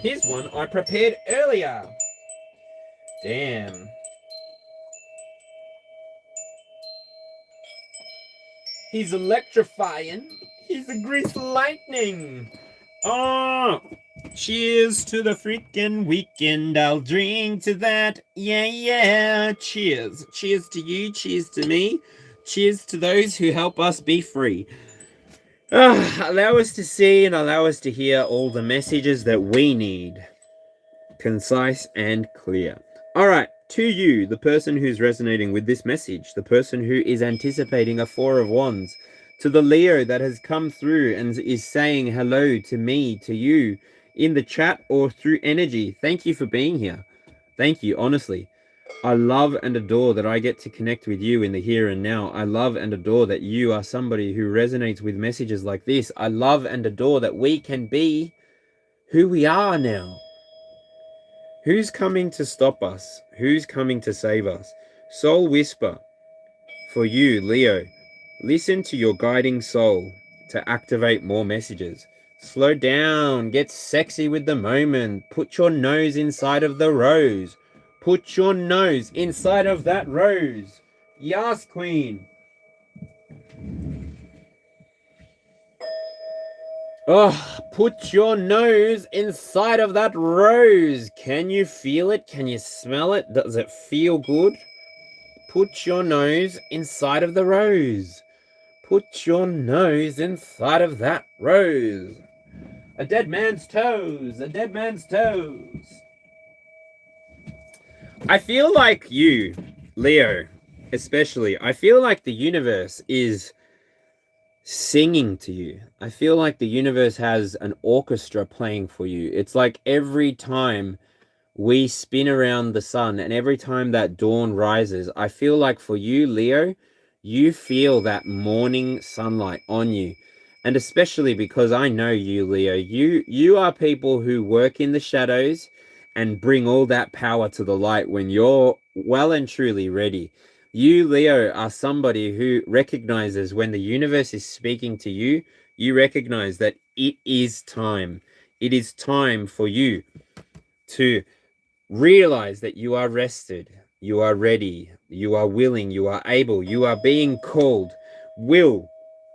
Here's one I prepared earlier. Damn. He's electrifying. He's a grease lightning. Oh, cheers to the freaking weekend. I'll drink to that. Yeah. Cheers. Cheers to you. Cheers to me. Cheers to those who help us be free. Allow us to see and allow us to hear all the messages that we need. Concise and clear. All right, to you, the person who's resonating with this message, the person who is anticipating a 4 of Wands, to the Leo that has come through and is saying hello to me, to you, in the chat or through energy. Thank you for being here. Thank you, honestly. I love and adore that I get to connect with you in the here and now. I love and adore that you are somebody who resonates with messages like this. I love and adore that we can be who we are now. Who's coming to stop us? Who's coming to save us? Soul Whisper. For you, Leo. Listen to your guiding soul to activate more messages. Slow down. Get sexy with the moment. Put your nose inside of the rose. Put your nose inside of that rose. Yes, Queen. Oh, put your nose inside of that rose. Can you feel it? Can you smell it? Does it feel good? Put your nose inside of the rose. Put your nose inside of that rose. A dead man's toes. A dead man's toes. I feel like you, Leo, especially, I feel like the universe is singing to you. I feel like the universe has an orchestra playing for you. It's like every time we spin around the sun and every time that dawn rises, I feel like for you, Leo, you feel that morning sunlight on you. And especially because I know you, Leo, you are people who work in the shadows and bring all that power to the light when you're well and truly ready. You, Leo, are somebody who recognizes when the universe is speaking to you, you recognize that it is time. It is time for you to realize that you are rested, you are ready, you are willing, you are able, you are being called. Will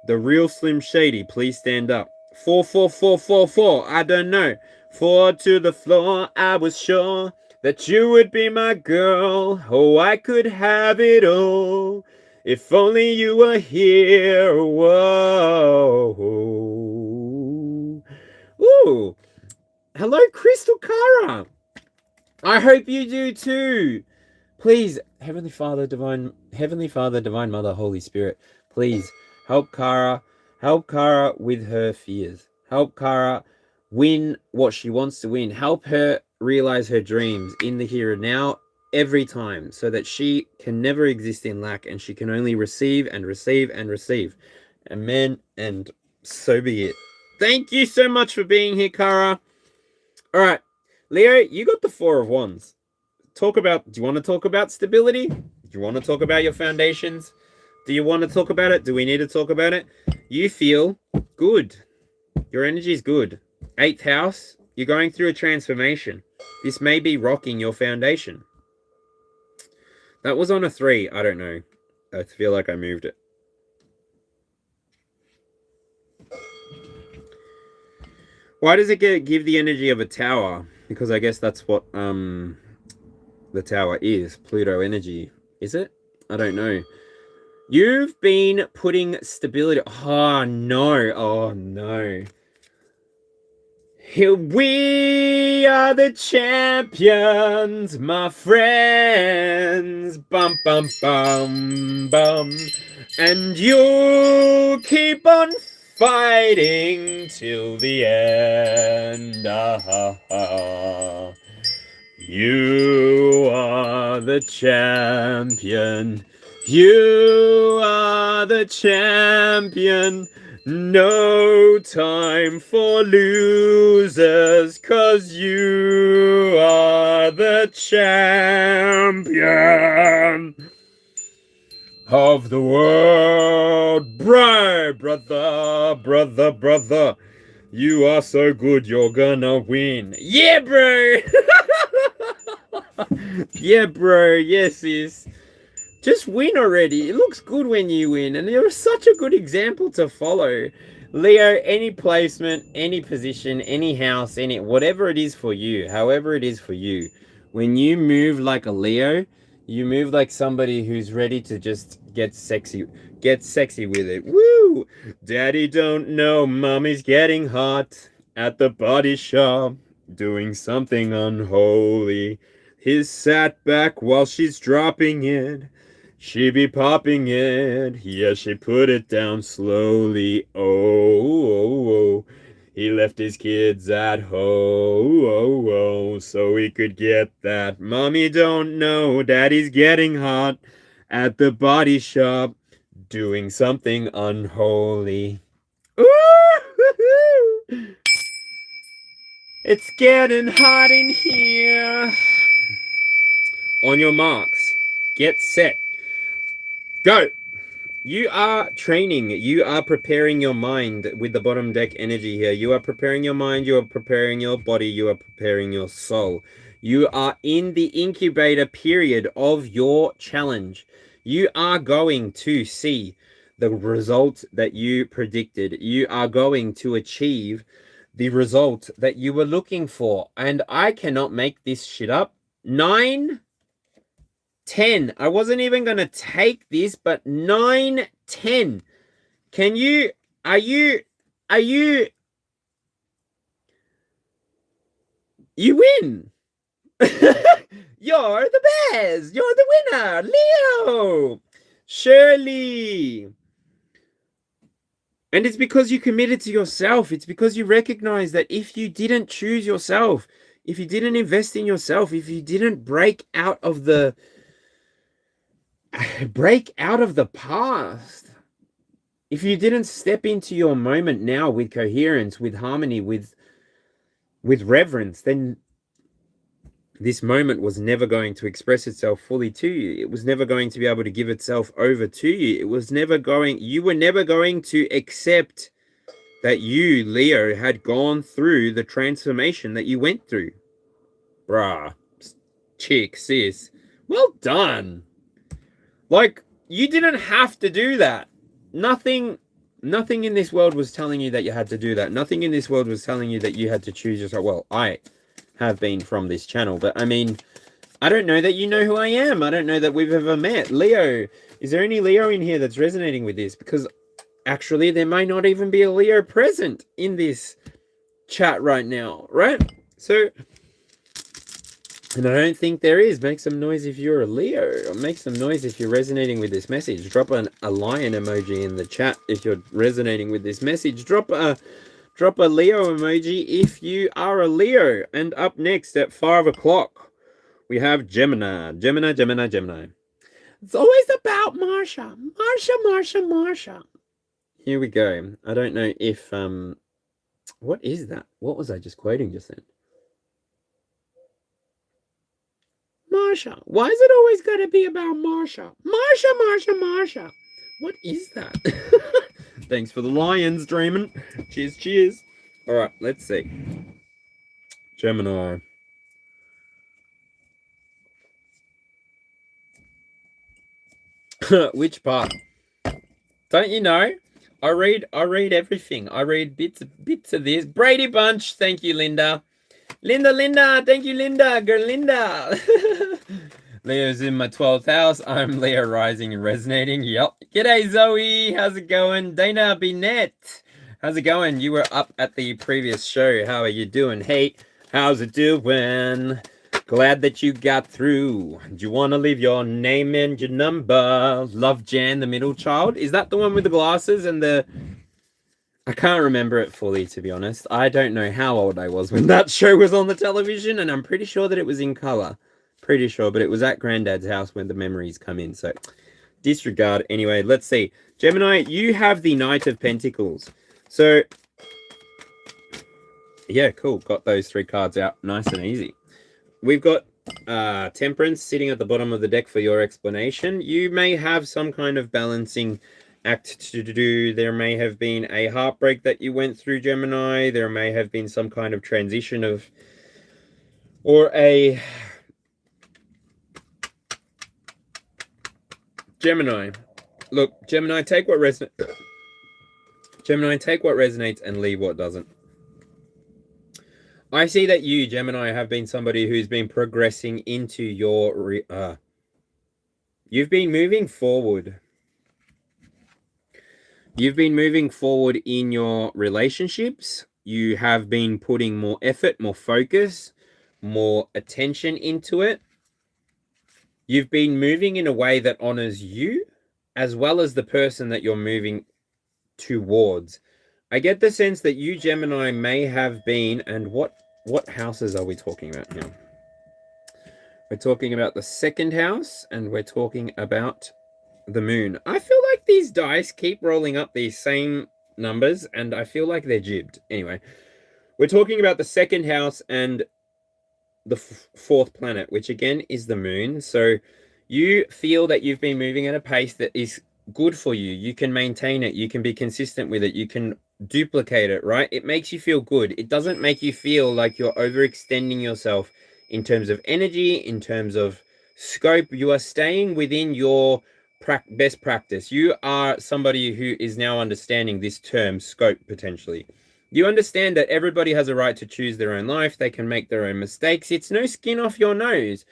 the real Slim Shady please stand up? 44444, I don't know. 4 to the floor, I was sure that you would be my girl. Oh, I could have it all if only you were here. Whoa. Ooh. Hello, Crystal Cara. I hope you do too. Please, Heavenly Father, Divine Mother, Holy Spirit, please help Kara with her fears. Help Kara win what she wants to win. Help her realize her dreams in the here and now every time so that she can never exist in lack and she can only receive and receive and receive. Amen. And so be it. Thank you so much for being here, Kara. All right, Leo, you got the 4 of Wands. Do you want to talk about stability? Do you want to talk about your foundations? Do you want to talk about it? Do we need to talk about it? You feel good. Your energy is good. 8th house, you're going through a transformation. This may be rocking your foundation. That was on a 3. I don't know. I feel like I moved it. Why does it give the energy of a tower? Because I guess that's what the tower is. Pluto energy. Is it? I don't know. You've been putting stability. Oh, no. Oh, no. Here we are the champions, my friends. Bum, bum, bum, bum. And you'll keep on fighting till the end. You are the champion. You are the champion. No time for losers, 'cause you are the champion of the world. Brother. You are so good, you're gonna win. Yeah, bro. Yeah, bro. Yes, sis. Just win already. It looks good when you win. And you're such a good example to follow. Leo, any placement, any position, any house, whatever it is for you, however it is for you, when you move like a Leo, you move like somebody who's ready to just get sexy with it. Woo! Daddy don't know, mommy's getting hot at the body shop, doing something unholy. He's sat back while she's dropping it. She be popping it. Yeah, she put it down slowly. Oh. He left his kids at home, so he could get that. Mommy don't know, daddy's getting hot at the body shop, doing something unholy. Ooh! It's getting hot in here. On your marks, get set, go. You are training. You are preparing your mind with the bottom deck energy here. You are preparing your mind. You are preparing your body. You are preparing your soul. You are in the incubator period of your challenge. You are going to see the result that you predicted. You are going to achieve the result that you were looking for. And I cannot make this shit up. 9, 10. I wasn't even going to take this, but 9, 10. Can you, are you, you win. You're the best. You're the winner. Leo. Shirley. And it's because you committed to yourself. It's because you recognize that if you didn't choose yourself, if you didn't invest in yourself, if you didn't break out of the past, if you didn't step into your moment now with coherence, with harmony, with reverence, then this moment was never going to express itself fully to you. It was never going to be able to give itself over to you. You were never going to accept that you, Leo, had gone through the transformation that you went through. Bruh, chick, sis, well done. Like, you didn't have to do that. Nothing in this world was telling you that you had to do that. Nothing in this world was telling you that you had to choose yourself. Well, I have been from this channel, but I mean, I don't know that you know who I am. I don't know that we've ever met. Leo, is there any Leo in here that's resonating with this? Because actually, there may not even be a Leo present in this chat right now, right? So, and I don't think there is. Make some noise if you're a Leo, or make some noise if you're resonating with this message. Drop a lion emoji in the chat if you're resonating with this message. Drop a Leo emoji if you are a Leo. And up next at 5 o'clock, we have Gemini. Gemini. It's always about Marsha. Marsha. Here we go. I don't know if, what is that? What was I just quoting just then? Marsha. Why is it always got to be about Marsha? Marsha. What is that? Thanks for the lions, dreaming. Cheers. All right, let's see. Gemini. Which part? Don't you know? I read everything. I read bits of this. Brady Bunch. Thank you, Linda. Linda. Thank you, Linda. Girl, Linda. Leo's in my 12th house. I'm Leo rising and resonating. Yep. G'day, Zoe. How's it going? Dana Binette. How's it going? You were up at the previous show. How are you doing? Hey, how's it doing? Glad that you got through. Do you want to leave your name and your number? Love Jan, the middle child. Is that the one with the glasses and the... I can't remember it fully, to be honest. I don't know how old I was when that show was on the television, and I'm pretty sure that it was in color. Pretty sure, but it was at Granddad's house when the memories come in, so disregard. Anyway, let's see. Gemini, you have the Knight of Pentacles. So, yeah, cool. Got those 3 cards out nice and easy. We've got Temperance sitting at the bottom of the deck for your explanation. You may have some kind of balancing act to do. There may have been a heartbreak that you went through, Gemini. There may have been some kind of transition of, or a Gemini. Look, Gemini, take what resonates. Gemini, take what resonates and leave what doesn't. I see that you, Gemini, have been somebody who's been progressing into your... you've been moving forward. You've been moving forward in your relationships. You have been putting more effort, more focus, more attention into it. You've been moving in a way that honors you, as well as the person that you're moving towards. I get the sense that you, Gemini, may have been, and what houses are we talking about now? We're talking about the 2nd house, and we're talking about the moon. I feel like these dice keep rolling up these same numbers, and I feel like they're jibbed. Anyway, we're talking about the 2nd house and the 4th planet, which again is the moon. So you feel that you've been moving at a pace that is good for you. You can maintain it. You can be consistent with it. You can duplicate it, right? It makes you feel good. It doesn't make you feel like you're overextending yourself in terms of energy, in terms of scope. You are staying within your best practice. You are somebody who is now understanding this term scope potentially. You understand that everybody has a right to choose their own life. They can make their own mistakes. It's no skin off your nose.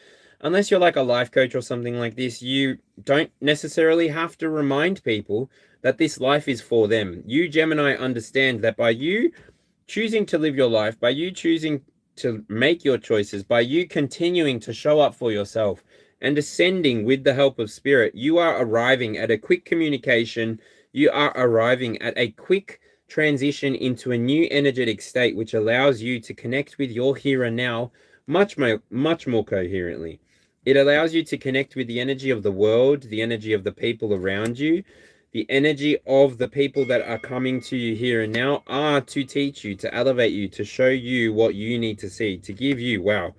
Unless you're like a life coach or something like this, you don't necessarily have to remind people that this life is for them. You, Gemini, understand that by you choosing to live your life, by you choosing to make your choices, by you continuing to show up for yourself and ascending with the help of spirit, you are arriving at a quick communication. You are arriving at a quick transition into a new energetic state, which allows you to connect with your here and now much more coherently. It allows you to connect with the energy of the world, the energy of the people around you. The energy of the people that are coming to you here and now are to teach you, to elevate you, to show you what you need to see, to give you, wow,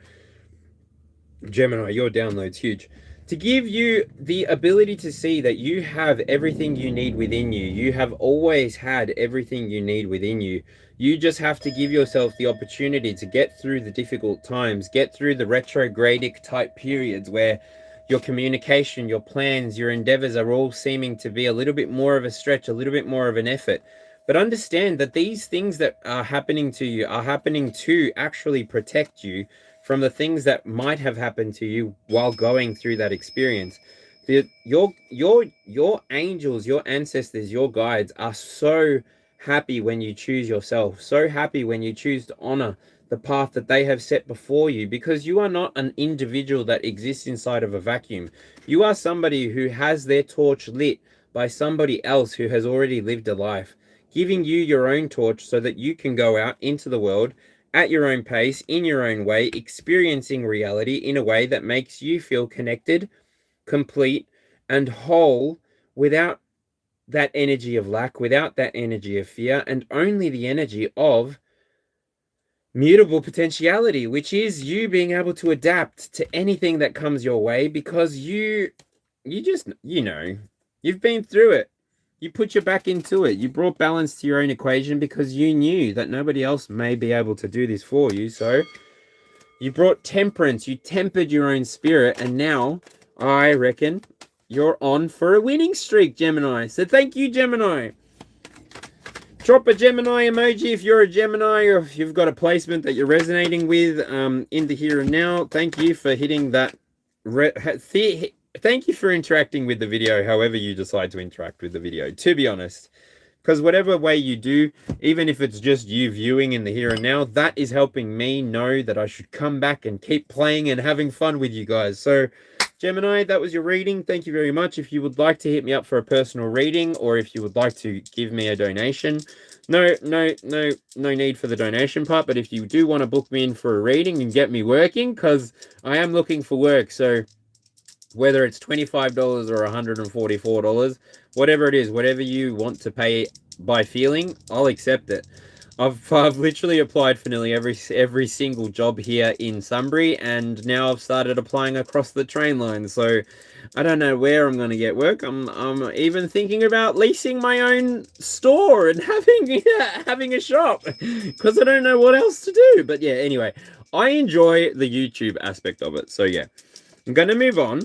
Gemini, your download's huge. To give you the ability to see that you have everything you need within you. You have always had everything you need within you. You just have to give yourself the opportunity to get through the difficult times, get through the retrogradic type periods where your communication, your plans, your endeavors are all seeming to be a little bit more of a stretch, a little bit more of an effort. But understand that these things that are happening to you are happening to actually protect you from the things that might have happened to you while going through that experience. Your angels, your ancestors, your guides are so happy when you choose yourself, so happy when you choose to honor the path that they have set before you, because you are not an individual that exists inside of a vacuum. You are somebody who has their torch lit by somebody else who has already lived a life, giving you your own torch so that you can go out into the world at your own pace, in your own way, experiencing reality in a way that makes you feel connected, complete, and whole, without that energy of lack, without that energy of fear, and only the energy of mutable potentiality, which is you being able to adapt to anything that comes your way, because you just, you've been through it. You put your back into it. You brought balance to your own equation because you knew that nobody else may be able to do this for you. So you brought temperance. You tempered your own spirit. And now I reckon you're on for a winning streak, Gemini. So thank you, Gemini. Drop a Gemini emoji if you're a Gemini, or if you've got a placement that you're resonating with in the here and now. Thank you for hitting that. Thank you for interacting with the video, however you decide to interact with the video, to be honest. Because whatever way you do, even if it's just you viewing in the here and now, that is helping me know that I should come back and keep playing and having fun with you guys. So, Gemini, that was your reading. Thank you very much. If you would like to hit me up for a personal reading, or if you would like to give me a donation, no need for the donation part. But if you do want to book me in for a reading and get me working, because I am looking for work. So whether it's $25 or $144, whatever it is, whatever you want to pay by feeling, I'll accept it. I've literally applied for nearly every single job here in Sunbury, and now I've started applying across the train line. So I don't know where I'm going to get work. I'm even thinking about leasing my own store and having a shop, because I don't know what else to do. But yeah, anyway, I enjoy the YouTube aspect of it. So yeah, I'm going to move on.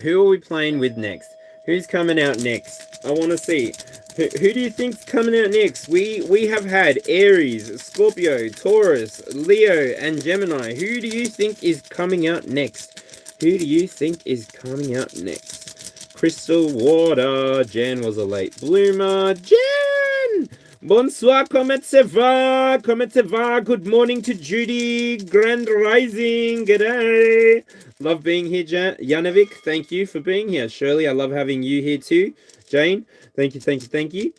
Who are we playing with next? Who's coming out next? I want to see. Who do you think's coming out next? We have had Aries, Scorpio, Taurus, Leo, and Gemini. Who do you think is coming out next? Who do you think is coming out next? Crystal Water. Jan was a late bloomer. Jan! Bonsoir, comment ça va? Comment ça va? Good morning to Judy. Grand Rising. G'day. Love being here, Janovic. Thank you for being here. Shirley, I love having you here too. Jane, thank you.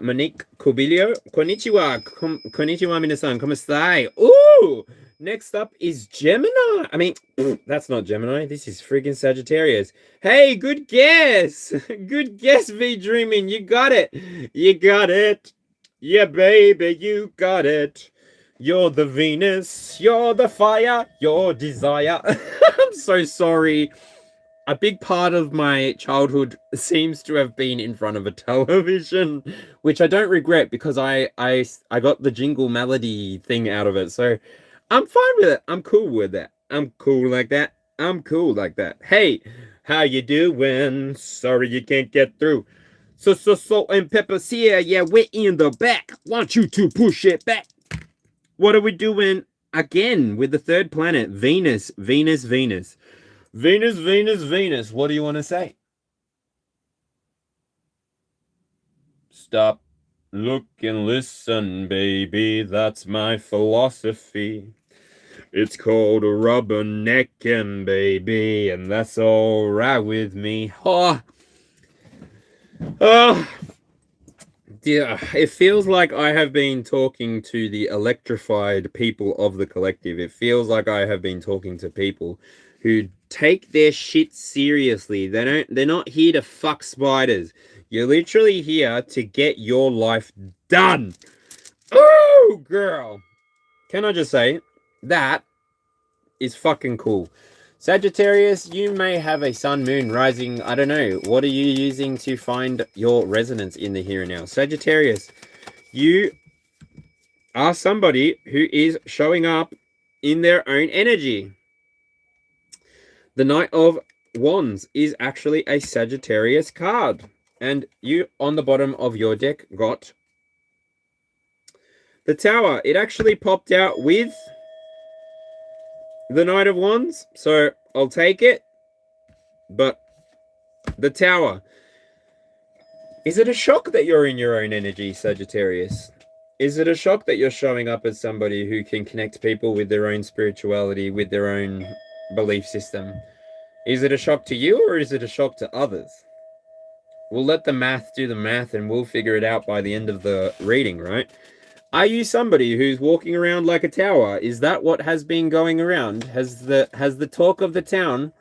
Monique Cobilio. Konnichiwa. Konnichiwa, minasan. Como estai? Ooh! Next up is Gemini. I mean, that's not Gemini. This is friggin' Sagittarius. Hey, good guess. Good guess, V Dreaming. You got it. You got it. Yeah, baby, you got it. You're the Venus. You're the fire. Your desire. I'm so sorry. A big part of my childhood seems to have been in front of a television, which I don't regret, because I got the jingle melody thing out of it. So I'm fine with it. I'm cool with that. I'm cool like that. I'm cool like that. Hey, how you doing? Sorry you can't get through. So, and Pepper's here. Yeah, we're in the back. Want you to push it back. What are we doing again with the third planet? Venus. Venus. What do you want to say? stop, look and listen, baby. That's my philosophy. It's called rubbernecking, baby, and that's all right with me. Oh, yeah, it feels like I have been talking to the electrified people of the collective. It feels like I have been talking to people who take their shit seriously. They're not here to fuck spiders. You're literally here to get your life done. Oh, girl. Can I just say, that is fucking cool. Sagittarius, you may have a sun, moon, rising. I don't know. What are you using to find your resonance in the here and now? Sagittarius, you are somebody who is showing up in their own energy. The Knight of Wands is actually a Sagittarius card. And you, on the bottom of your deck, got the Tower. It actually popped out with the Knight of Wands, so I'll take it. But the Tower. Is it a shock that you're in your own energy, Sagittarius? Is it a shock that you're showing up as somebody who can connect people with their own spirituality, with their own belief system? Is it a shock to you, or is it a shock to others? We'll let the math do the math, and we'll figure it out by the end of the reading, right? Are you somebody who's walking around like a tower? Is that what has been going around? Has the talk of the town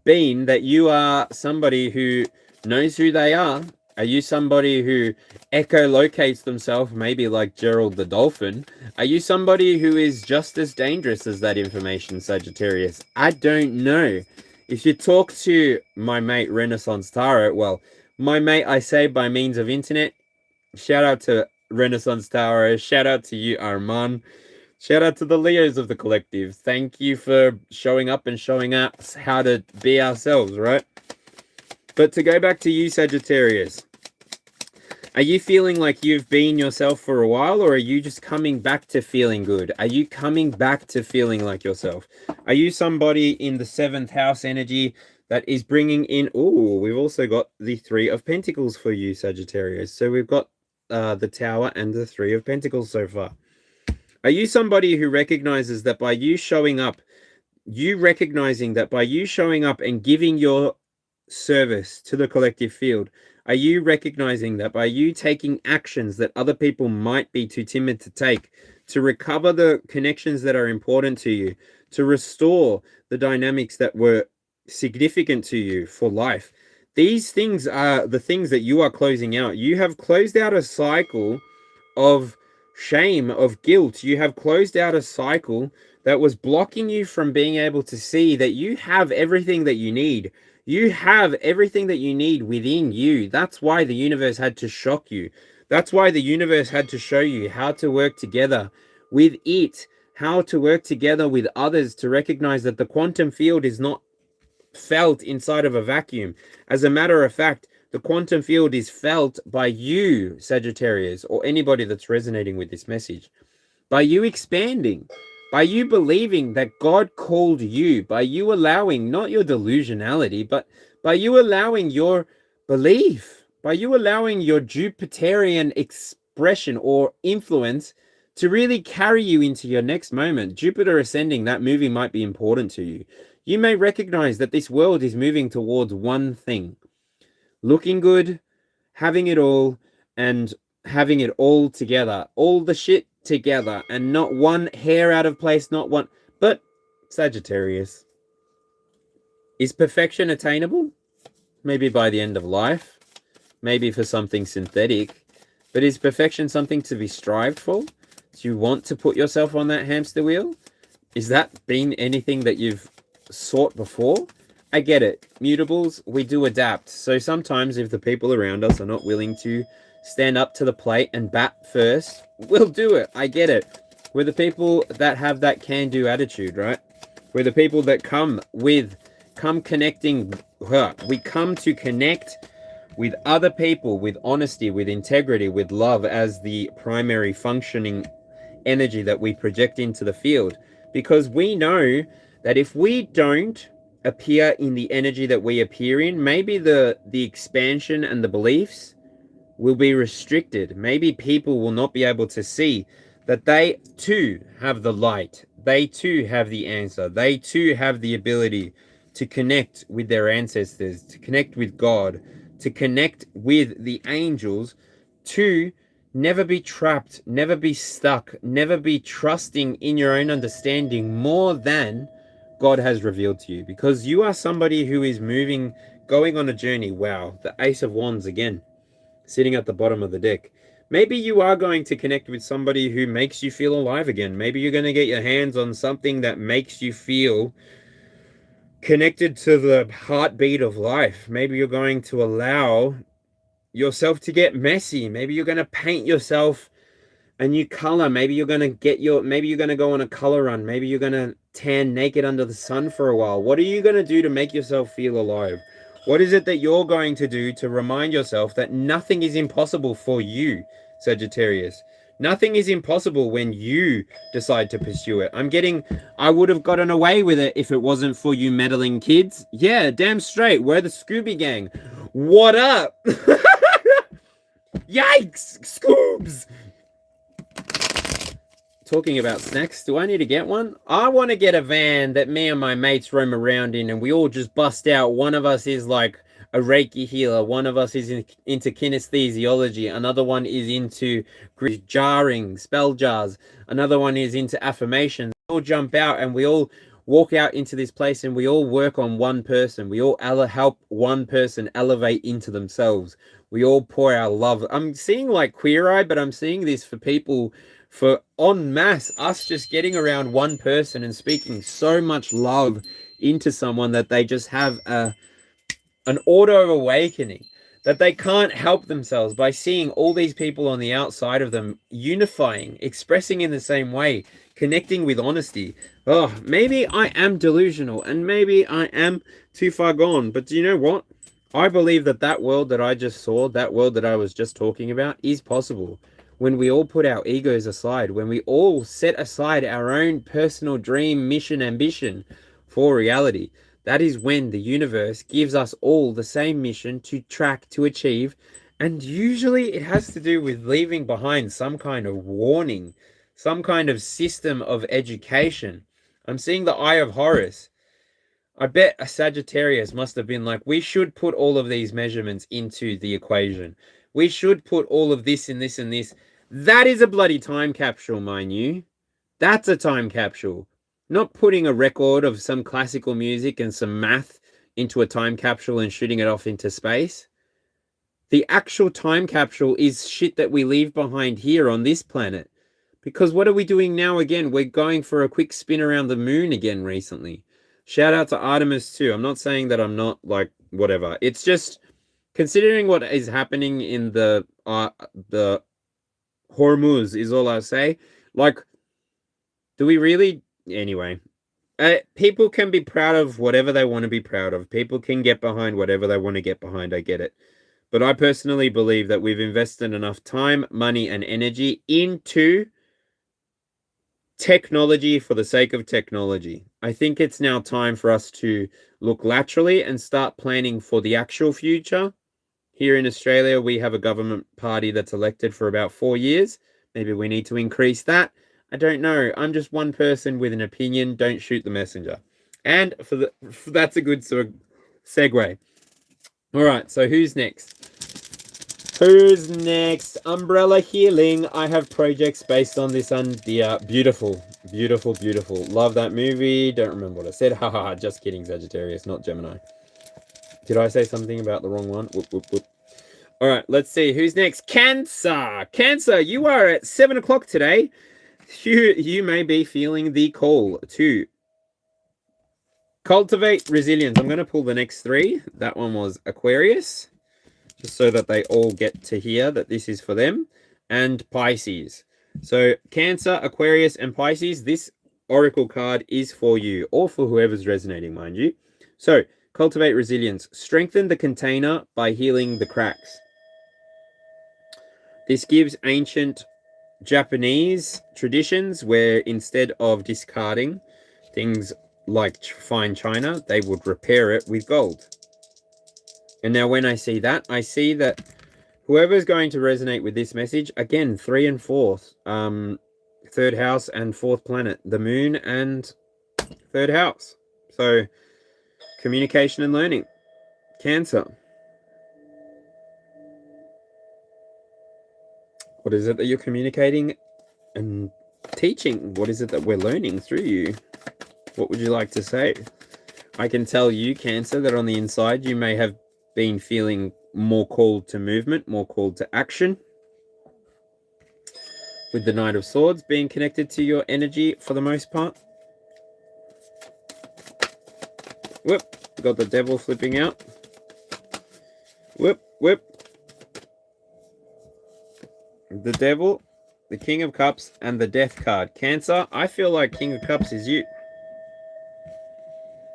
been that you are somebody who knows who they are? Are you somebody who echolocates themselves, maybe like Gerald the dolphin? Are you somebody who is just as dangerous as that information, Sagittarius? I don't know. If you talk to my mate Renaissance Tarot, well, my mate I say by means of internet, shout out to Renaissance Tower, shout out to you, Arman. Shout out to the Leos of the collective. Thank you for showing up and showing us how to be ourselves, right? But to go back to you, Sagittarius, are you feeling like you've been yourself for a while, or are you just coming back to feeling good? Are you coming back to feeling like yourself? Are you somebody in the 7th house energy that is bringing in... Oh, we've also got the 3 of Pentacles for you, Sagittarius. So we've got the Tower and the 3 of Pentacles so far. Are you somebody who recognizes that by you showing up, and giving your service to the collective field, are you recognizing that by you taking actions that other people might be too timid to take, to recover the connections that are important to you, to restore the dynamics that were significant to you for life, these things are the things that you are closing out. You have closed out a cycle of shame, of guilt. You have closed out a cycle that was blocking you from being able to see that you have everything that you need. You have everything that you need within you. That's why the universe had to shock you. That's why the universe had to show you how to work together with it, how to work together with others, to recognize that the quantum field is not felt inside of a vacuum. As a matter of fact, the quantum field is felt by you, Sagittarius, or anybody that's resonating with this message. By you expanding, by you believing that God called you, by you allowing, not your delusionality, but by you allowing your belief, by you allowing your Jupiterian expression or influence to really carry you into your next moment. Jupiter ascending, that movie might be important to you. You may recognize that this world is moving towards one thing: looking good, having it all, and having it all together. All the shit together, and not one hair out of place, not one. But, Sagittarius, is perfection attainable? Maybe by the end of life, maybe for something synthetic, but is perfection something to be strived for? Do you want to put yourself on that hamster wheel? Is that been anything that you've sought before? I get it. Mutables, we do adapt. So sometimes if the people around us are not willing to stand up to the plate and bat first, we'll do it. I get it. We're the people that have that can-do attitude, right? We're the people that come connecting. We come to connect with other people with honesty, with integrity, with love as the primary functioning energy that we project into the field. Because we know that if we don't appear in the energy that we appear in, maybe the expansion and the beliefs will be restricted. Maybe people will not be able to see that they too have the light. They too have the answer. They too have the ability to connect with their ancestors, to connect with God, to connect with the angels, to never be trapped, never be stuck, never be trusting in your own understanding more than God has revealed to you. Because you are somebody who is moving, going on a journey. Wow, the Ace of Wands again, sitting at the bottom of the deck. Maybe you are going to connect with somebody who makes you feel alive again. Maybe you're going to get your hands on something that makes you feel connected to the heartbeat of life. Maybe you're going to allow yourself to get messy. Maybe you're going to paint yourself a new color. Maybe you're going to maybe you're going to go on a color run. Maybe you're going to tan naked under the sun for a while. What are you going to do to make yourself feel alive? What is it that you're going to do to remind yourself that nothing is impossible for you, Sagittarius? Nothing is impossible when you decide to pursue it. I would have gotten away with it if it wasn't for you meddling kids. Yeah, damn straight. We're the Scooby Gang. What up? Yikes, Scoobs! Talking about snacks, do I need to get one? I want to get a van that me and my mates roam around in and we all just bust out. One of us is like a Reiki healer. One of us is into kinesthesiology. Another one is into jarring, spell jars. Another one is into affirmations. We all jump out and we all walk out into this place and we all work on one person. We all help one person elevate into themselves. We all pour our love. I'm seeing like Queer Eye, but I'm seeing this for people, for en masse, us just getting around one person and speaking so much love into someone that they just have an auto awakening, that they can't help themselves by seeing all these people on the outside of them unifying, expressing in the same way, connecting with honesty. Oh, maybe I am delusional and maybe I am too far gone, but do you know what? I believe that that world that I just saw, that world that I was just talking about, is possible. When we all put our egos aside, when we all set aside our own personal dream, mission, ambition for reality, that is when the universe gives us all the same mission to track, to achieve. And usually it has to do with leaving behind some kind of warning, some kind of system of education. I'm seeing the Eye of Horus. I bet a Sagittarius must have been like, we should put all of these measurements into the equation. We should put all of this and this and this. That is a bloody time capsule, mind you. That's a time capsule. Not putting a record of some classical music and some math into a time capsule and shooting it off into space. The actual time capsule is shit that we leave behind here on this planet. Because what are we doing now again? We're going for a quick spin around the moon again recently. Shout out to Artemis too. I'm not saying that I'm not like whatever. It's just considering what is happening in the Hormuz is all I'll say. Like, do we really? Anyway, people can be proud of whatever they want to be proud of. People can get behind whatever they want to get behind. I get it. But I personally believe that we've invested enough time, money, and energy into technology for the sake of technology. I think it's now time for us to look laterally and start planning for the actual future. Here in Australia, we have a government party that's elected for about 4 years. Maybe we need to increase that. I don't know. I'm just one person with an opinion. Don't shoot the messenger. And that's a good segue. All right, so who's next? Who's next? Umbrella Healing. I have projects based on this idea. Beautiful, beautiful, beautiful. Love that movie. Don't remember what I said. Haha, just kidding, Sagittarius, not Gemini. Did I say something about the wrong one? Whoop, whoop, whoop. All right, let's see. Who's next? Cancer. Cancer, you are at 7 o'clock today. You may be feeling the call to cultivate resilience. I'm going to pull the next three. That one was Aquarius, just so that they all get to hear that this is for them, and Pisces. So Cancer, Aquarius, and Pisces, this oracle card is for you, or for whoever's resonating, mind you. So cultivate resilience. Strengthen the container by healing the cracks. This gives ancient Japanese traditions where instead of discarding things like fine china, they would repair it with gold. And now when I see that whoever's going to resonate with this message, again, 3 and 4th, third house and 4th planet, the moon and 3rd house. So communication and learning. Cancer. What is it that you're communicating and teaching? What is it that we're learning through you? What would you like to say? I can tell you, Cancer, that on the inside you may have been feeling more called to movement, more called to action. With the Knight of Swords being connected to your energy for the most part. Whoop, got the Devil flipping out. Whoop, whoop. The Devil, the King of Cups, and the Death card. Cancer, I feel like King of Cups is you.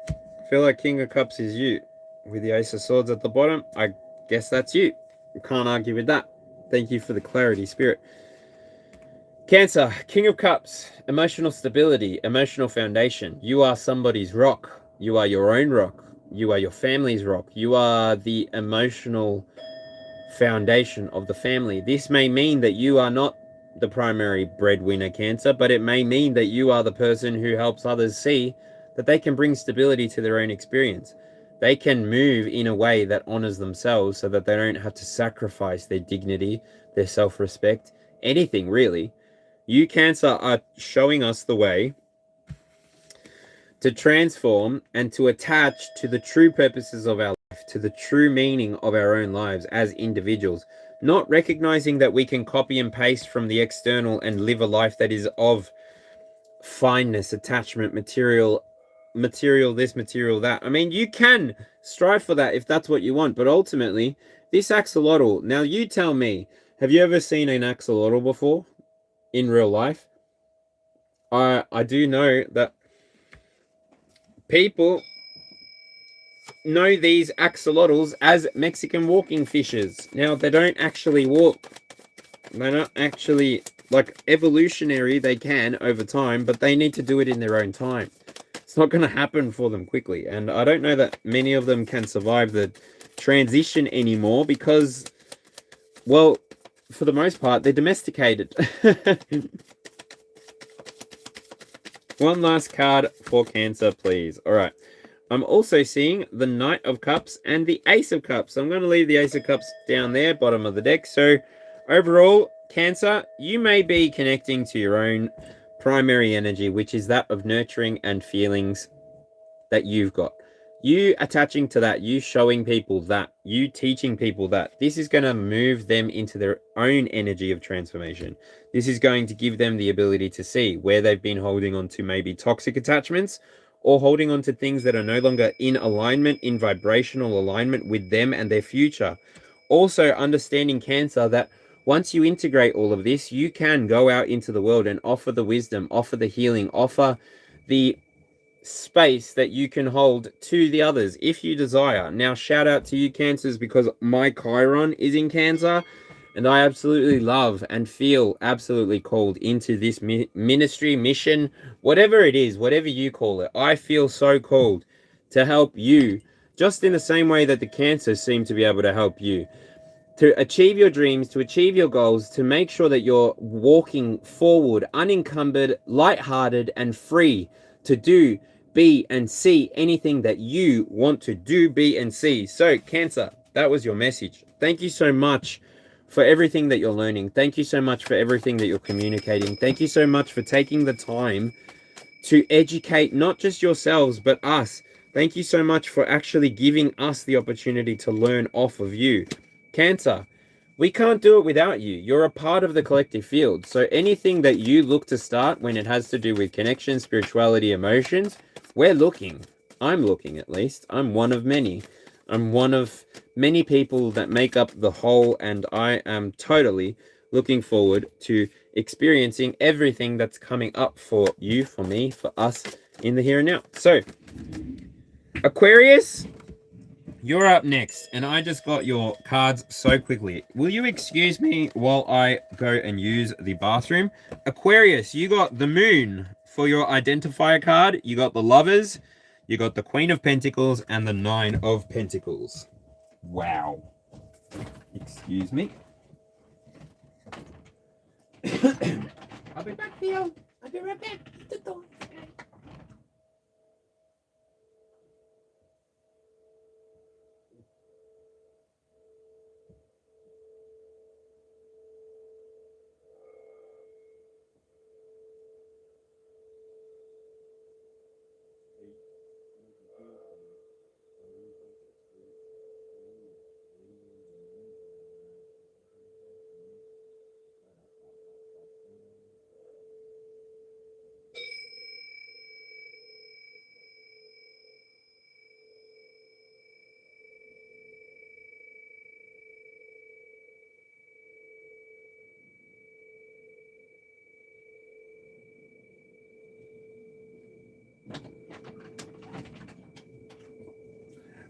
I feel like King of Cups is you. With the Ace of Swords at the bottom, I guess that's you. You can't argue with that. Thank you for the clarity, Spirit. Cancer, King of Cups, emotional stability, emotional foundation. You are somebody's rock. You are your own rock. You are your family's rock. You are the emotional foundation of the family. This may mean that you are not the primary breadwinner, Cancer, but it may mean that you are the person who helps others see that they can bring stability to their own experience. They can move in a way that honors themselves so that they don't have to sacrifice their dignity, their self-respect, anything really. You, Cancer, are showing us the way to transform and to attach to the true purposes of our life, to the true meaning of our own lives as individuals, not recognizing that we can copy and paste from the external and live a life that is of fineness, attachment, material this, material that. I mean, you can strive for that if that's what you want, but ultimately, this axolotl, now you tell me, have you ever seen an axolotl before in real life? I do know that people know these axolotls as Mexican walking fishes. Now, they don't actually walk. They're not actually, like, evolutionary, they can over time, but they need to do it in their own time. It's not going to happen for them quickly. And I don't know that many of them can survive the transition anymore because, well, for the most part, they're domesticated. One last card for Cancer, please. All right. I'm also seeing the Knight of Cups and the Ace of Cups. I'm going to leave the Ace of Cups down there, bottom of the deck. So overall, Cancer, you may be connecting to your own primary energy, which is that of nurturing and feelings that you've got. You attaching to that, you showing people that, you teaching people that. This is going to move them into their own energy of transformation. This is going to give them the ability to see where they've been holding on to maybe toxic attachments or holding on to things that are no longer in alignment, in vibrational alignment with them and their future. Also understanding, Cancer, that once you integrate all of this, you can go out into the world and offer the wisdom, offer the healing, offer the space that you can hold to the others if you desire. Now, shout out to you, Cancers, because my Chiron is in Cancer, and I absolutely love and feel absolutely called into this ministry, mission, whatever it is, whatever you call it. I feel so called to help you, just in the same way that the Cancers seem to be able to help you, to achieve your dreams, to achieve your goals, to make sure that you're walking forward, unencumbered, lighthearted, and free to do, be, and see anything that you want to do, be, and see. So, Cancer, that was your message. Thank you so much for everything that you're learning. Thank you so much for everything that you're communicating. Thank you so much for taking the time to educate not just yourselves, but us. Thank you so much for actually giving us the opportunity to learn off of you. Cancer, we can't do it without you. You're a part of the collective field. So anything that you look to start when it has to do with connection, spirituality, emotions, we're looking. I'm looking, at least. I'm one of many. I'm one of many people that make up the whole, and I am totally looking forward to experiencing everything that's coming up for you, for me, for us in the here and now. So, Aquarius, you're up next, and I just got your cards so quickly. Will you excuse me while I go and use the bathroom? Aquarius, you got the Moon for your identifier card. You got the Lovers, you got the Queen of Pentacles, and the Nine of Pentacles. Wow. Excuse me. I'll be back, Theo. I'll be right back. The door.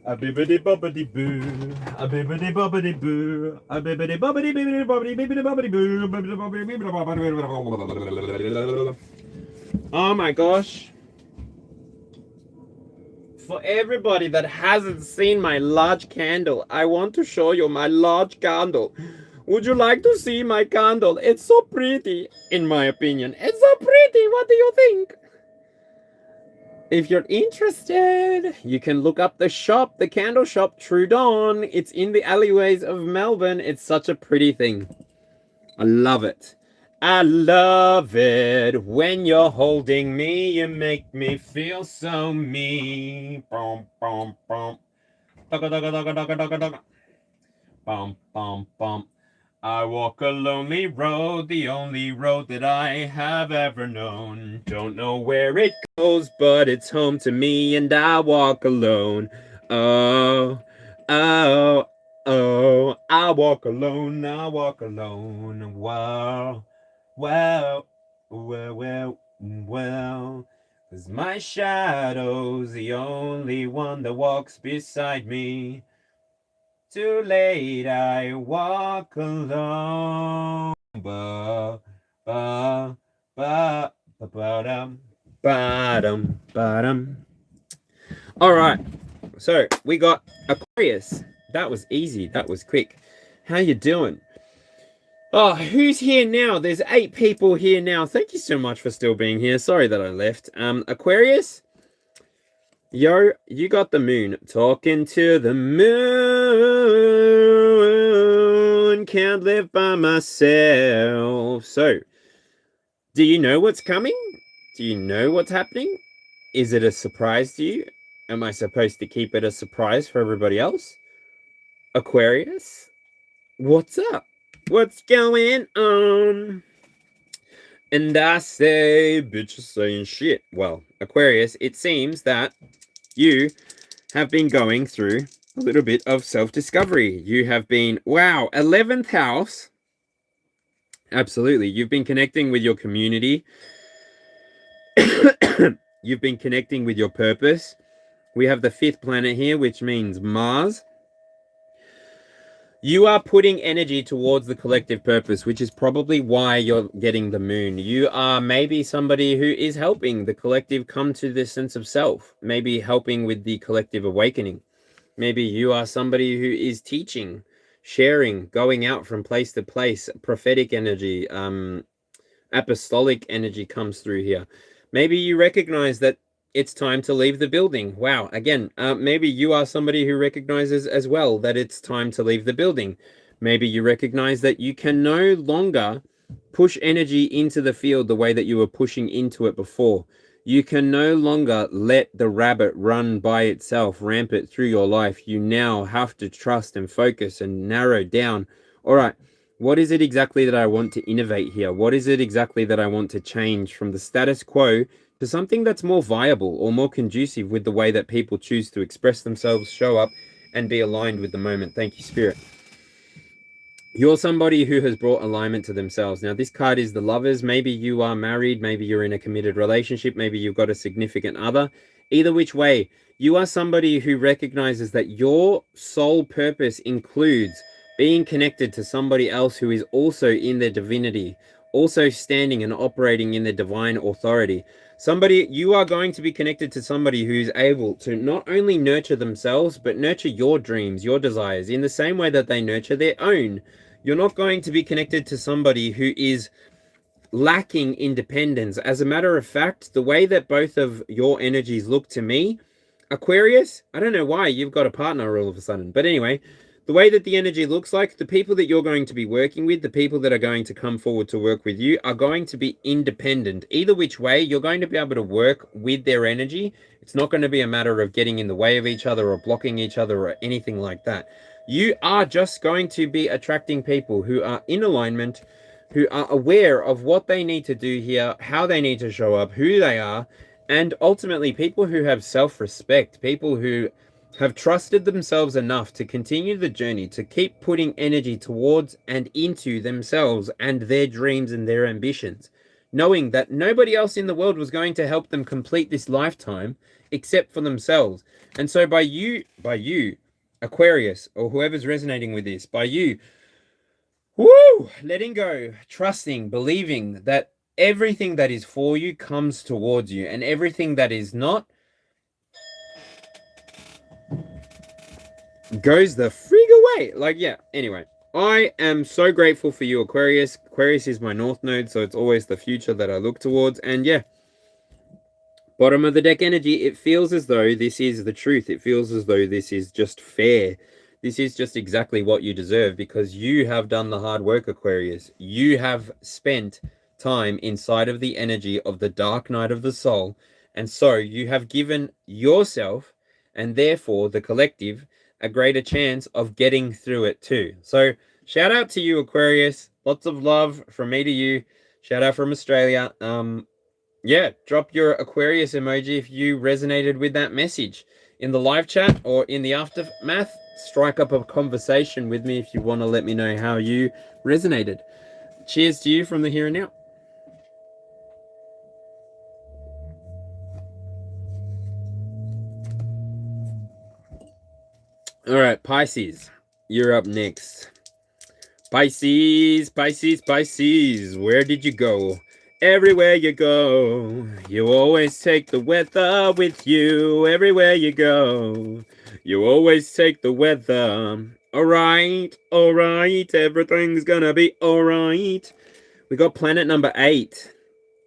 A bibbidi bobbidi boo, a bibbidi bobbidi boo, a bibbidi bobbidi bibbidi bobbidi bibbidi bobbidi boo, bibbidi bobbidi bibbidi bobbidi. Oh my gosh. For everybody that hasn't seen my large candle, I want to show you my large candle. Would you like to see my candle? It's so pretty, in my opinion. It's so pretty. What do you think? If you're interested, you can look up the shop, the candle shop, True Dawn. It's in the alleyways of Melbourne. It's such a pretty thing. I love it. I love it. When you're holding me, you make me feel so me. Bum, bum, bum. Bum, bum, bum. I walk a lonely road, the only road that I have ever known. Don't know where it goes, but it's home to me, and I walk alone. Oh, oh, oh, I walk alone, I walk alone. Wow, wow, well, well, well. 'Cause my shadow's the only one that walks beside me. Too late, I walk alone. Ba, ba, ba, ba, ba-dum, ba-dum, ba-dum. All right, so we got Aquarius. That was easy. That was quick. How you doing? Oh, who's here now? There's 8 people here now. Thank you so much for still being here. Sorry that I left. Aquarius. Yo, you got the moon. Talking to the moon. Can't live by myself. So, do you know what's coming? Do you know what's happening? Is it a surprise to you? Am I supposed to keep it a surprise for everybody else? Aquarius? What's up? What's going on? And I say, bitch, saying shit. Well, Aquarius, it seems that you have been going through a little bit of self-discovery. You have been, wow, 11th house. Absolutely. You've been connecting with your community. You've been connecting with your purpose. We have the 5th planet here, which means Mars. You are putting energy towards the collective purpose, which is probably why you're getting the moon. You are maybe somebody who is helping the collective come to this sense of self, maybe helping with the collective awakening. Maybe you are somebody who is teaching, sharing, going out from place to place. Prophetic energy, apostolic energy comes through here. Maybe you recognize that it's time to leave the building. Wow. Again, maybe you are somebody who recognizes as well that it's time to leave the building. Maybe you recognize that you can no longer push energy into the field the way that you were pushing into it before. You can no longer let the rabbit run by itself, rampant through your life. You now have to trust and focus and narrow down. All right, what is it exactly that I want to innovate here? What is it exactly that I want to change from the status quo to something that's more viable or more conducive with the way that people choose to express themselves, show up, and be aligned with the moment? Thank you, Spirit. You're somebody who has brought alignment to themselves. Now, this card is the Lovers. Maybe you are married. Maybe you're in a committed relationship. Maybe you've got a significant other. Either which way, you are somebody who recognizes that your sole purpose includes being connected to somebody else who is also in their divinity, also standing and operating in their divine authority. You are going to be connected to somebody who's able to not only nurture themselves, but nurture your dreams, your desires, in the same way that they nurture their own. You're not going to be connected to somebody who is lacking independence. As a matter of fact, the way that both of your energies look to me, Aquarius, I don't know why you've got a partner all of a sudden, but anyway, the way that the energy looks like, the people that you're going to be working with, the people that are going to come forward to work with you are going to be independent. Either which way, you're going to be able to work with their energy. It's not going to be a matter of getting in the way of each other or blocking each other or anything like that. You are just going to be attracting people who are in alignment, who are aware of what they need to do here, how they need to show up, who they are, and ultimately people who have self-respect, people who have trusted themselves enough to continue the journey, to keep putting energy towards and into themselves and their dreams and their ambitions, knowing that nobody else in the world was going to help them complete this lifetime except for themselves. And so by you, Aquarius, or whoever's resonating with this, by you, letting go, trusting, believing that everything that is for you comes towards you, and everything that is not goes the frig away. Like, yeah, anyway, I am so grateful for you, Aquarius. Aquarius is my north node, so it's always the future that I look towards. And yeah, bottom of the deck energy, it feels as though this is the truth. It feels as though this is just fair. This is just exactly what you deserve, because you have done the hard work, Aquarius. You have spent time inside of the energy of the dark night of the soul. And so you have given yourself, and therefore the collective, a greater chance of getting through it too. So shout out to you, Aquarius. Lots of love from me to you. Shout out from Australia. Yeah, drop your Aquarius emoji if you resonated with that message in the live chat or in the aftermath. Strike up a conversation with me if you want to let me know how you resonated. Cheers to you from the here and now. All right, Pisces, you're up next. Pisces, Pisces, Pisces, where did you go? Everywhere you go, you always take the weather with you. Everywhere you go, you always take the weather. All right, everything's gonna be all right. We got planet number 8.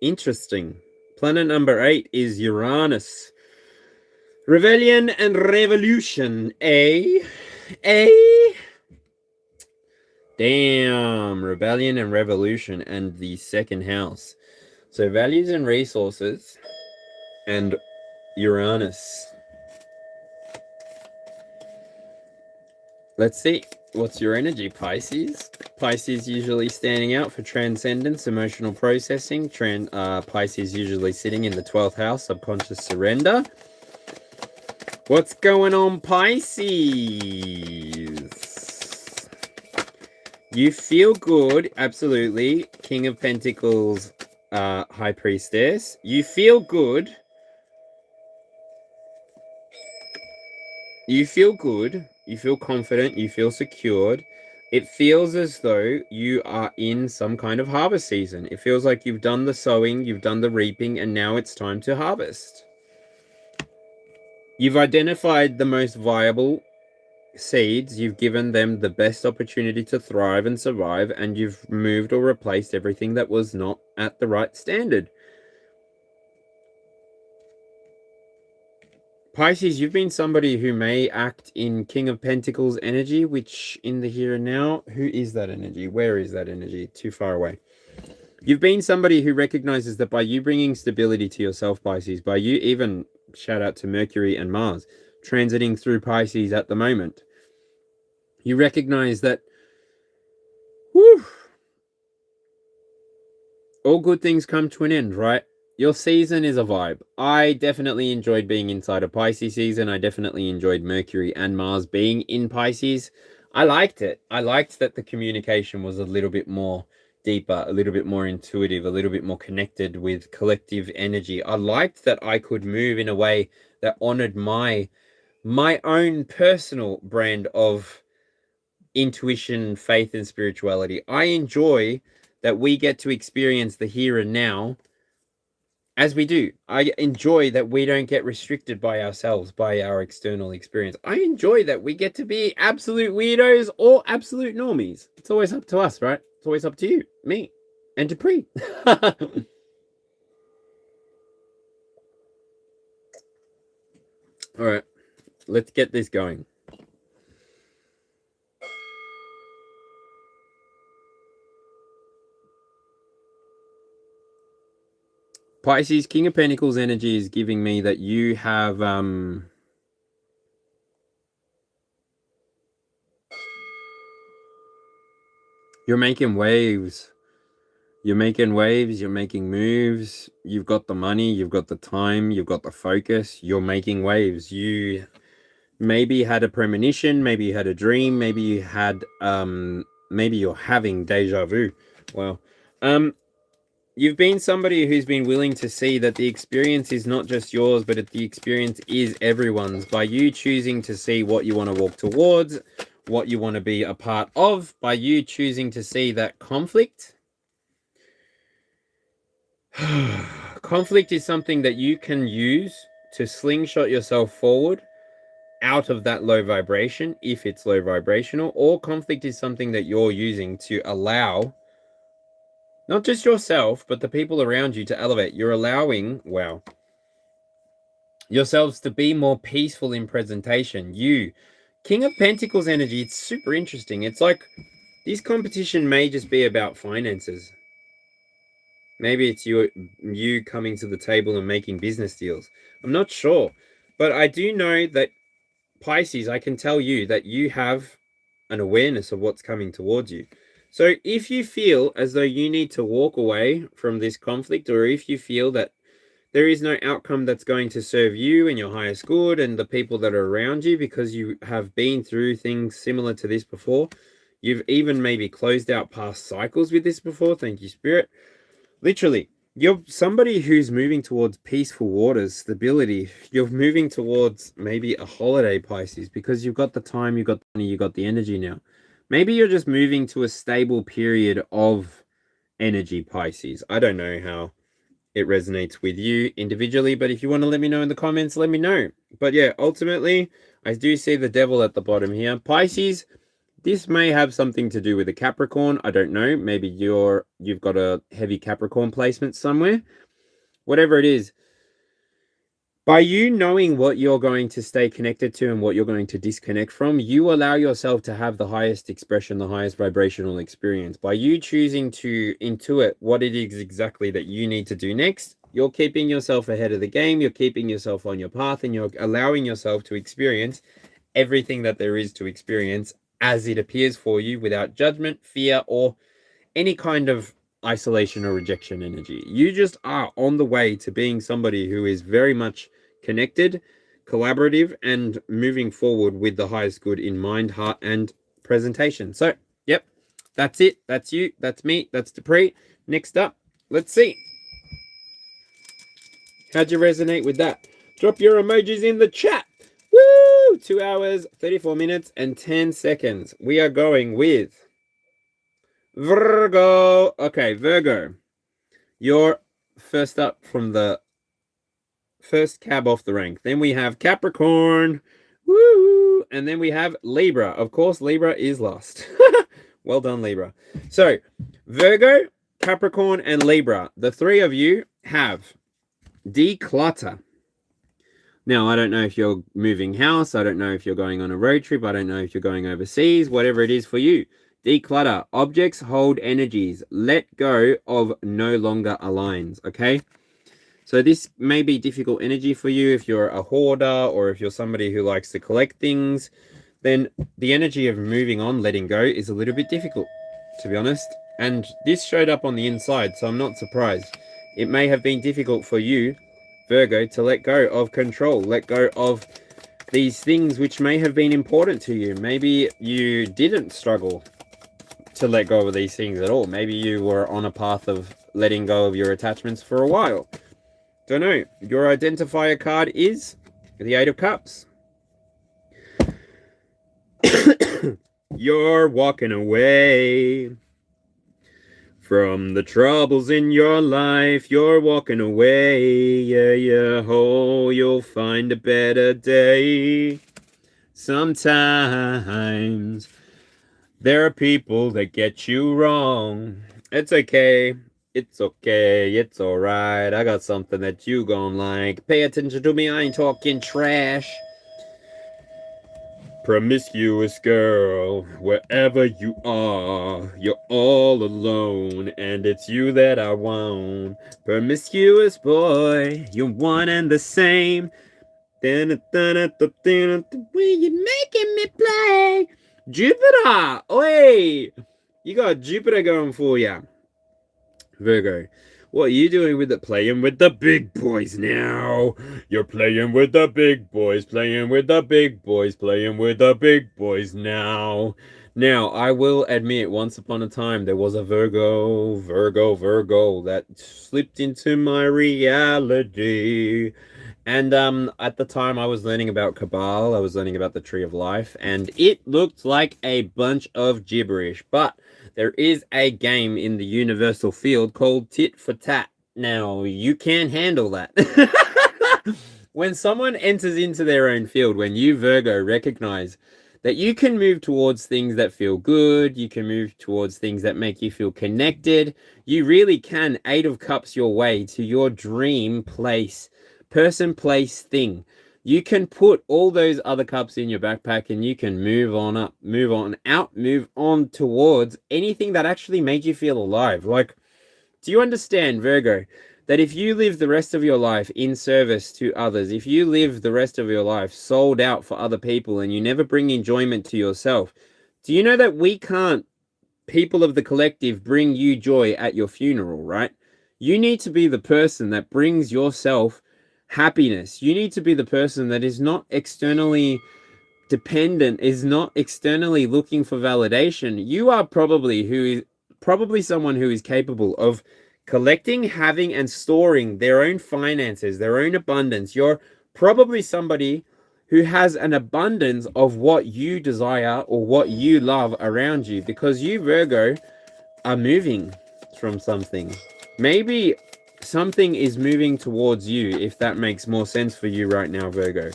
Interesting. Planet number 8 is Uranus. Rebellion and revolution, eh? Damn, rebellion and revolution, and the second house. So values and resources and Uranus. Let's see. What's your energy, Pisces? Pisces usually standing out for transcendence, emotional processing. Pisces usually sitting in the 12th house, subconscious surrender. What's going on, Pisces? You feel good, absolutely. King of Pentacles, High Priestess. You feel good. You feel good. You feel confident. You feel secured. It feels as though you are in some kind of harvest season. It feels like you've done the sowing, you've done the reaping, and now it's time to harvest. You've identified the most viable seeds, you've given them the best opportunity to thrive and survive, and you've removed or replaced everything that was not at the right standard. Pisces, you've been somebody who may act in King of Pentacles energy, which in the here and now, who is that energy? Where is that energy? Too far away. You've been somebody who recognizes that by you bringing stability to yourself, Pisces, by you even, shout out to Mercury and Mars, transiting through Pisces at the moment, you recognize that all good things come to an end, right? Your season is a vibe. I definitely enjoyed being inside a Pisces season. I definitely enjoyed Mercury and Mars being in Pisces. I liked it. I liked that the communication was a little bit more deeper, a little bit more intuitive, a little bit more connected with collective energy. I liked that I could move in a way that honored my own personal brand of intuition, faith, and spirituality. I enjoy that we get to experience the here and now as we do. I enjoy that we don't get restricted by ourselves, by our external experience. I enjoy that we get to be absolute weirdos or absolute normies. It's always up to us, right? It's always up to you, me. and Dupree. All right, let's get this going. Pisces, King of Pentacles energy is giving me that you have you're making waves. You're making waves, you're making moves, you've got the money, you've got the time, you've got the focus, you're making waves. You maybe had a premonition, maybe you had a dream, maybe you had maybe you're having deja vu. Well, you've been somebody who's been willing to see that the experience is not just yours, but the experience is everyone's. By you choosing to see what you want to walk towards, what you want to be a part of, by you choosing to see that conflict. Conflict is something that you can use to slingshot yourself forward out of that low vibration, if it's low vibrational, or conflict is something that you're using to allow not just yourself, but the people around you to elevate. You're allowing, wow, yourselves to be more peaceful in presentation. You, King of Pentacles energy, it's super interesting. It's like this competition may just be about finances. Maybe it's you coming to the table and making business deals. I'm not sure. But I do know that Pisces, I can tell you that you have an awareness of what's coming towards you. So if you feel as though you need to walk away from this conflict, or if you feel that there is no outcome that's going to serve you and your highest good and the people that are around you, because you have been through things similar to this before, you've even maybe closed out past cycles with this before. Thank you, Spirit. Literally, you're somebody who's moving towards peaceful waters, stability. You're moving towards maybe a holiday, Pisces, because you've got the time, you've got the money, you've got the energy now. Maybe you're just moving to a stable period of energy, Pisces. I don't know how it resonates with you individually, but if you want to let me know in the comments, let me know. But yeah, ultimately, I do see the devil at the bottom here. Pisces, this may have something to do with a Capricorn. I don't know. Maybe you've got a heavy Capricorn placement somewhere. Whatever it is, by you knowing what you're going to stay connected to and what you're going to disconnect from, you allow yourself to have the highest expression, the highest vibrational experience. By you choosing to intuit what it is exactly that you need to do next, you're keeping yourself ahead of the game. You're keeping yourself on your path, and you're allowing yourself to experience everything that there is to experience as it appears for you, without judgment, fear, or any kind of isolation or rejection energy. You just are on the way to being somebody who is very much connected, collaborative, and moving forward with the highest good in mind, heart, and presentation. So, yep, that's it. That's you. That's me. That's Dupree. Next up, let's see. How'd you resonate with that? Drop your emojis in the chat. Woo! 2 hours, 34 minutes, and 10 seconds. We are going with Virgo. Okay, Virgo. You're first up from the first cab off the rank. Then we have Capricorn. Woo! And then we have Libra. Of course, Libra is lost. Well done, Libra. So, Virgo, Capricorn, and Libra. The three of you have declutter. Now, I don't know if you're moving house. I don't know if you're going on a road trip. I don't know if you're going overseas. Whatever it is for you. Declutter. Objects hold energies. Let go of no longer aligns. Okay? So this may be difficult energy for you if you're a hoarder, or if you're somebody who likes to collect things. Then the energy of moving on, letting go, is a little bit difficult, to be honest. And this showed up on the inside, so I'm not surprised. It may have been difficult for you, Virgo, to let go of control, let go of these things which may have been important to you. Maybe you didn't struggle to let go of these things at all. Maybe you were on a path of letting go of your attachments for a while. Don't know. Your identifier card is the Eight of Cups. You're walking away from the troubles in your life. You're walking away. Yeah, yeah. Oh, you'll find a better day. Sometimes there are people that get you wrong. It's okay. It's okay. It's alright. I got something that you gon' like. Pay attention to me. I ain't talking trash. Promiscuous girl, wherever you are, you're all alone, and it's you that I want. Promiscuous boy, you're one and the same. When you making me play. Jupiter! Oi! You got Jupiter going for ya. Virgo, what are you doing with it? Playing with the big boys now. You're playing with the big boys, playing with the big boys, playing with the big boys now. Now, I will admit, once upon a time, there was a Virgo that slipped into my reality. And at the time I was learning about Cabal, I was learning about the Tree of Life, and it looked like a bunch of gibberish. But there is a game in the universal field called Tit for Tat. Now, you can't handle that. When someone enters into their own field, when you, Virgo, recognize that you can move towards things that feel good, you can move towards things that make you feel connected, you really can Eight of Cups your way to your dream place, person, place, thing. You can put all those other cups in your backpack and you can move on up, move on out, move on towards anything that actually made you feel alive. Like, do you understand, Virgo, that if you live the rest of your life in service to others, if you live the rest of your life sold out for other people and you never bring enjoyment to yourself, do you know that we can't, people of the collective, bring you joy at your funeral, right? You need to be the person that brings yourself happiness. You need to be the person that is not externally dependent, is not externally looking for validation. You are probably someone who is capable of collecting, having, and storing their own finances, their own abundance. You're probably somebody who has an abundance of what you desire or what you love around you, because you, Virgo, are moving from something. Maybe something is moving towards you, if that makes more sense for you right now, Virgo.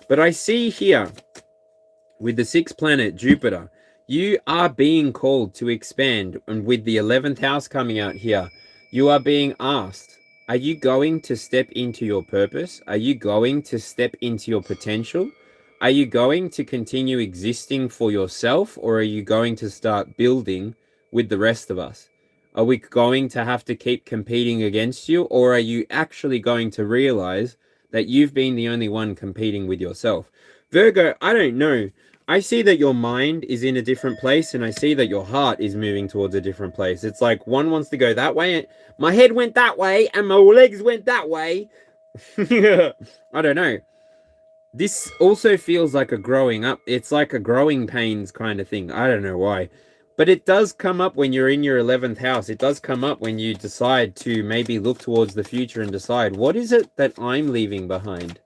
But I see here, with the sixth planet, Jupiter, you are being called to expand. And with the 11th house coming out here, you are being asked, are you going to step into your purpose? Are you going to step into your potential? Are you going to continue existing for yourself, or are you going to start building with the rest of us? Are we going to have to keep competing against you, or are you actually going to realize that you've been the only one competing with yourself? Virgo, I don't know. I see that your mind is in a different place, and I see that your heart is moving towards a different place. It's like one wants to go that way, and my head went that way, and my legs went that way. I don't know. This also feels like a growing up. It's like a growing pains kind of thing. I don't know why. But it does come up when you're in your 11th house. It does come up when you decide to maybe look towards the future and decide, what is it that I'm leaving behind?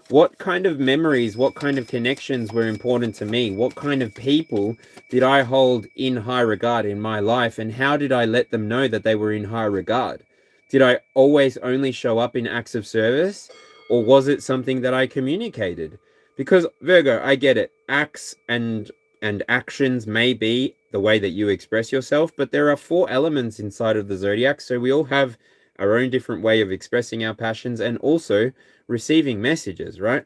What kind of memories, what kind of connections were important to me? What kind of people did I hold in high regard in my life? And how did I let them know that they were in high regard? Did I always only show up in acts of service? Or was it something that I communicated? Because, Virgo, I get it. Acts and actions may be the way that you express yourself, but there are 4 elements inside of the zodiac, so we all have our own different way of expressing our passions and also receiving messages, right?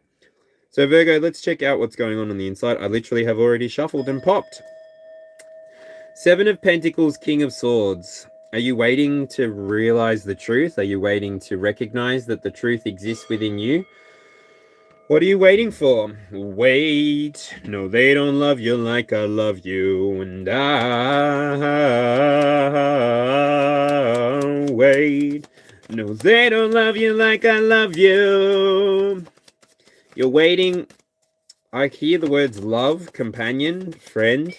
So Virgo, let's check out what's going on the inside. I literally have already shuffled and popped. 7 of Pentacles, King of Swords. Are you waiting to realize the truth? Are you waiting to recognize that the truth exists within you? What are you waiting for? Wait. No, they don't love you like I love you. And I wait. No, they don't love you like I love you. You're waiting. I hear the words love, companion, friend.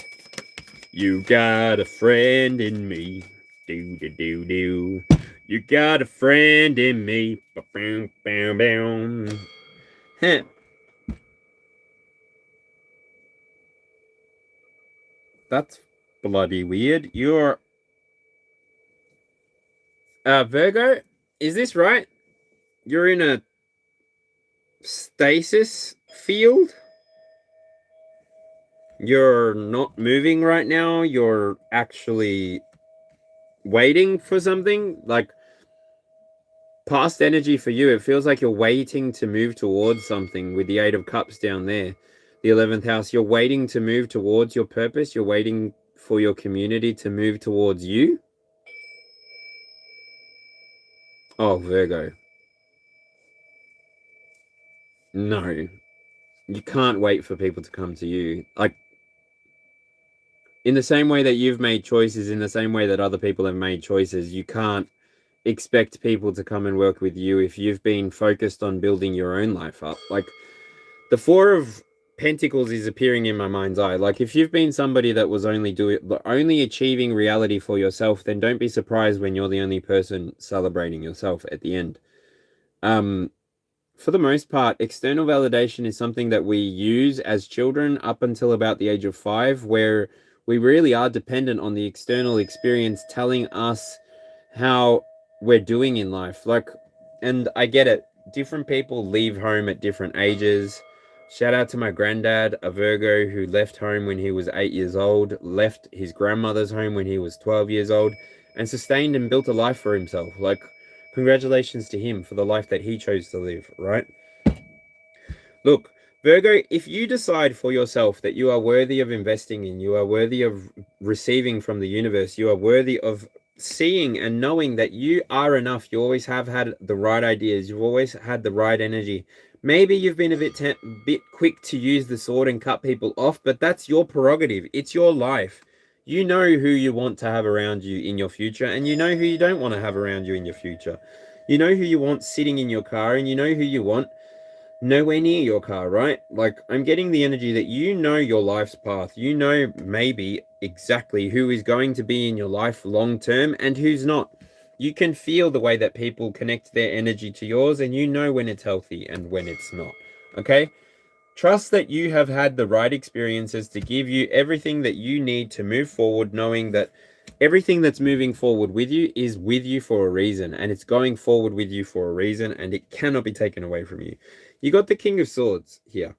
You got a friend in me. Do do do do. You got a friend in me. Bow bow bow. Huh. That's bloody weird. You're Virgo? Is this right? You're in a stasis field? You're not moving right now. You're actually waiting for something, like past energy for you. It feels like you're waiting to move towards something with the Eight of Cups down there, the 11th house. You're waiting to move towards your purpose. You're waiting for your community to move towards you. Oh, Virgo. No, you can't wait for people to come to you. Like, in the same way that you've made choices, in the same way that other people have made choices, you can't expect people to come and work with you if you've been focused on building your own life up. Like, the Four of Pentacles is appearing in my mind's eye. Like, if you've been somebody that was only achieving reality for yourself, then don't be surprised when you're the only person celebrating yourself at the end. For the most part, external validation is something that we use as children up until about the age of 5, where we really are dependent on the external experience telling us how we're doing in life. Like, and I get it. Different people leave home at different ages. Shout out to my granddad, a Virgo, who left home when he was 8 years old, left his grandmother's home when he was 12 years old, and sustained and built a life for himself. Like, congratulations to him for the life that he chose to live, right? Look, Virgo, if you decide for yourself that you are worthy of investing in, you are worthy of receiving from the universe, you are worthy of seeing and knowing that you are enough, you always have had the right ideas, you've always had the right energy. Maybe you've been a bit quick to use the sword and cut people off, but that's your prerogative. It's your life. You know who you want to have around you in your future, and you know who you don't want to have around you in your future. You know who you want sitting in your car, and you know who you want nowhere near your car, right? Like, I'm getting the energy that you know your life's path. You know maybe exactly who is going to be in your life long term and who's not. You can feel the way that people connect their energy to yours, and you know when it's healthy and when it's not, okay? Trust that you have had the right experiences to give you everything that you need to move forward, knowing that everything that's moving forward with you is with you for a reason, and it's going forward with you for a reason, and it cannot be taken away from you. You got the King of Swords here.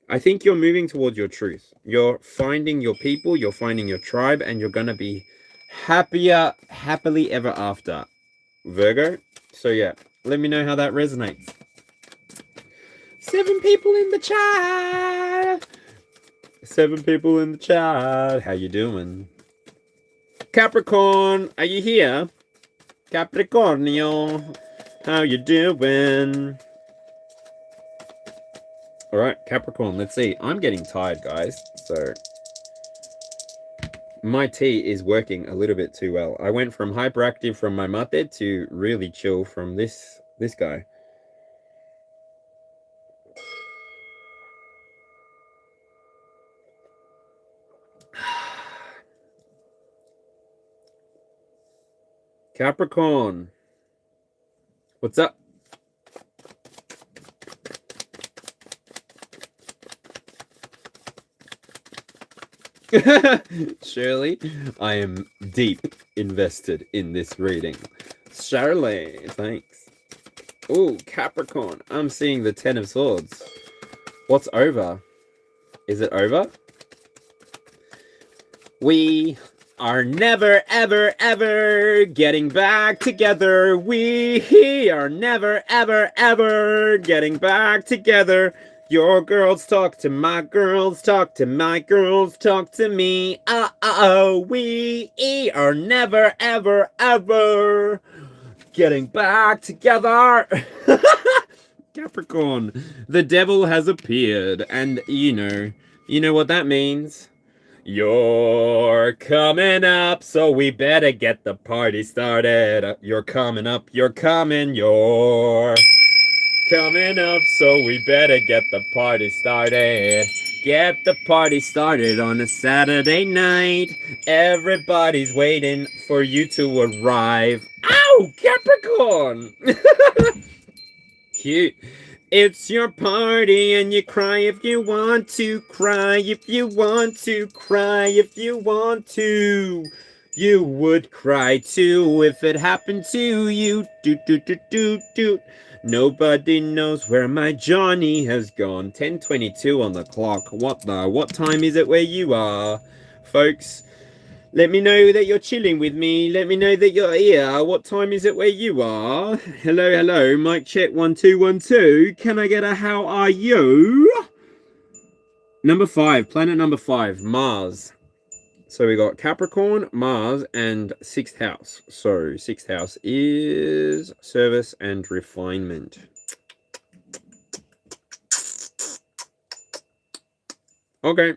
I think you're moving towards your truth. You're finding your people, you're finding your tribe, and you're going to be happily ever after, Virgo. So yeah, let me know how that resonates. 7 people in the chat. 7 people in the chat. How you doing? Capricorn, are you here? Capricornio, how you doing? All right, Capricorn, let's see. I'm getting tired, guys. So my tea is working a little bit too well. I went from hyperactive from my mate to really chill from this guy. Capricorn, what's up? Shirley, I am deep invested in this reading. Shirley, thanks. Oh, Capricorn, I'm seeing the 10 of Swords. What's over? Is it over? We are never, ever, ever getting back together. We are never, ever, ever getting back together. Your girls talk to my girls, talk to my girls, talk to me. We are never, ever, ever getting back together. Capricorn, the devil has appeared, and you know what that means. You're coming up, so we better get the party started. You're coming up, you're coming up, so we better get the party started. Get the party started on a Saturday night. Everybody's waiting for you to arrive. Ow, Capricorn! Cute. It's your party and you cry if you want to, cry if you want to, cry if you want to. You would cry too if it happened to you. Doot, doot, doot, doot, doot. Nobody knows where my Johnny has gone. 10:22 on the clock. What time is it where you are, folks? Let me know that you're chilling with me. Let me know that you're here. What time is it where you are? Hello, hello. Mic check 1 2 1 2. Can I get a how are you? Number 5, planet number 5, Mars. So we got Capricorn, Mars, and 6th house. So 6th house is service and refinement. Okay.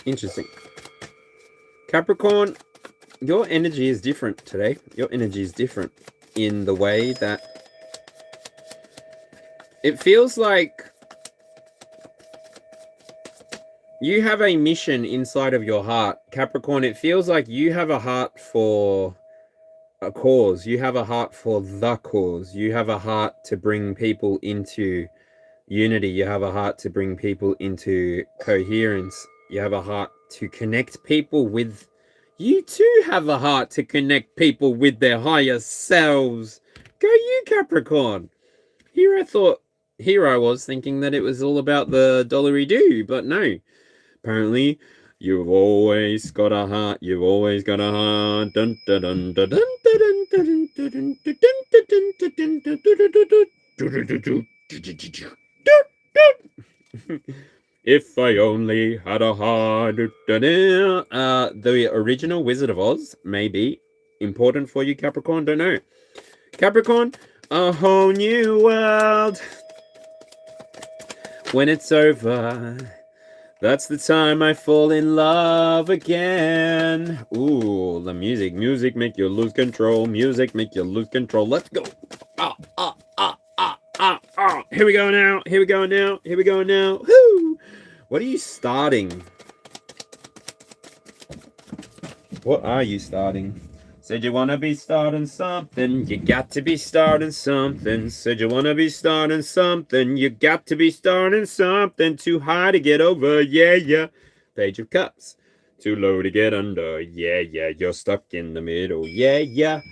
Interesting. Capricorn, your energy is different today. Your energy is different in the way that it feels like you have a mission inside of your heart. Capricorn, it feels like you have a heart for a cause. You have a heart for the cause. You have a heart to bring people into unity. You have a heart to bring people into coherence. You have a heart to connect people with... You too have a heart to connect people with their higher selves. Go you, Capricorn. Here I was thinking that it was all about the dollary-do, but no. Apparently, you've always got a heart. You've always got a heart. Dun, dun, dun, dun, dun, dun, dun, dun, dun, dun, dun. If I only had a heart. The original Wizard of Oz may be important for you, Capricorn. Don't know. Capricorn, a whole new world. When it's over, that's the time I fall in love again. Ooh, the music. Music make you lose control. Music make you lose control. Let's go. Here we go now. Here we go now. Here we go now. Woo! What are you starting? What are you starting? Said you wanna be starting something, you got to be starting something. Said you wanna be starting something, you got to be starting something. Too high to get over, yeah, yeah. Page of Cups. Too low to get under, yeah, yeah. You're stuck in the middle, yeah, yeah.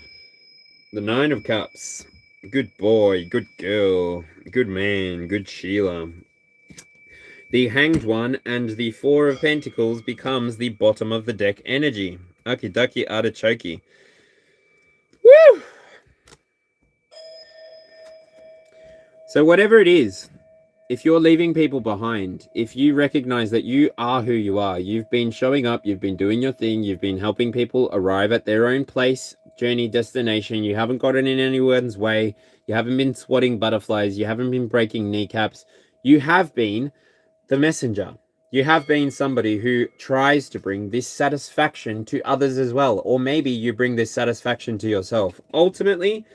The 9 of Cups. Good boy, good girl, good man, good Sheila. The Hanged One and the 4 of Pentacles becomes the bottom of the deck energy. Akiduki artichoke. Woo! So whatever it is, if you're leaving people behind, if you recognize that you are who you are, you've been showing up, you've been doing your thing, you've been helping people arrive at their own place, journey, destination, you haven't gotten in anyone's way, you haven't been swatting butterflies, you haven't been breaking kneecaps, you have been the messenger. You have been somebody who tries to bring this satisfaction to others as well. Or maybe you bring this satisfaction to yourself. Ultimately,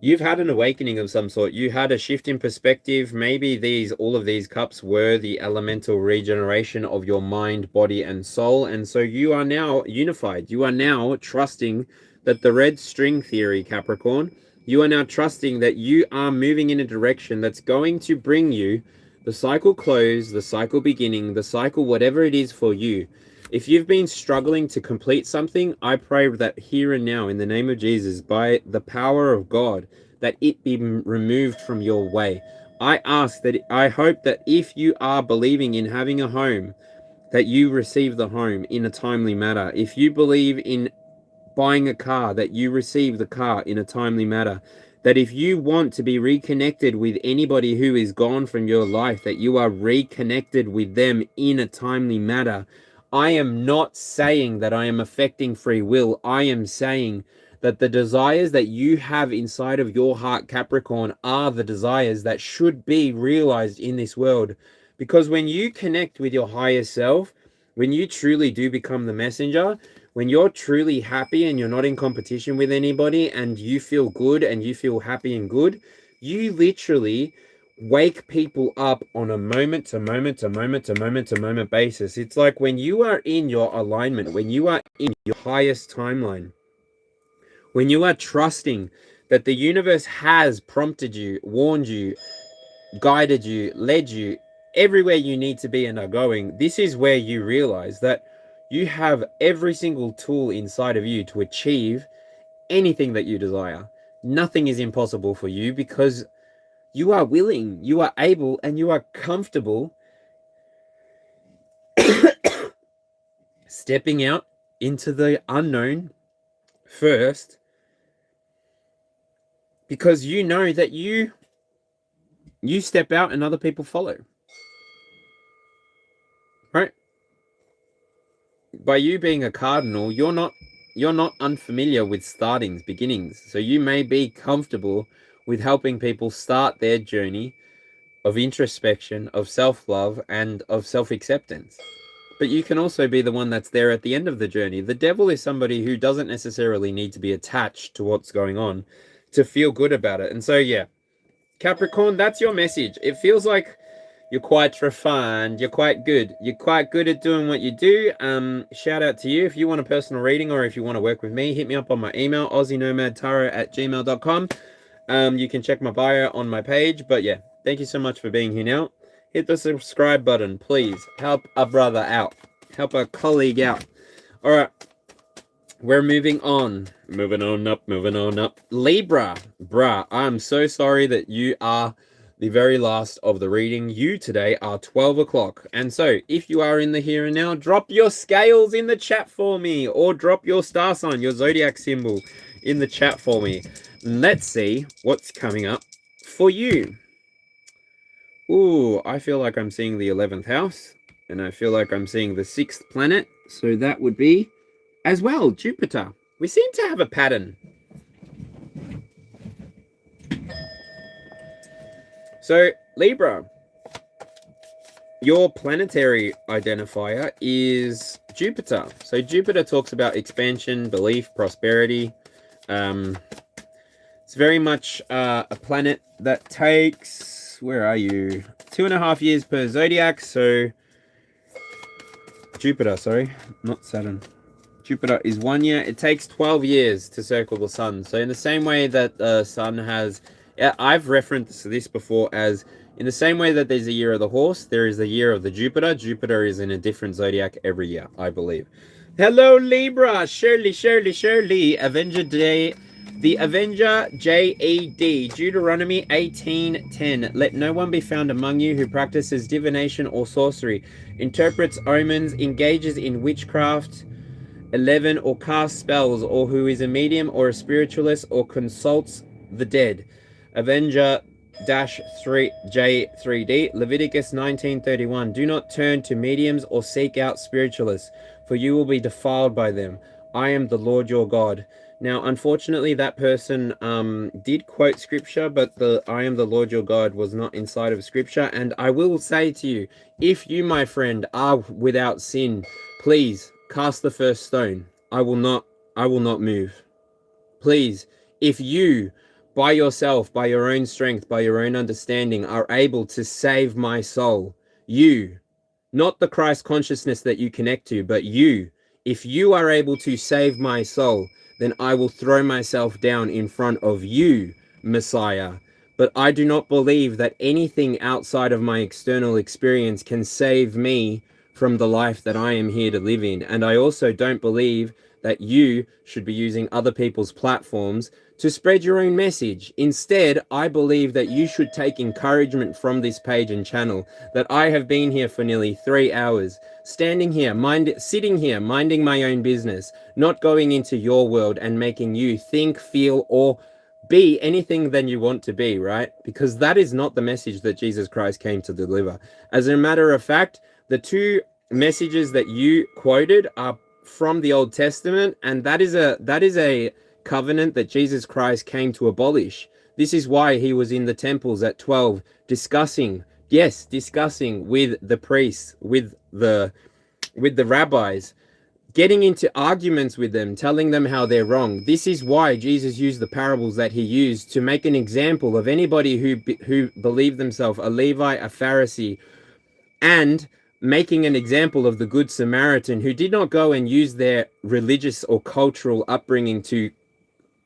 you've had an awakening of some sort. You had a shift in perspective. Maybe all of these cups were the elemental regeneration of your mind, body, and soul. And so you are now unified. You are now trusting that the red string theory, Capricorn, you are now trusting that you are moving in a direction that's going to bring you the cycle close, the cycle beginning, the cycle whatever it is for you. If you've been struggling to complete something, I pray that here and now, in the name of Jesus, by the power of God, that it be removed from your way. I hope that if you are believing in having a home, that you receive the home in a timely manner. If you believe in buying a car, that you receive the car in a timely manner. That if you want to be reconnected with anybody who is gone from your life, that you are reconnected with them in a timely manner. I am not saying that I am affecting free will. I am saying that the desires that you have inside of your heart, Capricorn, are the desires that should be realized in this world. Because when you connect with your higher self, when you truly do become the messenger, when you're truly happy and you're not in competition with anybody and you feel good and you feel happy and good, you literally wake people up on a moment to moment to moment to moment to moment basis. It's like when you are in your alignment, when you are in your highest timeline, when you are trusting that the universe has prompted you, warned you, guided you, led you everywhere you need to be and are going, this is where you realize that you have every single tool inside of you to achieve anything that you desire. Nothing is impossible for you because you are willing, you are able, and you are comfortable stepping out into the unknown first, because you know that you step out and other people follow. Right? By you being a cardinal, you're not unfamiliar with beginnings. So you may be comfortable with helping people start their journey of introspection, of self-love, and of self-acceptance. But you can also be the one that's there at the end of the journey. The devil is somebody who doesn't necessarily need to be attached to what's going on to feel good about it. And so, yeah, Capricorn, that's your message. It feels like you're quite refined. You're quite good. You're quite good at doing what you do. Shout out to you. If you want a personal reading or if you want to work with me, hit me up on my email, aussienomadtaro@gmail.com. You can check my bio on my page. But yeah, thank you so much for being here now. Hit the subscribe button, please. Help a brother out. Help a colleague out. All right. We're moving on. Moving on up. Libra. Bruh, I'm so sorry that you are the very last of the reading. You today are 12 o'clock. And so, if you are in the here and now, drop your scales in the chat for me. Or drop your star sign, your zodiac symbol in the chat for me. Let's see what's coming up for you. Ooh, I feel like I'm seeing the 11th house. And I feel like I'm seeing the 6th planet. So that would be, as well, Jupiter. We seem to have a pattern. So, Libra, your planetary identifier is Jupiter. So Jupiter talks about expansion, belief, prosperity. It's very much a planet that takes, where are you? 2.5 years per zodiac. So Jupiter, sorry, not Saturn. Jupiter is 1 year. It takes 12 years to circle the sun. So in the same way that the sun has, I've referenced this before as, in the same way that there's a year of the horse, there is a year of the Jupiter. Jupiter is in a different zodiac every year, I believe. Hello, Libra. Shirley. Avenger Day. The Avenger, J-E-D. Deuteronomy 18:10. Let no one be found among you who practices divination or sorcery, interprets omens, engages in witchcraft, 11, or casts spells, or who is a medium or a spiritualist or consults the dead. Avenger J3D. Leviticus 19:31. Do not turn to mediums or seek out spiritualists, for you will be defiled by them. I am the Lord your God. Now, unfortunately, that person did quote scripture, but the I am the Lord your God was not inside of scripture. And I will say to you, if you, my friend, are without sin, please cast the first stone. I will not move. Please, if you, by yourself, by your own strength, by your own understanding, are able to save my soul, you, not the Christ consciousness that you connect to, but you, if you are able to save my soul, then I will throw myself down in front of you, Messiah. But I do not believe that anything outside of my external experience can save me from the life that I am here to live in. And I also don't believe that you should be using other people's platforms to spread your own message. Instead, I believe that you should take encouragement from this page and channel, that I have been here for nearly 3 hours, standing here, sitting here, minding my own business, not going into your world and making you think, feel, or be anything than you want to be, right? Because that is not the message that Jesus Christ came to deliver. As a matter of fact, the two messages that you quoted are from the Old Testament, and that is a covenant that Jesus Christ came to abolish. This is why he was in the temples at 12 discussing with the priests, with the rabbis, getting into arguments with them, telling them how they're wrong. This is why Jesus used the parables that he used to make an example of anybody who believed themselves a Levi, a Pharisee, and making an example of the Good Samaritan, who did not go and use their religious or cultural upbringing to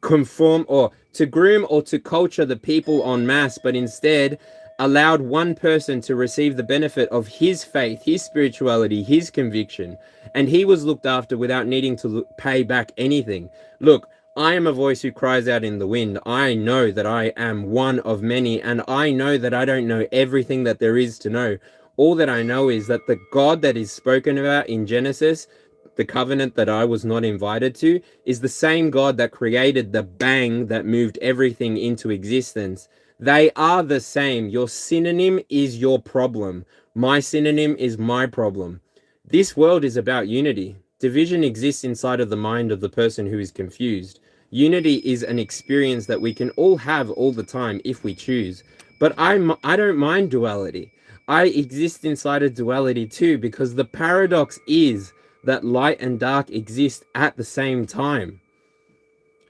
conform or to groom or to culture the people en masse, but instead allowed one person to receive the benefit of his faith, his spirituality, his conviction, and he was looked after without needing to pay back anything. Look, I am a voice who cries out in the wind. I know that I am one of many, and I know that I don't know everything that there is to know. All that I know is that the God that is spoken about in Genesis, the covenant that I was not invited to, is the same God that created the bang that moved everything into existence. They are the same. Your synonym is your problem. My synonym is my problem. This world is about unity. Division exists inside of the mind of the person who is confused. Unity is an experience that we can all have all the time if we choose. But I don't mind duality. I exist inside of duality too, because the paradox is that light and dark exist at the same time.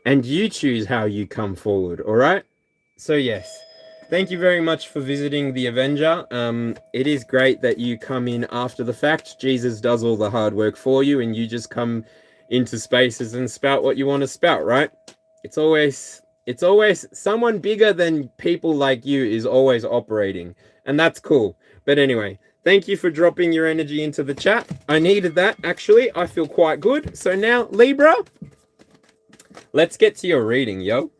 And you choose how you come forward, all right? So yes, thank you very much for visiting the Avenger. It is great that you come in after the fact. Jesus does all the hard work for you, and you just come into spaces and spout what you want to spout, right? It's always someone bigger than people like you is always operating, and that's cool. But anyway, thank you for dropping your energy into the chat. I needed that, actually. I feel quite good. So now, Libra, let's get to your reading, yo.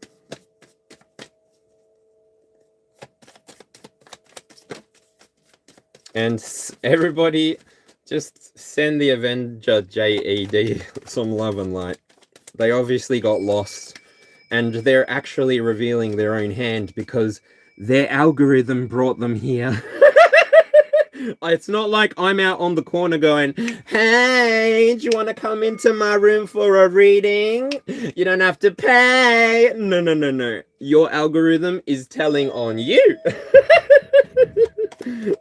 And everybody, just send the Avenger JED some love and light. They obviously got lost, and they're actually revealing their own hand because their algorithm brought them here. It's not like I'm out on the corner going, hey, do you want to come into my room for a reading? You don't have to pay. No, no, no, no. Your algorithm is telling on you.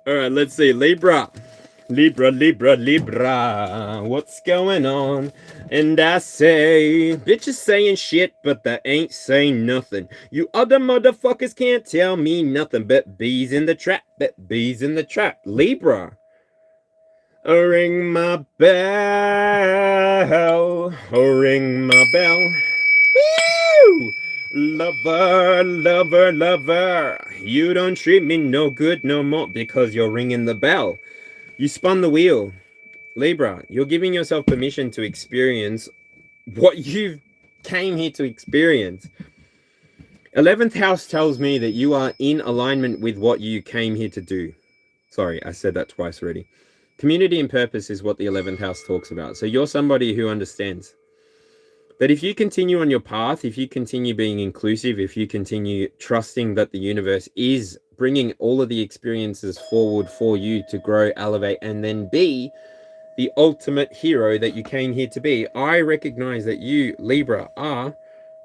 All right, let's see. Libra. Libra, Libra, Libra. What's going on? And I say, bitches saying shit, but they ain't saying nothing. You other motherfuckers can't tell me nothing but bees in the trap, but bees in the trap. Libra. Ring my bell. Ring my bell. Woo! Lover, lover, lover. You don't treat me no good no more because you're ringing the bell. You spun the wheel. Libra, you're giving yourself permission to experience what you came here to experience. 11th house tells me that you are in alignment with what you came here to do. Sorry, I said that twice already. Community and purpose is what the 11th house talks about. So you're somebody who understands that if you continue on your path, if you continue being inclusive, if you continue trusting that the universe is bringing all of the experiences forward for you to grow, elevate, and then be the ultimate hero that you came here to be, I recognize that you, Libra, are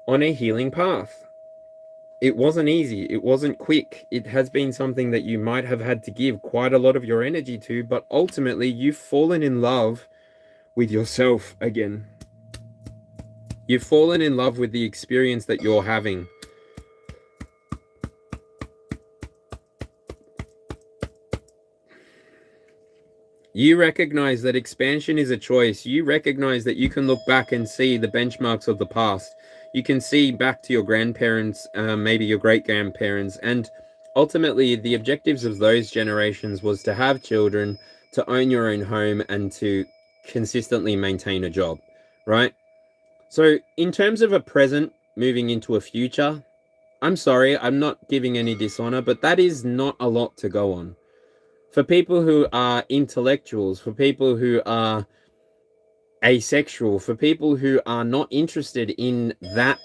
on a healing path. It wasn't easy. It wasn't quick. It has been something that you might have had to give quite a lot of your energy to, but ultimately you've fallen in love with yourself again. You've fallen in love with the experience that you're having. You recognize that expansion is a choice. You recognize that you can look back and see the benchmarks of the past. You can see back to your grandparents, maybe your great-grandparents, and ultimately the objectives of those generations was to have children, to own your own home, and to consistently maintain a job, right? So in terms of a present moving into a future, I'm sorry, I'm not giving any dishonor, but that is not a lot to go on. For people who are intellectuals, for people who are asexual, for people who are not interested in that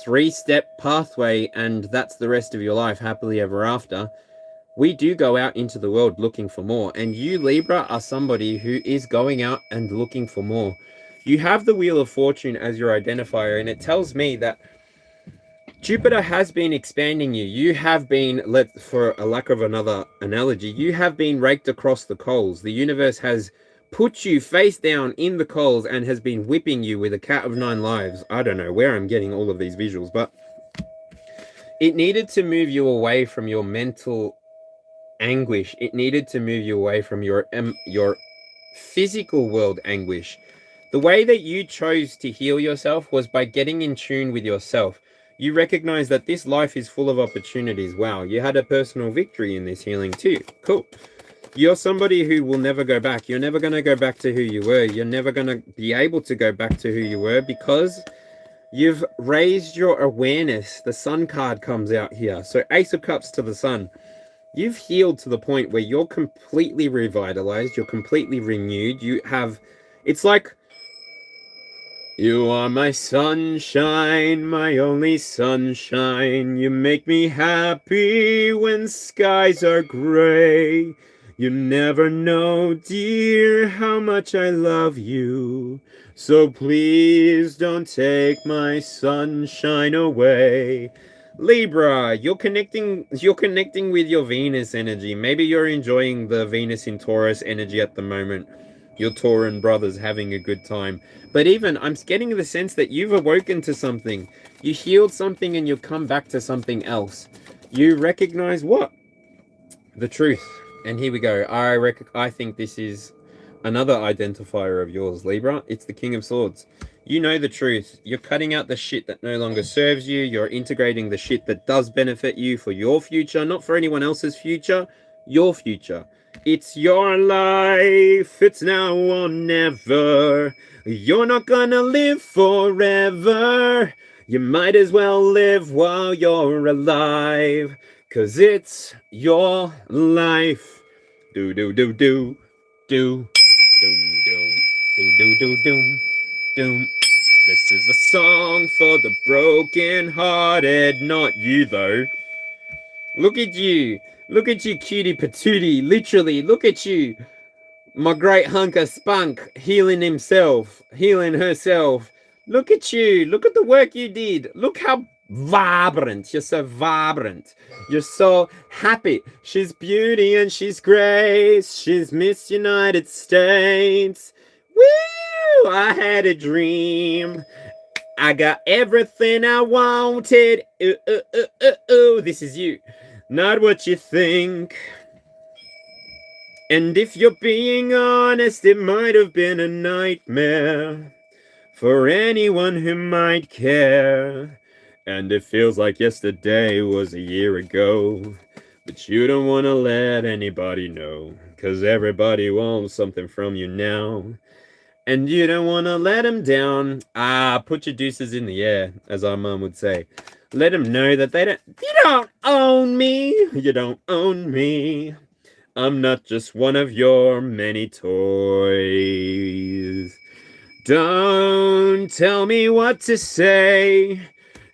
3-step pathway and that's the rest of your life, happily ever after, we do go out into the world looking for more. And you, Libra, are somebody who is going out and looking for more. You have the Wheel of Fortune as your identifier, and it tells me that Jupiter has been expanding you. You have been, for a lack of another analogy, you have been raked across the coals. The universe has put you face down in the coals and has been whipping you with a cat of 9 lives. I don't know where I'm getting all of these visuals, but it needed to move you away from your mental anguish. It needed to move you away from your physical world anguish. The way that you chose to heal yourself was by getting in tune with yourself. You recognize that this life is full of opportunities. Wow, you had a personal victory in this healing too. Cool. You're somebody who will never go back. You're never going to go back to who you were. You're never going to be able to go back to who you were because You've raised your awareness. The Sun card comes out here. So Ace of Cups to the Sun. You've healed to the point where you're completely revitalized. You're completely renewed. You have... It's like... You are my sunshine, my only sunshine. You make me happy when skies are gray. You never know, dear, how much I love you. So please don't take my sunshine away. Libra, you're connecting with your Venus energy. Maybe you're enjoying the Venus in Taurus energy at the moment. Your Tauran brothers having a good time. But even, I'm getting the sense that you've awoken to something. You healed something and you've come back to something else. You recognize what? The truth. And here we go. I think this is another identifier of yours, Libra. It's the King of Swords. You know the truth. You're cutting out the shit that no longer serves you. You're integrating the shit that does benefit you for your future, not for anyone else's future, your future. It's your life, it's now or never. You're not gonna live forever. You might as well live while you're alive, 'cause it's your life. Do do do do do do do do do do do. This is a song for the broken hearted, not you though. Look at you. Look at you, cutie patootie. Literally, look at you. My great hunk of spunk healing himself, healing herself. Look at you. Look at the work you did. Look how vibrant. You're so vibrant. You're so happy. She's beauty and she's grace. She's Miss United States. Woo! I had a dream. I got everything I wanted. Ooh, ooh, ooh, ooh, ooh. This is you. Not what you think. And if you're being honest, it might have been a nightmare for anyone who might care. And it feels like yesterday was a year ago. But you don't want to let anybody know, 'cause everybody wants something from you now. And you don't want to let them down. Put your deuces in the air, as our mum would say. Let them know that you don't own me. You don't own me. I'm not just one of your many toys. Don't tell me what to say,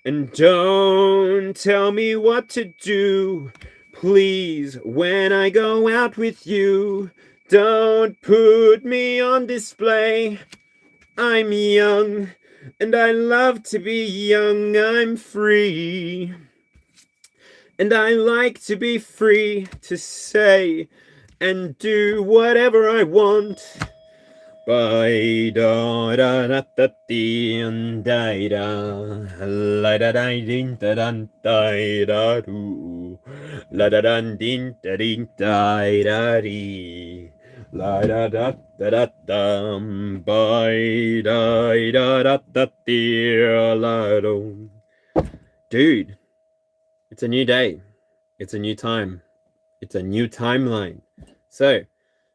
and don't tell me what to do. Please, when I go out with you, don't put me on display. I'm young, and I love to be young. I'm free, and I like to be free to say and do whatever I want. Bye da da da da dee da da la da da ding da da da do la da da ding da ding da da dee la da da da da dum bye da da da da dee la do. Dude, it's a new day. It's a new time. It's a new timeline. So,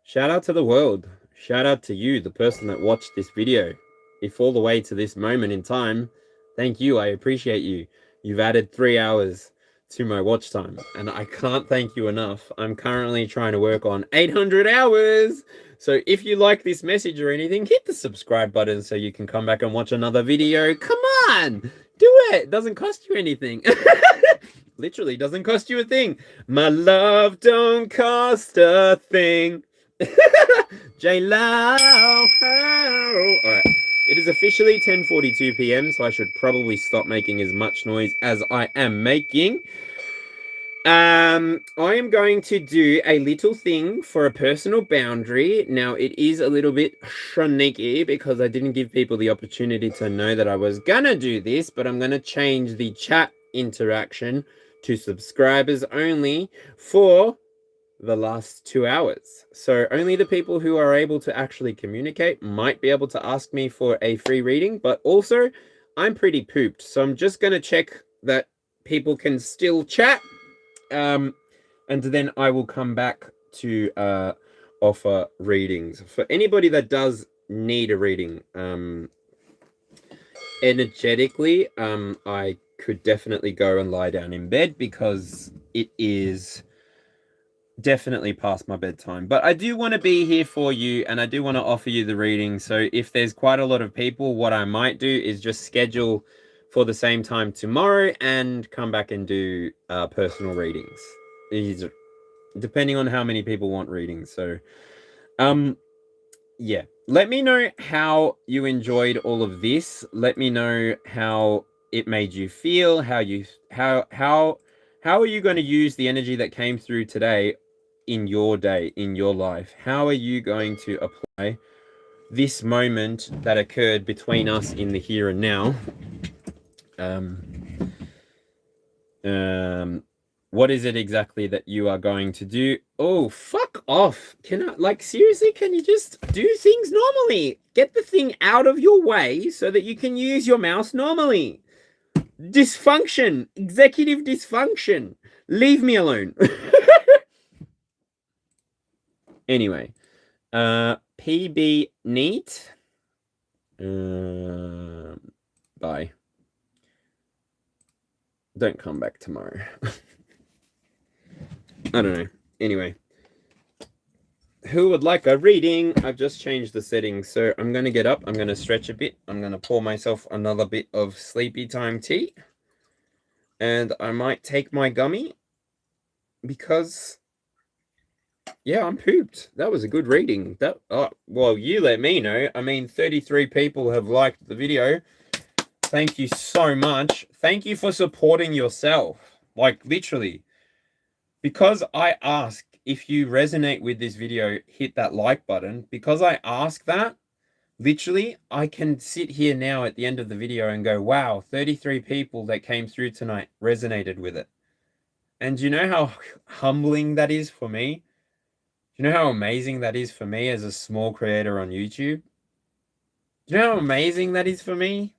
shout out to the world. Shout out to you, the person that watched this video. If all the way to this moment in time, thank you. I appreciate you. You've added 3 hours to my watch time, and I can't thank you enough. I'm currently trying to work on 800 hours. So if you like this message or anything, hit the subscribe button so you can come back and watch another video. Come on, do it. It doesn't cost you anything. Literally doesn't cost you a thing. My love don't cost a thing. J-Lo. Alright. It is officially 10:42 p.m, so I should probably stop making as much noise as I am making. I am going to do a little thing for a personal boundary. Now, it is a little bit sneaky because I didn't give people the opportunity to know that I was gonna do this, but I'm gonna change the chat interaction to subscribers only for the last 2 hours. So only the people who are able to actually communicate might be able to ask me for a free reading, but also I'm pretty pooped. So I'm just going to check that people can still chat. And then I will come back to offer readings. For anybody that does need a reading, energetically, I could definitely go and lie down in bed because it is definitely past my bedtime. But I do want to be here for you, and I do want to offer you the reading. So if there's quite a lot of people, what I might do is just schedule for the same time tomorrow and come back and do personal readings. Depending on how many people want readings. So yeah, let me know how you enjoyed all of this. Let me know how it made you feel, how are you going to use the energy that came through today in your day, in your life? How are you going to apply this moment that occurred between us in the here and now? What is it exactly that you are going to do? Oh, fuck off. Seriously, can you just do things normally? Get the thing out of your way so that you can use your mouse normally. Dysfunction. Executive dysfunction. Leave me alone. Anyway, PB neat. Bye. Don't come back tomorrow. I don't know. Anyway, who would like a reading? I've just changed the settings, so I'm going to get up. I'm going to stretch a bit. I'm going to pour myself another bit of sleepy time tea. And I might take my gummy because, yeah, I'm pooped. That was a good reading. Well, you let me know. I mean, 33 people have liked the video. Thank you so much. Thank you for supporting yourself. Like, literally. Because I ask, if you resonate with this video, hit that like button. Because I ask that, literally, I can sit here now at the end of the video and go, wow, 33 people that came through tonight resonated with it. And do you know how humbling that is for me? Do you know how amazing that is for me as a small creator on YouTube? Do you know how amazing that is for me?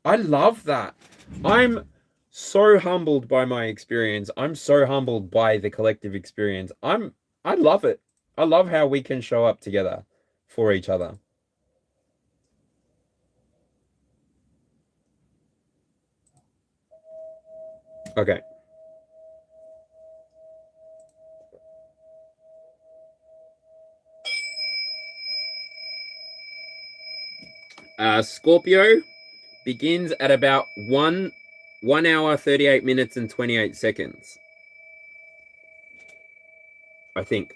I love that. I'm so humbled by my experience. I'm so humbled by the collective experience. I love it. I love how we can show up together for each other. Okay. Scorpio begins at about 1 hour 38 minutes and 28 seconds. I think.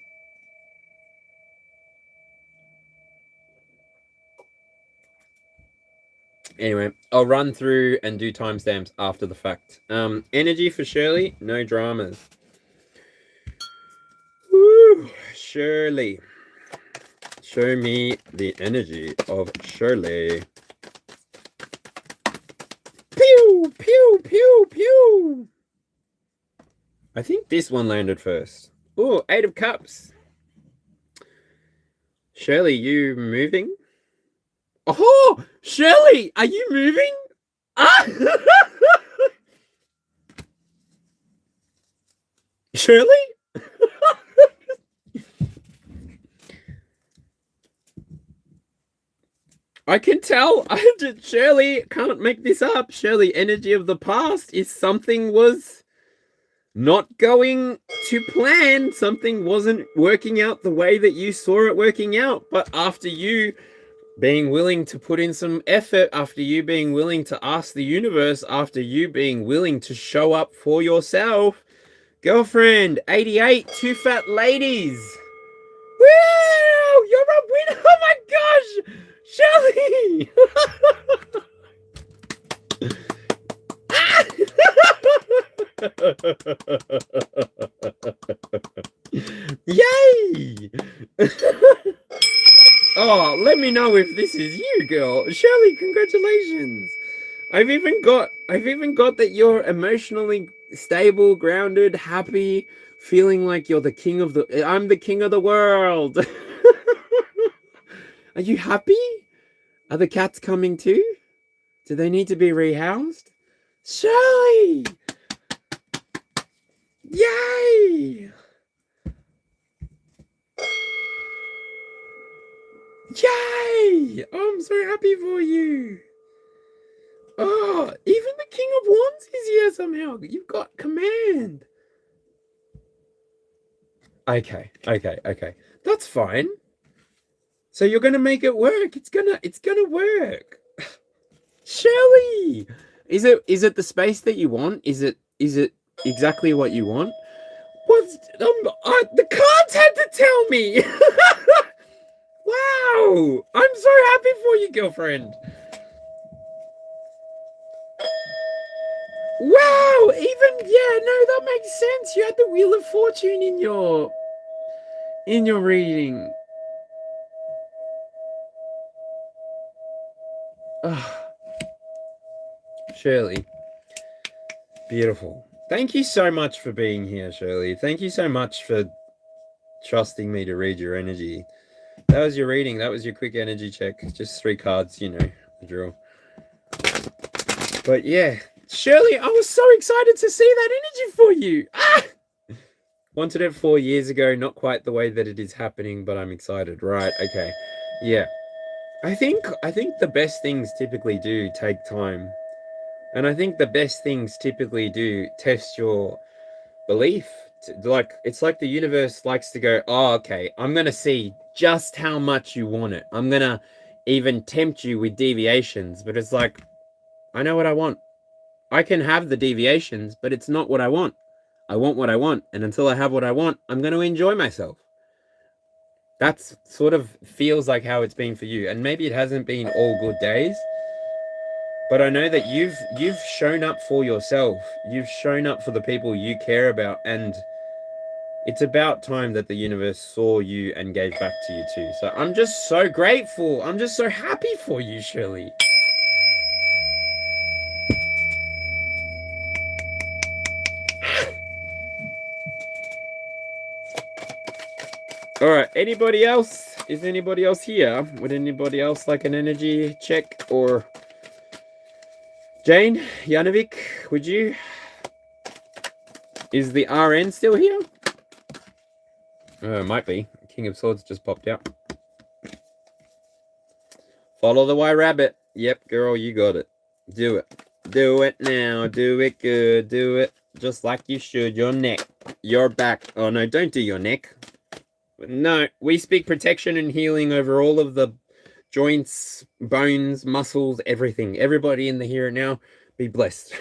Anyway, I'll run through and do timestamps after the fact. Energy for Shirley, no dramas. Woo, Shirley. Show me the energy of Shirley. Pew, pew, pew, pew. I think this one landed first. Oh, 8 of Cups. Shirley, you moving? Oh, Shirley, are you moving? Ah! Shirley? I can tell. Shirley, can't make this up. Shirley, energy of the past is something was not going to plan. Something wasn't working out the way that you saw it working out. But after you being willing to put in some effort, after you being willing to ask the universe, after you being willing to show up for yourself, girlfriend, 88, 2 fat ladies. Woo! You're a winner! Oh my gosh! Shelly! Yay! Oh, let me know if this is you, girl. Shirley, congratulations. I've even got that you're emotionally stable, grounded, happy, feeling like you're the king of I'm the king of the world. Are you happy? Are the cats coming too? Do they need to be rehoused? Shirley! Yay! Yay! Oh, I'm so happy for you. Oh, even the King of Wands is here somehow. You've got command. Okay. That's fine. So you're gonna make it work. It's gonna work. Shirley! Is it the space that you want? Is it exactly what you want? What's the cards had to tell me. Wow! I'm so happy for you, girlfriend. Wow! Even no, that makes sense. You had the Wheel of Fortune in your reading. Oh, Shirley. Beautiful. Thank you so much for being here, Shirley. Thank you so much for trusting me to read your energy. That was your reading. That was your quick energy check. Just 3 cards, the drill. But yeah, Shirley, I was so excited to see that energy for you. Wanted it 4 years ago. Not quite the way that it is happening, but I'm excited. Right. Okay. Yeah. I think the best things typically do take time. And I think the best things typically do test your belief. It's like the universe likes to go, oh, okay, I'm going to see just how much you want it. I'm going to even tempt you with deviations. But it's like, I know what I want. I can have the deviations, but it's not what I want. I want what I want. And until I have what I want, I'm going to enjoy myself. That's sort of feels like how it's been for you. And maybe it hasn't been all good days. But I know that you've shown up for yourself. You've shown up for the people you care about. And it's about time that the universe saw you and gave back to you too. So I'm just so grateful. I'm just so happy for you, Shirley. All right. Anybody else? Is anybody else here? Would anybody else like an energy check? Or Jane, Janovic, would you? Is the RN still here? It might be. King of Swords just popped out. Follow the white rabbit. Yep, girl, you got it. Do it. Do it now. Do it good. Do it just like you should. Your neck. Your back. Oh, no, don't do your neck. No, we speak protection and healing over all of the joints, bones, muscles, everything. Everybody in the here and now, be blessed.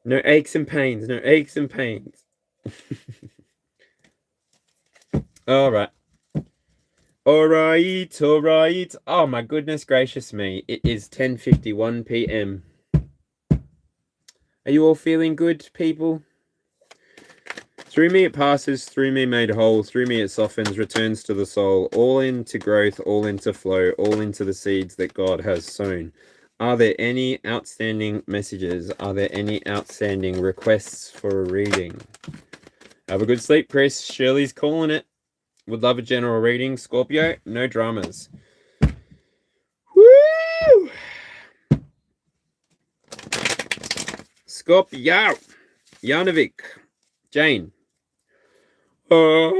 No aches and pains. No aches and pains. All right. All right. Oh, my goodness gracious me. It is 10:51 p.m. Are you all feeling good, people? Through me it passes, through me made whole, through me it softens, returns to the soul, all into growth, all into flow, all into the seeds that God has sown. Are there any outstanding messages? Are there any outstanding requests for a reading? Have a good sleep, Chris. Shirley's calling it. Would love a general reading. Scorpio, no dramas. Woo! Scorpio. Janovic. Jane. Jane.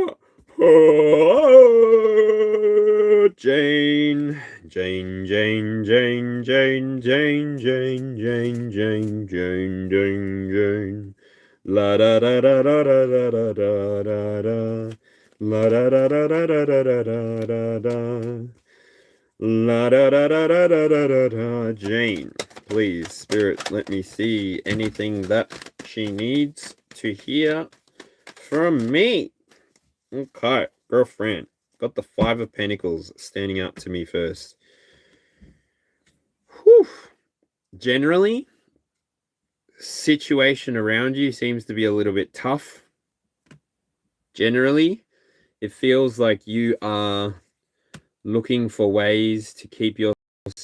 La da da da da da da da da da. La da da da da da da da da da. La da da da da da da da da. Jane, please, Spirit, let me see anything that she needs to hear from me. Okay, girlfriend. Got the 5 of Pentacles standing out to me first. Whew. Generally, situation around you seems to be a little bit tough. Generally, it feels like you are looking for ways to keep yourself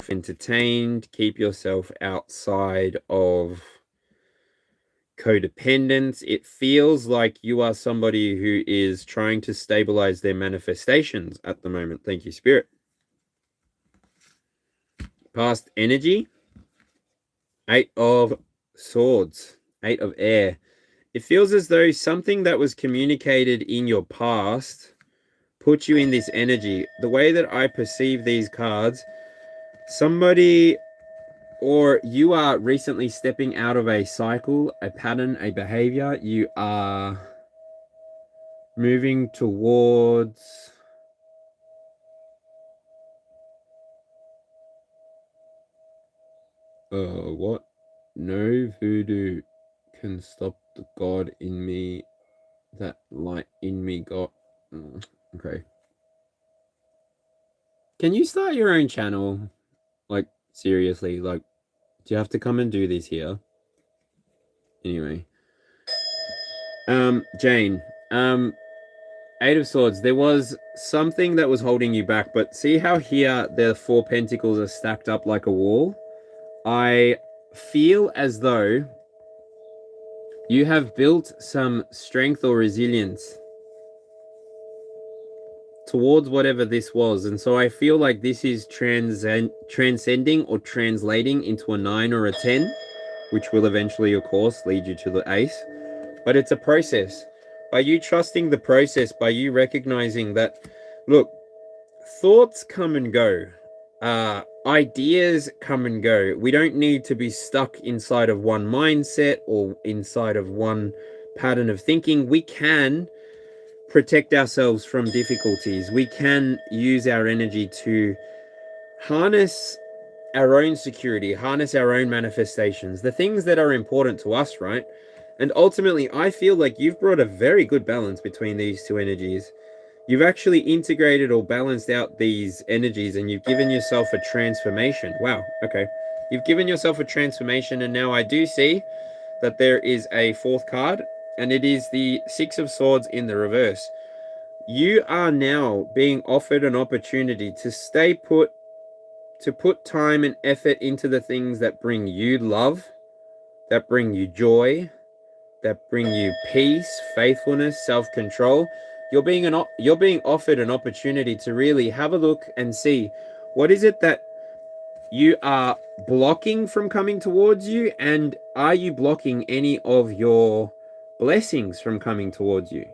entertained, keep yourself outside of codependence. It feels like you are somebody who is trying to stabilize their manifestations at the moment. Thank you, Spirit. Past energy. 8 of Swords. 8 of Air. It feels as though something that was communicated in your past put you in this energy. The way that I perceive these cards, somebody or you are recently stepping out of a cycle, a pattern, a behavior. You are moving towards what? No voodoo can stop the God in me. That light in me got. Okay. Can you start your own channel? Like, seriously, like, do you have to come and do this here? Anyway. Jane, Eight of Swords, there was something that was holding you back, but see how here the Four Pentacles are stacked up like a wall? I feel as though you have built some strength or resilience towards whatever this was. And so I feel like this is transcending or translating into a 9 or a 10, which will eventually, of course, lead you to the Ace. But it's a process. By you trusting the process, by you recognizing that, look, thoughts come and go. Ideas come and go. We don't need to be stuck inside of one mindset or inside of one pattern of thinking. We can protect ourselves from difficulties. We can use our energy to harness our own security, harness our own manifestations, the things that are important to us, right? And ultimately, I feel like you've brought a very good balance between these two energies. You've actually integrated or balanced out these energies, and you've given yourself a transformation. Wow, okay. You've given yourself a transformation, and now I do see that there is a fourth card, and it is the Six of Swords in the reverse. You are now being offered an opportunity to stay put, to put time and effort into the things that bring you love, that bring you joy, that bring you peace, faithfulness, self-control. You're being offered an opportunity to really have a look and see what is it that you are blocking from coming towards you, and are you blocking any of your blessings from coming towards you?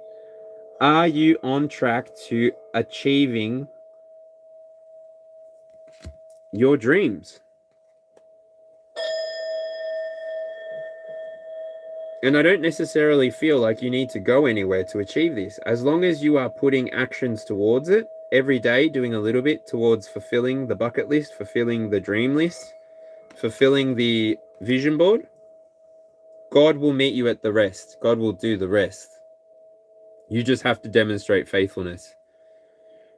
Are you on track to achieving your dreams? And I don't necessarily feel like you need to go anywhere to achieve this. As long as you are putting actions towards it every day, doing a little bit towards fulfilling the bucket list, fulfilling the dream list, fulfilling the vision board, God will meet you at the rest. God will do the rest. You just have to demonstrate faithfulness.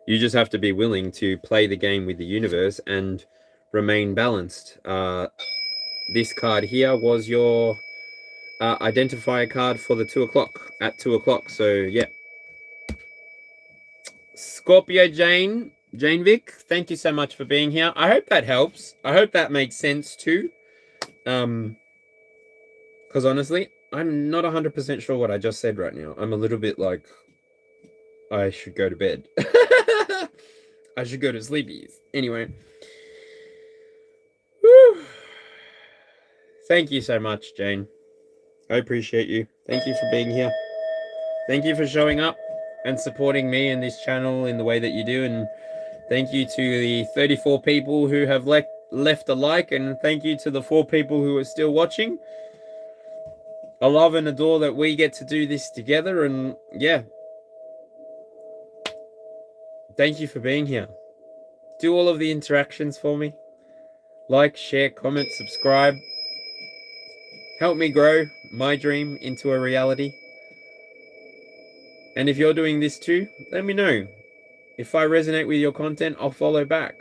You just have to be willing to play the game with the universe and remain balanced. This card here was your identifier card for the 2 o'clock, at 2 o'clock. So, yeah. Scorpio Jane Vic, thank you so much for being here. I hope that helps. I hope that makes sense too. Because honestly, I'm not 100% sure what I just said right now. I'm a little bit like, I should go to bed. I should go to sleepies. Anyway. Whew. Thank you so much, Jane. I appreciate you. Thank you for being here. Thank you for showing up and supporting me and this channel in the way that you do. And thank you to the 34 people who have left a like. And thank you to the 4 people who are still watching. I love and adore that we get to do this together. And yeah. Thank you for being here. Do all of the interactions for me. Like, share, comment, subscribe. Help me grow my dream into a reality. And if you're doing this too, let me know. If I resonate with your content, I'll follow back.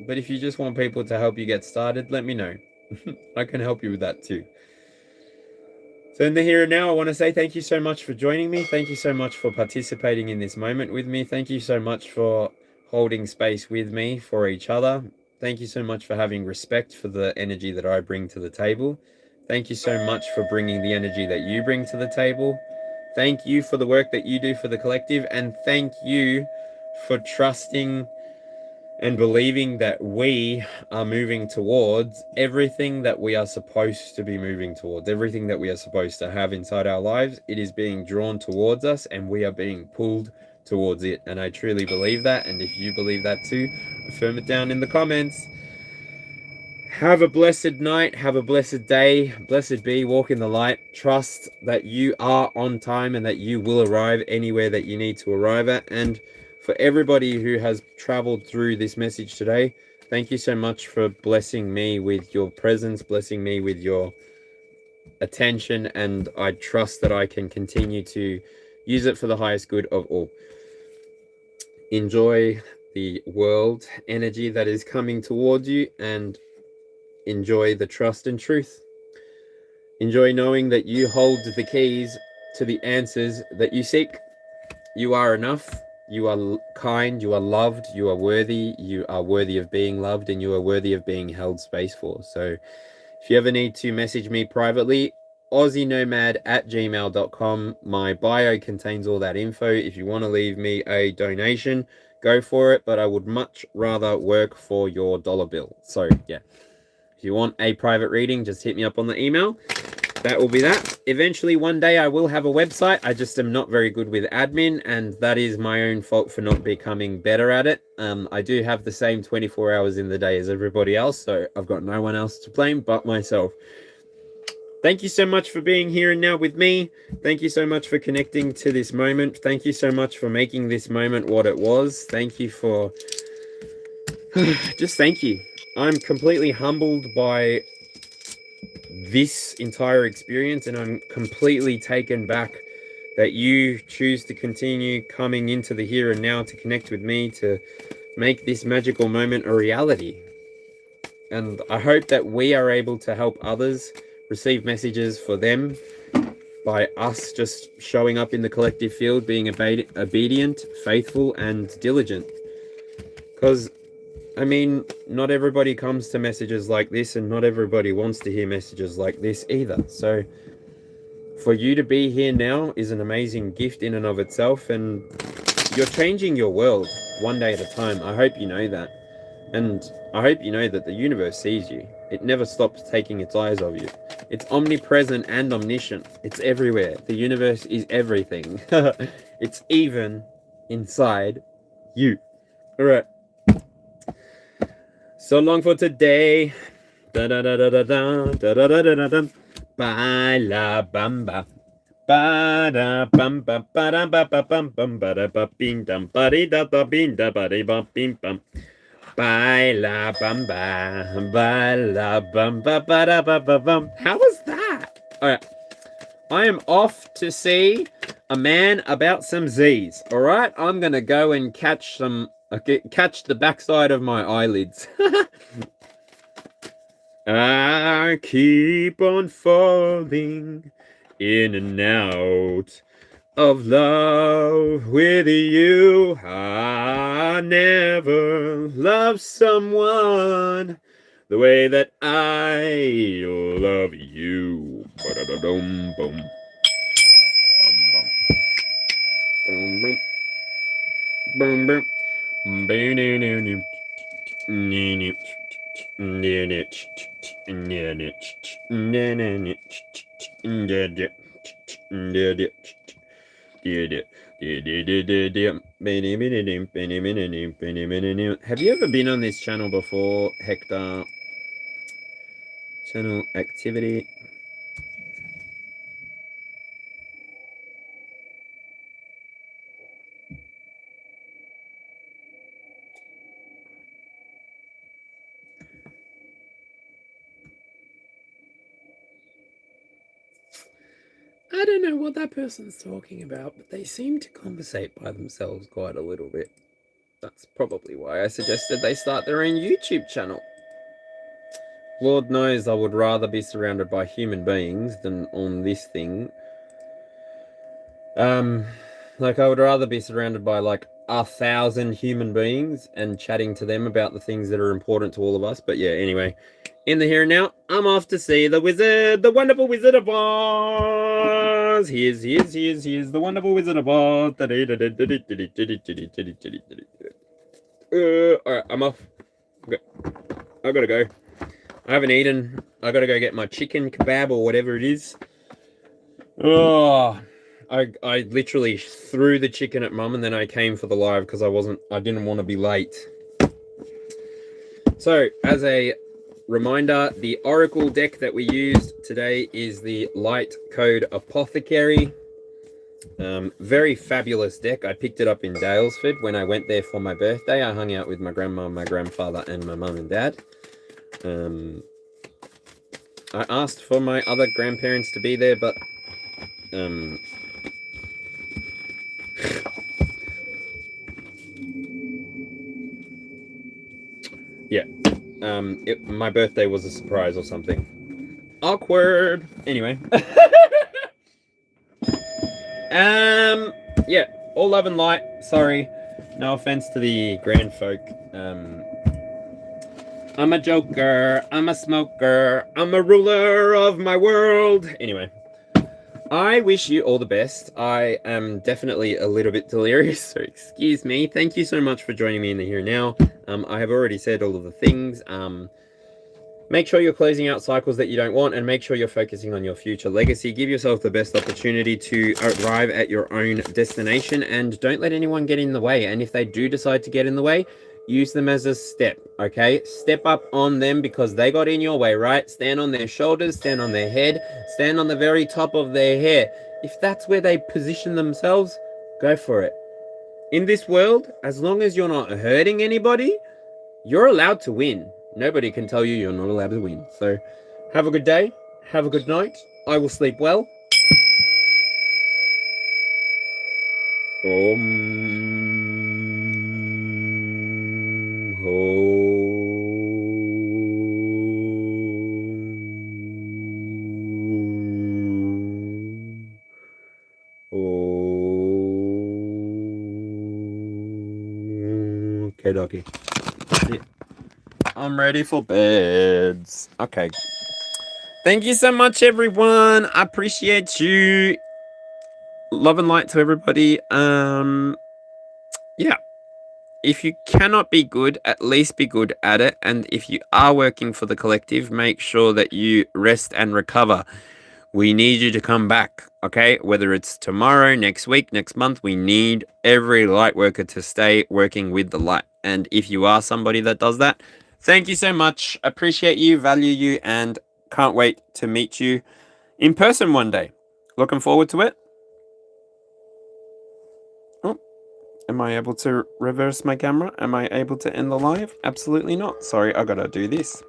But if you just want people to help you get started, let me know. I can help you with that too. So in the here and now, I want to say thank you so much for joining me. Thank you so much for participating in this moment with me. Thank you so much for holding space with me for each other. Thank you so much for having respect for the energy that I bring to the table. Thank you so much for bringing the energy that you bring to the table. Thank you for the work that you do for the collective. And thank you for trusting and believing that we are moving towards everything that we are supposed to be moving towards, everything that we are supposed to have inside our lives. It is being drawn towards us and we are being pulled towards it. And I truly believe that. And if you believe that too, affirm it down in the comments. Have a blessed night. Have a blessed day. Blessed be. Walk in the light. Trust that you are on time and that you will arrive anywhere that you need to arrive at. And for everybody who has traveled through this message today, thank you so much for blessing me with your presence, blessing me with your attention, and I trust that I can continue to use it for the highest good of all. Enjoy the world energy that is coming towards you, and enjoy the trust and truth. Enjoy knowing that you hold the keys to the answers that you seek. You are enough. You are kind. You are loved. You are worthy. You are worthy of being loved, and you are worthy of being held space for. So if you ever need to message me privately, aussienomad@gmail.com. My bio contains all that info. If you want to leave me a donation, go for it, but I would much rather work for your dollar bill. So yeah, if you want a private reading, just hit me up on the email. That will be that. Eventually, one day, I will have a website. I just am not very good with admin, and that is my own fault for not becoming better at it. I do have the same 24 hours in the day as everybody else, so I've got no one else to blame but myself. Thank you so much for being here and now with me. Thank you so much for connecting to this moment. Thank you so much for making this moment what it was. Thank you for... just thank you. I'm completely humbled by this entire experience, and I'm completely taken back that you choose to continue coming into the here and now to connect with me, to make this magical moment a reality. And I hope that we are able to help others receive messages for them by us just showing up in the collective field, being obedient, faithful, and diligent. Because I mean, not everybody comes to messages like this, and not everybody wants to hear messages like this either. So for you to be here now is an amazing gift in and of itself, and you're changing your world one day at a time. I hope you know that. And I hope you know that the universe sees you. It never stops taking its eyes off you. It's omnipresent and omniscient. It's everywhere. The universe is everything. It's even inside you. All right. So long for today. Da da da da da da da da da da da. Ba la bamba. Ba da bamba ba da ba ba bum bum ba da ba bing dum ba di da ba bing da ba di ba bing bum. Ba la bamba ba la bamba ba da ba ba bum. How was that? All right. I am off to see a man about some Z's. All right. I'm gonna go and catch some. Okay, catch the backside of my eyelids. I keep on falling in and out of love with you. I never loved someone the way that I love you. Ba-da-da-dum, bum. Bum, bum. Bum, bum. Have you ever been on this channel before, Hector? Channel activity. I don't know what that person's talking about, but they seem to conversate by themselves quite a little bit. That's probably why I suggested they start their own YouTube channel. Lord knows I would rather be surrounded by human beings than on this thing. Like I would rather be surrounded by like 1,000 human beings and chatting to them about the things that are important to all of us. But yeah, anyway, in the here and now, I'm off to see the wizard, the wonderful Wizard of Oz. He is the wonderful Wizard of Oz. Alright, I'm off. Okay. I gotta go. I haven't eaten. I gotta go get my chicken kebab or whatever it is. Oh, I literally threw the chicken at mum and then I came for the live because I didn't want to be late. So, as a Reminder, the Oracle deck that we used today is the Light Code Apothecary. Very fabulous deck. I picked it up in Dalesford when I went there for my birthday. I hung out with my grandma, my grandfather, and my mum and dad. I asked for my other grandparents to be there, but yeah, my birthday was a surprise or something. Awkward. Anyway. Yeah, all love and light. Sorry, no offense to the grand folk. I'm a joker, I'm a smoker, I'm a ruler of my world. Anyway, I wish you all the best. I am definitely a little bit delirious, so excuse me. Thank you so much for joining me in the here and now. I have already said all of the things. Make sure you're closing out cycles that you don't want, and make sure you're focusing on your future legacy. Give yourself the best opportunity to arrive at your own destination, and don't let anyone get in the way. And if they do decide to get in the way, use them as a step, okay? Step up on them because they got in your way, right? Stand on their shoulders, stand on their head, stand on the very top of their hair. If that's where they position themselves, go for it. In this world, as long as you're not hurting anybody, you're allowed to win. Nobody can tell you you're not allowed to win. So have a good day. Have a good night. I will sleep well. Okay, doggy. Yeah. I'm ready for beds. Okay. Thank you so much, everyone. I appreciate you. Love and light to everybody. Yeah. If you cannot be good, at least be good at it. And if you are working for the collective, make sure that you rest and recover. We need you to come back, okay? Whether it's tomorrow, next week, next month, we need every light worker to stay working with the light. And if you are somebody that does that, thank you so much. Appreciate you, value you, and can't wait to meet you in person one day. Looking forward to it. Oh, am I able to reverse my camera? Am I able to end the live? Absolutely not. Sorry, I gotta do this.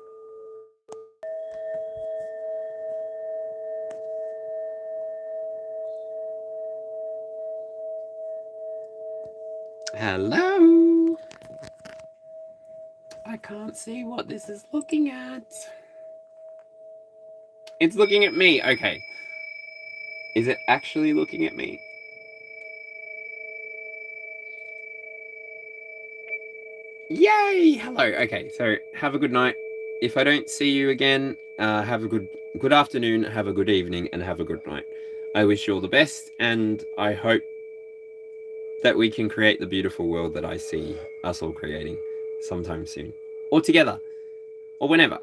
Hello. I can't see what this is looking at. It's looking at me. Okay. Is it actually looking at me? Yay! Hello. Okay, so have a good night. If I don't see you again, have a good afternoon, have a good evening, and have a good night. I wish you all the best, and I hope that we can create the beautiful world that I see us all creating sometime soon. Or together. Or whenever.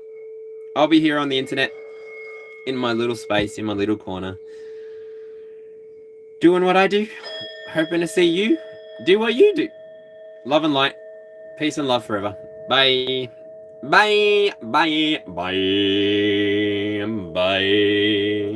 I'll be here on the internet, in my little space, in my little corner, doing what I do, hoping to see you do what you do. Love and light. Peace and love forever. Bye. Bye. Bye. Bye. Bye.